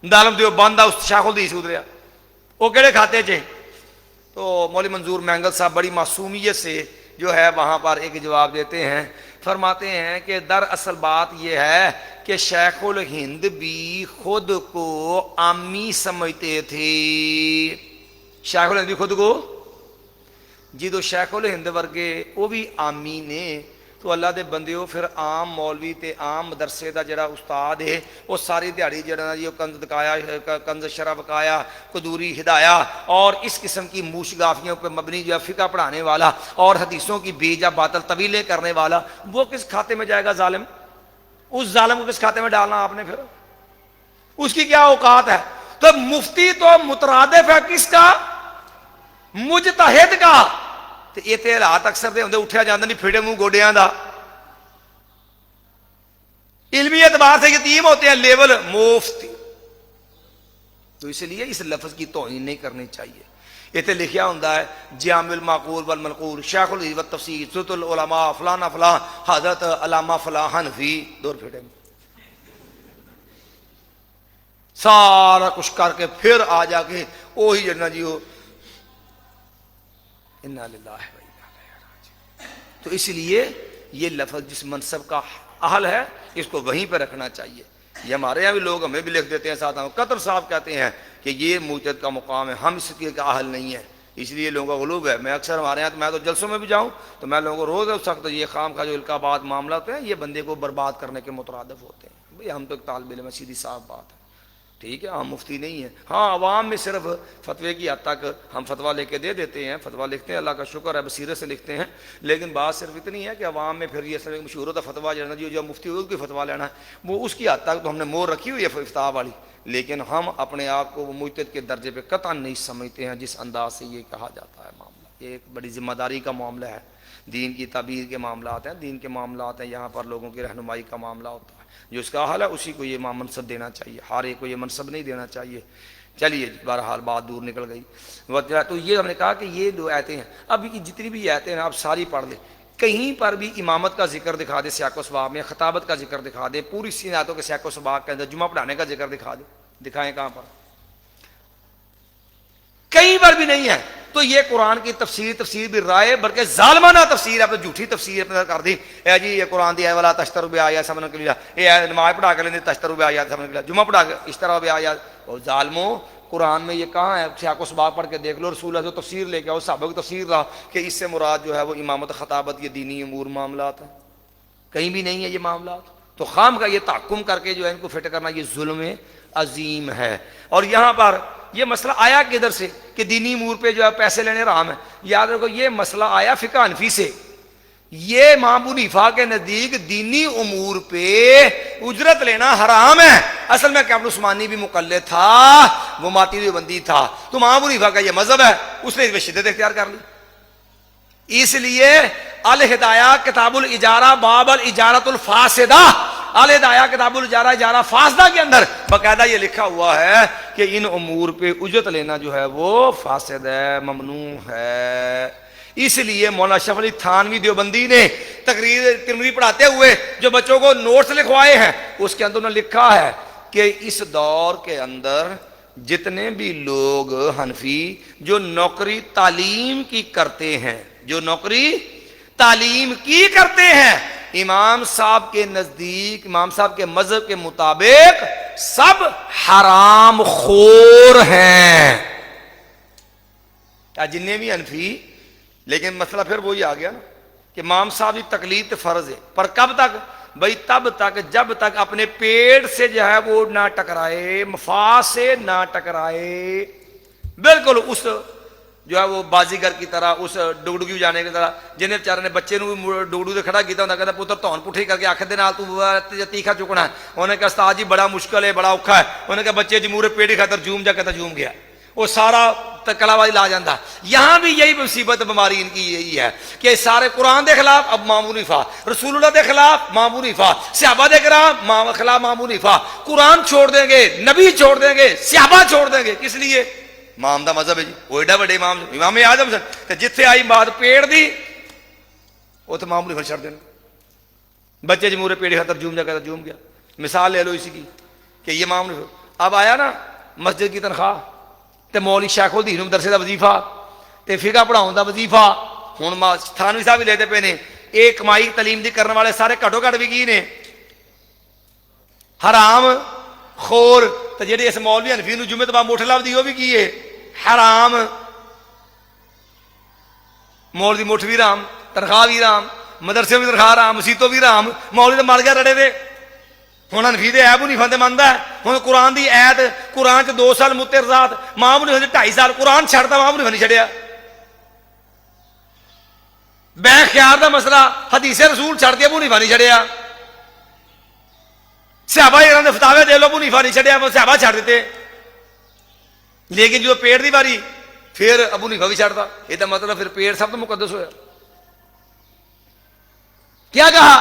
دالم دیو بندہ اس شیخ الحدیث اتریا وہ کہڑے کھاتے چے؟ تو مولوی منظور مینگل صاحب بڑی معصومیت سے جو ہے وہاں پر ایک جواب دیتے ہیں، فرماتے ہیں کہ دراصل بات یہ ہے کہ شیخ الہند بھی خود کو عامی سمجھتے تھے، شیخ الہند بھی خود کو جی، تو شیخ الہند ورگے وہ بھی عامی نے، تو اللہ دے بندیو پھر عام مولوی تے عام مدرسے دا جڑا استاد ہے وہ ساری دیہڑی جڑا یہ کنز دکایا، کنز شرح بکایا، قدوری ہدایا اور اس قسم کی موش گافیوں پہ مبنی جو ہے فقہ پڑھانے والا اور حدیثوں کی بیجا باطل طویلیں کرنے والا، وہ کس کھاتے میں جائے گا ظالم؟ اس ظالم کو کس کھاتے میں ڈالنا آپ نے؟ پھر اس کی کیا اوقات ہے؟ تو مفتی تو مترادف ہے کس کا؟ مجتہد کا، تو یہ تے حالات اکثر دے ہوندے اٹھیا جاندے نہیں پھڑے منہ گوڈیاں دا، علمی اعتبار سے یتیم ہوتے ہیں لیول مفتی، تو اس لیے اس لفظ کی توہین نہیں کرنی چاہیے۔ یہ تے لکھیا ہوندا ہے جامع المعقول والمنقول شیخ الحدیث والتفسیر سلطۃ العلماء فلانا فلاں حضرت علامہ فلاں حنفی، دور پھڑے میں سارا کچھ کر کے پھر آ جا کے وہی جنہ جی ہو انا للہ و انا الیہ راجعون۔ تو اس لیے یہ لفظ جس منصب کا اہل ہے اس کو وہیں پہ رکھنا چاہیے۔ یہ ہمارے یہاں بھی لوگ ہمیں بھی لکھ دیتے ہیں، ساتھ قطر صاحب کہتے ہیں کہ یہ مجتہد کا مقام ہے، ہم اس کے کا اہل نہیں ہے، اس لیے لوگوں کا غلوب ہے. میں اکثر ہمارے یہاں میں تو جلسوں میں بھی جاؤں تو میں لوگوں کو روز اس وقت یہ خام کا جو القابات معاملات ہیں یہ بندے کو برباد کرنے کے مترادف ہوتے ہیں. بھئی ہم تو ایک طالب علم ہے، سیدھی صاف بات ہے، ٹھیک ہے، ہم مفتی نہیں ہیں. ہاں عوام میں صرف فتوے کی حد تک ہم فتویٰ لے کے دے دیتے ہیں، فتویٰ لکھتے ہیں، اللہ کا شکر ہے بصیرت سے لکھتے ہیں، لیکن بات صرف اتنی ہے کہ عوام میں پھر یہ صرف مشہور ہوتا فتویٰ جو مفتی ہوگا کوئی فتویٰ لینا ہے وہ اس کی حد تک تو ہم نے مور رکھی ہوئی ہے افتاء والی، لیکن ہم اپنے آپ کو مجتہد کے درجے پہ قطعا نہیں سمجھتے ہیں جس انداز سے یہ کہا جاتا ہے. معاملہ یہ ایک بڑی ذمہ داری کا معاملہ ہے. دین کی تعبیر کے معاملات ہیں، دین کے معاملات ہیں، یہاں پر لوگوں کی رہنمائی کا معاملہ ہوتا ہے. جو اس کا حل ہے اسی کو یہ منصب دینا چاہیے، ہر ایک کو یہ منصب نہیں دینا چاہیے. چلیے بہرحال بات دور نکل گئی. تو یہ ہم نے کہا کہ یہ دو آیتیں ہیں. اب جتنی بھی آیتیں ہیں آپ ساری پڑھ لیں، کہیں پر بھی امامت کا ذکر دکھا دے سیاق و سباق میں، خطابت کا ذکر دکھا دے، پوری سی آیتوں کے سیاق و سباق کے اندر جمعہ پڑھانے کا ذکر دکھا دے، دکھائیں کہاں پر؟ کہیں پر بھی نہیں ہے. تو یہ قرآن کی تفسیر بھی رائے بلکہ ظالمانہ تفسیر ہے، جھوٹی تفسیر اپنے کر دی. اے جی یہ قرآن دی ہے والا تشتروا بآیات ثمنا قلیلا، یہ نماز پڑھا کے لیندے تشتروا بآیات ثمنا قلیلا، جمعہ پڑھا کے اشتروا بآیات. اور ظالموں قرآن میں یہ کہاں ہے؟ سیاق و سباق پڑھ کے دیکھ لو. رسول اللہ جو تفسیر لے کے آؤ، صحابہ کی تفسیر رہا کہ اس سے مراد جو ہے وہ امامت، خطابت، یہ دینی امور معاملات ہیں. کہیں بھی نہیں ہے یہ معاملات. تو خام کا یہ تحکم کر کے جو ہے ان کو فٹ کرنا یہ ظلم عظیم ہے. اور یہاں پر یہ مسئلہ آیا کدھر سے کہ دینی امور پہ جو ہے پیسے لینے حرام ہے؟ یاد رکھو یہ مسئلہ آیا فقہ حنفی سے. یہ امام ابو حنیفہ کے نزدیک دینی امور پہ اجرت لینا حرام ہے. اصل میں کعب عثمانی بھی مقلد تھا، وہ ماتریدی بندی تھا، تو امام ابو حنیفہ کا یہ مذہب ہے، اس نے اس میں شدت اختیار کر لی. اس لیے الہدایہ کتاب الاجارہ باب الاجارۃ الفاسدہ، الہدایہ کتاب الاجارہ اجارہ فاسدہ کے اندر باقاعدہ یہ لکھا ہوا ہے کہ ان امور پہ اجرت لینا جو ہے وہ فاسد ہے، ممنوع ہے. اس لیے مولانا اشرف علی تھانوی دیوبندی نے تقریر ترمذی پڑھاتے ہوئے جو بچوں کو نوٹس لکھوائے ہیں اس کے اندر انہوں نے لکھا ہے کہ اس دور کے اندر جتنے بھی لوگ حنفی جو نوکری تعلیم کی کرتے ہیں، جو نوکری تعلیم کی کرتے ہیں، امام صاحب کے نزدیک، امام صاحب کے مذہب کے مطابق سب حرام خور ہیں. جننے بھی حنفی، لیکن مسئلہ پھر وہی آ گیا نا کہ امام صاحب کی تقلید فرض ہے، پر کب تک؟ بھائی تب تک جب تک اپنے پیٹ سے جو ہے وہ نہ ٹکرائے، مفاد سے نہ ٹکرائے. بالکل اس جو ہے وہ بازیگر کی طرح، اس ڈگڈگی جانے کی طرح جنہیں بیچارے نے بچے نو ڈگڈو سے کھڑا کیا، کہتا پتر تون پٹھی کر کے آخر دے نال تو تیکھا چکنا ہے. انہوں نے کہا استاد جی بڑا مشکل ہے، بڑا اوکھا ہے. انہوں نے کہا بچے جمہور پیٹ ہی خاطر جوم جا، کہتا جوم گیا. وہ سارا کلا بازی لا جاتا. یہاں بھی یہی مصیبت بیماری ان کی یہی ہے کہ سارے قرآن دے خلاف اب امام ابو حنیفہ، رسول اللہ دے خلاف امام ابو حنیفہ، صحابہ دے خلاف امام ابو حنیفہ. قرآن چھوڑ دیں گے، نبی چھوڑ دیں گے، صحابہ چھوڑ دیں گے. کس لیے؟ امام دا مذہب ہے جی، وہ ایڈا بڑے امام اعظم سن، جتھے آئی بات پیڑ دی وہ تو امام ابو حنیفہ چھڑ دینا. بچے جمہور پیڑ خاطر جوم جا کہتا جوم گیا. مثال لے لو اسی کی کہ یہ امام ابو حنیفہ اب آیا نا مسجد کی تنخواہ تے مولوی شیخ الحدیث مدرسے دا وظیفہ تے فقہ پڑھاؤں دا وظیفہ. ہن تھانوی صاحب بھی لیتے پے نے. ایک کمائی تعلیم دی کرنے والے سارے گھٹو گھٹ بھی کی نے حرام خور. تے جڑے اس مولوی حنفی نو جمعہ تبا مٹھ لفدی وہ بھی کی ہے حرام. مولوی مٹھ بھی رام، تنخواہ بھی رام، مدرسے بھی تنخواہ رام، مسیتوں بھی رام. مولوی تو مر گیا رڑے دے. ہوں حنفی دے ابو حنیفہ تے مندا ہے. ہوں قرآن دی ایت، قرآن چ 2 سال مترزات، ماں ابو حنیفہ 2.5 سال قرآن چھڑتا، ماں ابو حنیفہ نہیں چھڑیا. بے خیار دا مسئلہ حدیث رسول چھڑ دیا، ابو حنیفہ نہیں چھڑیا. صحابہ انہاں دے فتاوے دے لو، ابو حنیفہ نہیں چھڑیا، صحابہ چھڑ دیتے. لیکن جو پیڑ دی باری پھر ابو حنیفہ بھی چھڑتا. یہ مطلب پھر پیڑ سب تو مقدس ہویا. کیا کہا؟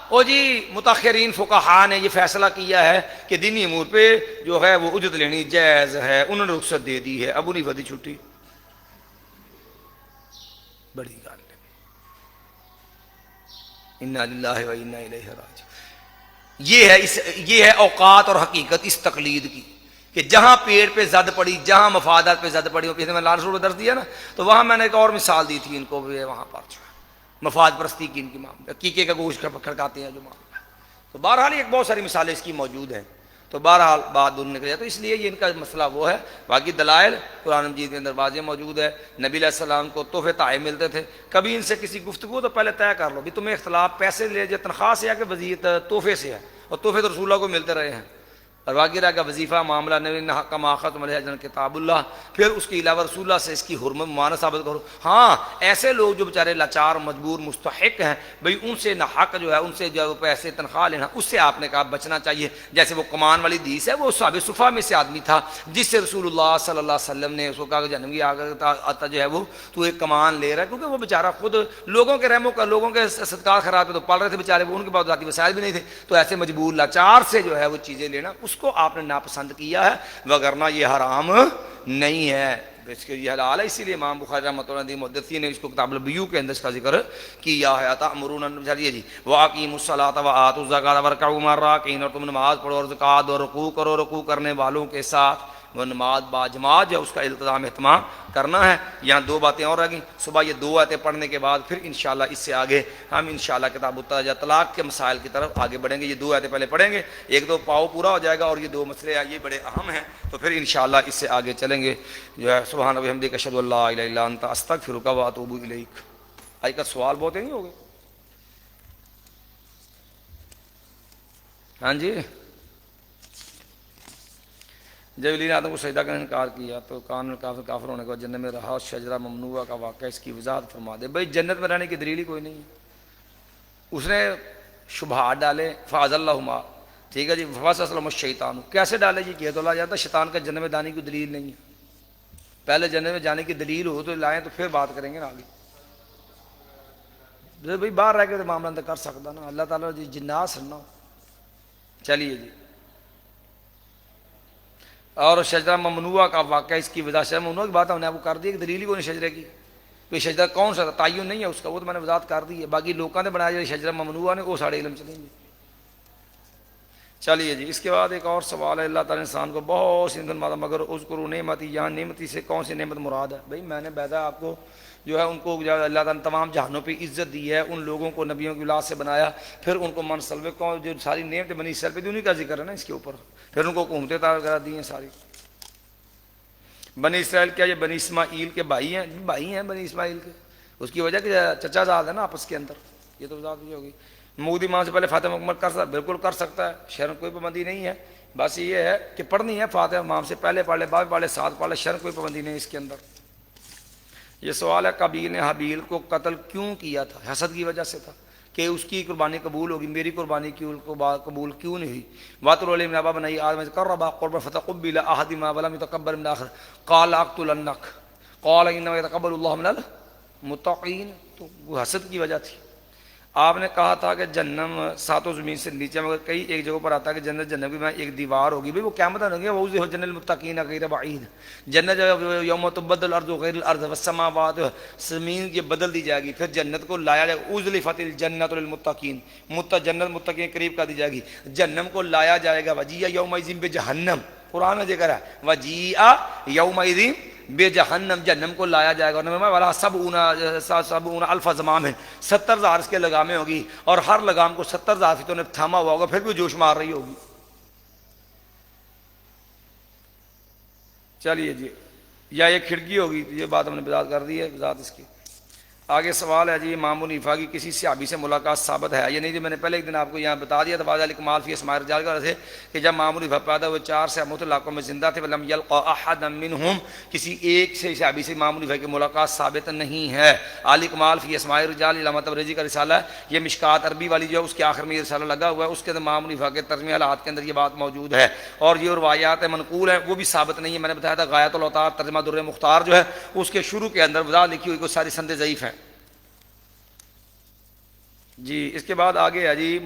او جی متاخرین فقہاء نے یہ فیصلہ کیا ہے کہ دینی امور پہ جو ہے وہ اجرت لینی جائز ہے، انہوں نے رخصت دے دی ہے. ابو حنیفہ دی چھٹی. بڑی گل ہے. انا للہ و انا الیہ راجعون. یہ ہے اوقات اور حقیقت اس تقلید کی کہ جہاں پیڑ پہ زد پڑی، جہاں مفادات پہ زد پڑی. میں لال رسول درس دیا نا تو وہاں میں نے ایک اور مثال دی تھی ان کو، وہاں پر جو ہے مفاد پرستی کی ان کی معاملہ، عقیقے کا گوشت کھڑکاتے ہیں جو معاملہ. تو بہرحال ایک بہت ساری مثالیں اس کی موجود ہیں. تو بہرحال بات دور نکل جائے. تو اس لیے یہ ان کا مسئلہ وہ ہے. باقی دلائل قرآن مجید کے اندر واضح موجود ہے. نبی علیہ السلام کو تحفے تحائف ملتے تھے. کبھی ان سے کسی گفتگو تو پہلے طے کر لو بھی تمہیں اختلاف پیسے لے جو تنخواہ سے ہے کہ وزیر تحفے سے ہے, اور تحفے تو رسول اللہ کو ملتے رہے ہیں. اور باقی رہا کا وظیفہ معاملہ نبی حق ماخذ ملحجن کتاب اللہ, پھر اس کے علاوہ رسول اللہ سے اس کی حرمت ممانعت ثابت کرو. ہاں ایسے لوگ جو بیچارے لاچار مجبور مستحق ہیں بھئی ان سے نہ حق جو ہے ان سے جو پیسے تنخواہ لینا, اس سے آپ نے کہا بچنا چاہیے. جیسے وہ کمان والی حدیث ہے, وہ صحابہ صفا میں سے آدمی تھا جس سے رسول اللہ صلی اللہ علیہ وسلم نے اس کو کہا کہ جنم کی آتا جو ہے وہ تو ایک کمان لے رہا ہے, کیونکہ وہ بیچارہ خود لوگوں کے رحموں کا لوگوں کے صدقات خراب تو پال رہے تھے بیچارے, وہ ان کے پاس ذاتی وسائل بھی نہیں تھے. تو ایسے مجبور لاچار سے جو ہے وہ چیزیں لینا اس کو آپ نے ناپسند کیا ہے, وگرنہ یہ حرام نہیں ہے, اس کے یہ حلال ہے. اسی لیے امام بخاری رحمۃ اللہ علیہ محدثین نے اس کو کتاب البیوع کے اندر اس کا ذکر کیا ہے. تأمرون جی واقیموا الصلاۃ وآتوا الزکاۃ وارکعوا مع الراکعین, اور تم نماز پڑھو اور زکوٰۃ اور رکوع کرو رکوع کرنے والوں کے ساتھ. وہ نماز باجماعت جو اس کا التزام اہتمام کرنا ہے. یہاں دو باتیں اور رہ گئیں. صبح یہ دو آیتیں پڑھنے کے بعد پھر انشاءاللہ اس سے آگے ہم انشاءاللہ کتاب الترجمہ طلاق کے مسائل کی طرف آگے بڑھیں گے. یہ دو آیتیں پہلے پڑھیں گے, ایک دو پاؤ پورا ہو جائے گا, اور یہ دو مسئلے یہ بڑے اہم ہیں, تو پھر انشاءاللہ اس سے آگے چلیں گے. جو ہے سبحان ربی حمدک اشہد ان لا الہ الا انت استغفرک و اتوب الیک. آج کا سوال بہت نہیں ہوگے؟ ہاں جی. جب علی نے آدم کو سجدہ کا انکار کیا تو کان کافر ہونے کے بعد جنت میں رہا, اور شجرہ ممنوعہ کا واقعہ اس کی وضاحت فرما دے. بھائی جنت میں رہنے کی دلیل ہی کوئی نہیں ہے. اس نے شبہات ڈالے, فاضلہما, ٹھیک ہے جی, فوسوس الشیطان, کیسے ڈالے جی, کہہ تو لا جاتا شیطان کا جنت میں جانے کی دلیل نہیں ہے. پہلے جنت میں جانے کی دلیل ہو تو لائیں تو پھر بات کریں گے نا آگے. بھائی باہر رہ کے تو معاملہ اندر کر سکتا نا, اللہ تعالیٰ جی جنات سننا. چلیے جی. اور شجرہ ممنوعہ کا واقعہ اس کی وجہ سے, ممنوع کی بات ہم نے آپ کو کر دی کہ دلیل ہی کو نہیں شجرے کی. کوئی شجرہ کون سا تعین نہیں ہے اس کا, وہ تو میں نے وضاحت کر دی ہے. باقی لوگوں نے بنایا جو شجرہ ممنوعہ نے وہ ساڑھے علم چلیں گے. چلیے جی. اس کے بعد ایک اور سوال ہے. اللہ تعالیٰ انسان کو بہت سی مگر اذکروا نعمتی, یہاں نعمتی سے کون سی نعمت مراد ہے؟ بھائی میں نے بیدا آپ کو جو ہے ان کو اللہ تعالیٰ نے تمام جہانوں پہ عزت دی ہے, ان لوگوں کو نبیوں کی اولاد سے بنایا, پھر ان کو منصلبے کو جو ساری نعمتیں بنی اسرائیل پہ دی انہیں کا ذکر ہے نا اس کے اوپر, پھر ان کو حکومتیں وغیرہ دی ہیں ساری. بنی اسرائیل کیا یہ بنی اسماعیل کے بھائی ہیں بنی اسماعیل کے, اس کی وجہ کہ چچا زاد ہے نا آپس کے اندر, یہ تو وضاحت ہوگی. مود امام سے پہلے فاتحہ مکمل کر سکتا, بالکل کر سکتا ہے, شرم کوئی پابندی نہیں ہے. بس یہ ہے کہ پڑھنی ہے فاتحہ امام سے پہلے پڑھ لے, بعد پڑھ لے, ساتھ پڑھ لے, شرم کوئی پابندی نہیں اس کے اندر. یہ سوال ہے قابیل نے حابیل کو قتل کیوں کیا تھا؟ حسد کی وجہ سے تھا کہ اس کی قربانی قبول ہوگی, میری قربانی کی قبول کیوں نہیں ہوئی. واتر علیہ من ابا بنائی آدم قربا قربا فتقبل احدهما ولم يتقبل من الاخر قال اقتلنك قال انما يتقبل الله من المتقين. تو وہ حسد کی وجہ تھی. آپ نے کہا تھا کہ جہنم ساتوں زمین سے نیچے, مگر کئی ایک جگہ پر آتا ہے کہ جنت جہنم کی میں ایک دیوار ہوگی. بھائی وہ قیامت ہوگی, وہ جنت المتقین غیر بعید, جنت یوم تبدل الارض غیر الارض والسماوات, زمین یہ بدل دی جائے گی, پھر جنت کو لایا جائے گا. ازلفت الجنت للمتقین, جنت متقین قریب کر دی جائے گی. جہنم کو لایا جائے گا. وجیء یومئذ بجہنم, قرآن میں ذکر ہے وجیء یومئذ بے جہنم, جہنم کو لایا جائے گا. والا سبعون الف زمام ہے, 70,000 اس کے لگامیں ہوگی, اور ہر لگام کو 70,000 فیتوں نے تھاما ہوا ہوگا, پھر بھی جوش مار رہی ہوگی. چلیے جی. یا یہ کھڑکی ہوگی, یہ بات ہم نے وضاحت کر دی ہے, وضاحت اس کی. آگے سوال ہے جی امام حنیفہ کی کسی صحابی سے ملاقات ثابت ہے یا نہیں؟ جی میں نے پہلے ایک دن آپ کو یہاں بتا دیا تھا واضح الاکمال فی اسماء الرجال کا تھے کہ جب امام حنیفہ پیدا ہوئے 4 سے مختلف علاقوں میں زندہ تھے, ولم یلقى احدا منهم, کسی ایک سے صحابی سے امام حنیفہ کی ملاقات ثابت نہیں ہے. الاکمال فی اسماء الرجال علامہ تبریزی کا رسالہ ہے, یہ مشکات عربی والی جو ہے اس کے آخر میں یہ رسالہ لگا ہوا ہے, اس کے اندر امام حنیفہ کے ترجمہ حالات کے اندر یہ بات موجود ہے. اور یہ روایات منقول ہیں وہ بھی ثابت نہیں ہے. میں نے بتایا تھا غایۃ الاوتار ترجمہ در مختار جو ہے اس کے شروع کے اندر وضاحت لکھی ہوئی, کوئی ساری سندیں ضعیف ہیں. جی اس کے بعد آگے ہے جی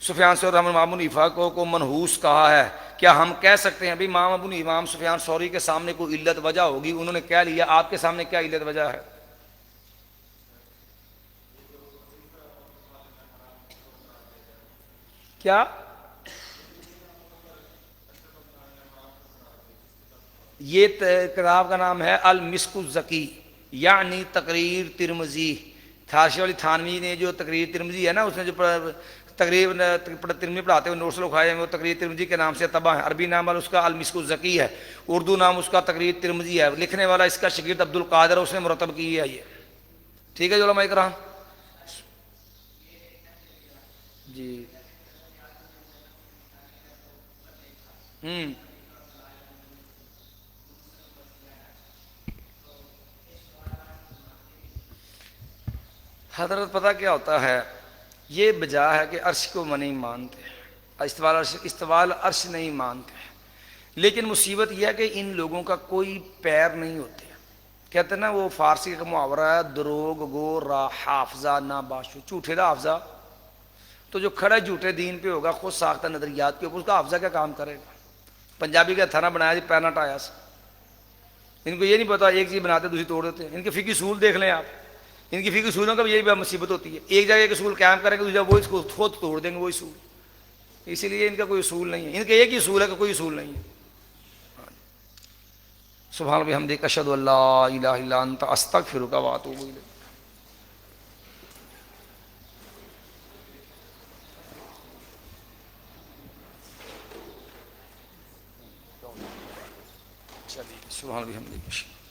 سفیان ثوری رحمہ امام حنیفہ کو منحوس کہا ہے. کیا ہم کہہ سکتے ہیں بھی امام سفیان ثوری کے سامنے کوئی علت وجہ ہوگی, انہوں نے کہہ لیا, آپ کے سامنے کیا علت وجہ ہے؟ کیا یہ کتاب کا نام ہے المسک الزکی, یعنی تقریر ترمذی. تھارشی والی تھانوی نے جو تقریر ترمذی ہے نا, اس نے جو تقریب ترمذی پڑھاتے ہوئے نوٹس لکھائے ہیں، وہ تقریر ترمذی کے نام سے طبع ہے، عربی نام والا اس کا المسک الزکی ہے، اردو نام اس کا تقریر ترمذی ہے، لکھنے والا اس کا شاگرد عبد القادر ہے، اس نے مرتب کی ہے یہ. ٹھیک ہے جو علماء کرام. جی حضرت پتہ کیا ہوتا ہے، یہ بجا ہے کہ عرش کو وہ نہیں مانتے، استوال عرش نہیں مانتے، لیکن مصیبت یہ ہے کہ ان لوگوں کا کوئی پیر نہیں ہوتے. کہتے ہیں نا وہ فارسی کا محاورہ ہے، دروغ گو را حافظہ نہ باشو، جھوٹے دا حافظہ. تو جو کھڑا جھوٹے دین پہ ہوگا، خود ساختہ نظریات کے اوپر، اس کا حافظہ کیا کام کرے گا؟ پنجابی کا تھانہ بنایا جی پیرنا ٹایا سے. ان کو یہ نہیں پتا ایک چیز بناتے دوسری توڑ دیتے ہیں. ان کے فقہی اصول دیکھ لیں آپ، ان کی فقہی اصولوں کا بھی یہی مصیبت ہوتی ہے، ایک جگہ ایک اصول قائم کریں گے دوسری جگہ وہ اس کو خود توڑ دیں گے وہ اصول. اسی لیے ان کا کوئی اصول نہیں ہے، ان کا ایک ہی اصول ہے کہ کوئی اصول نہیں ہے. سبحان بحمدک اشہد ان لا الہ الا انت استغفرک و اتوب الیک. سبحان بحمدک.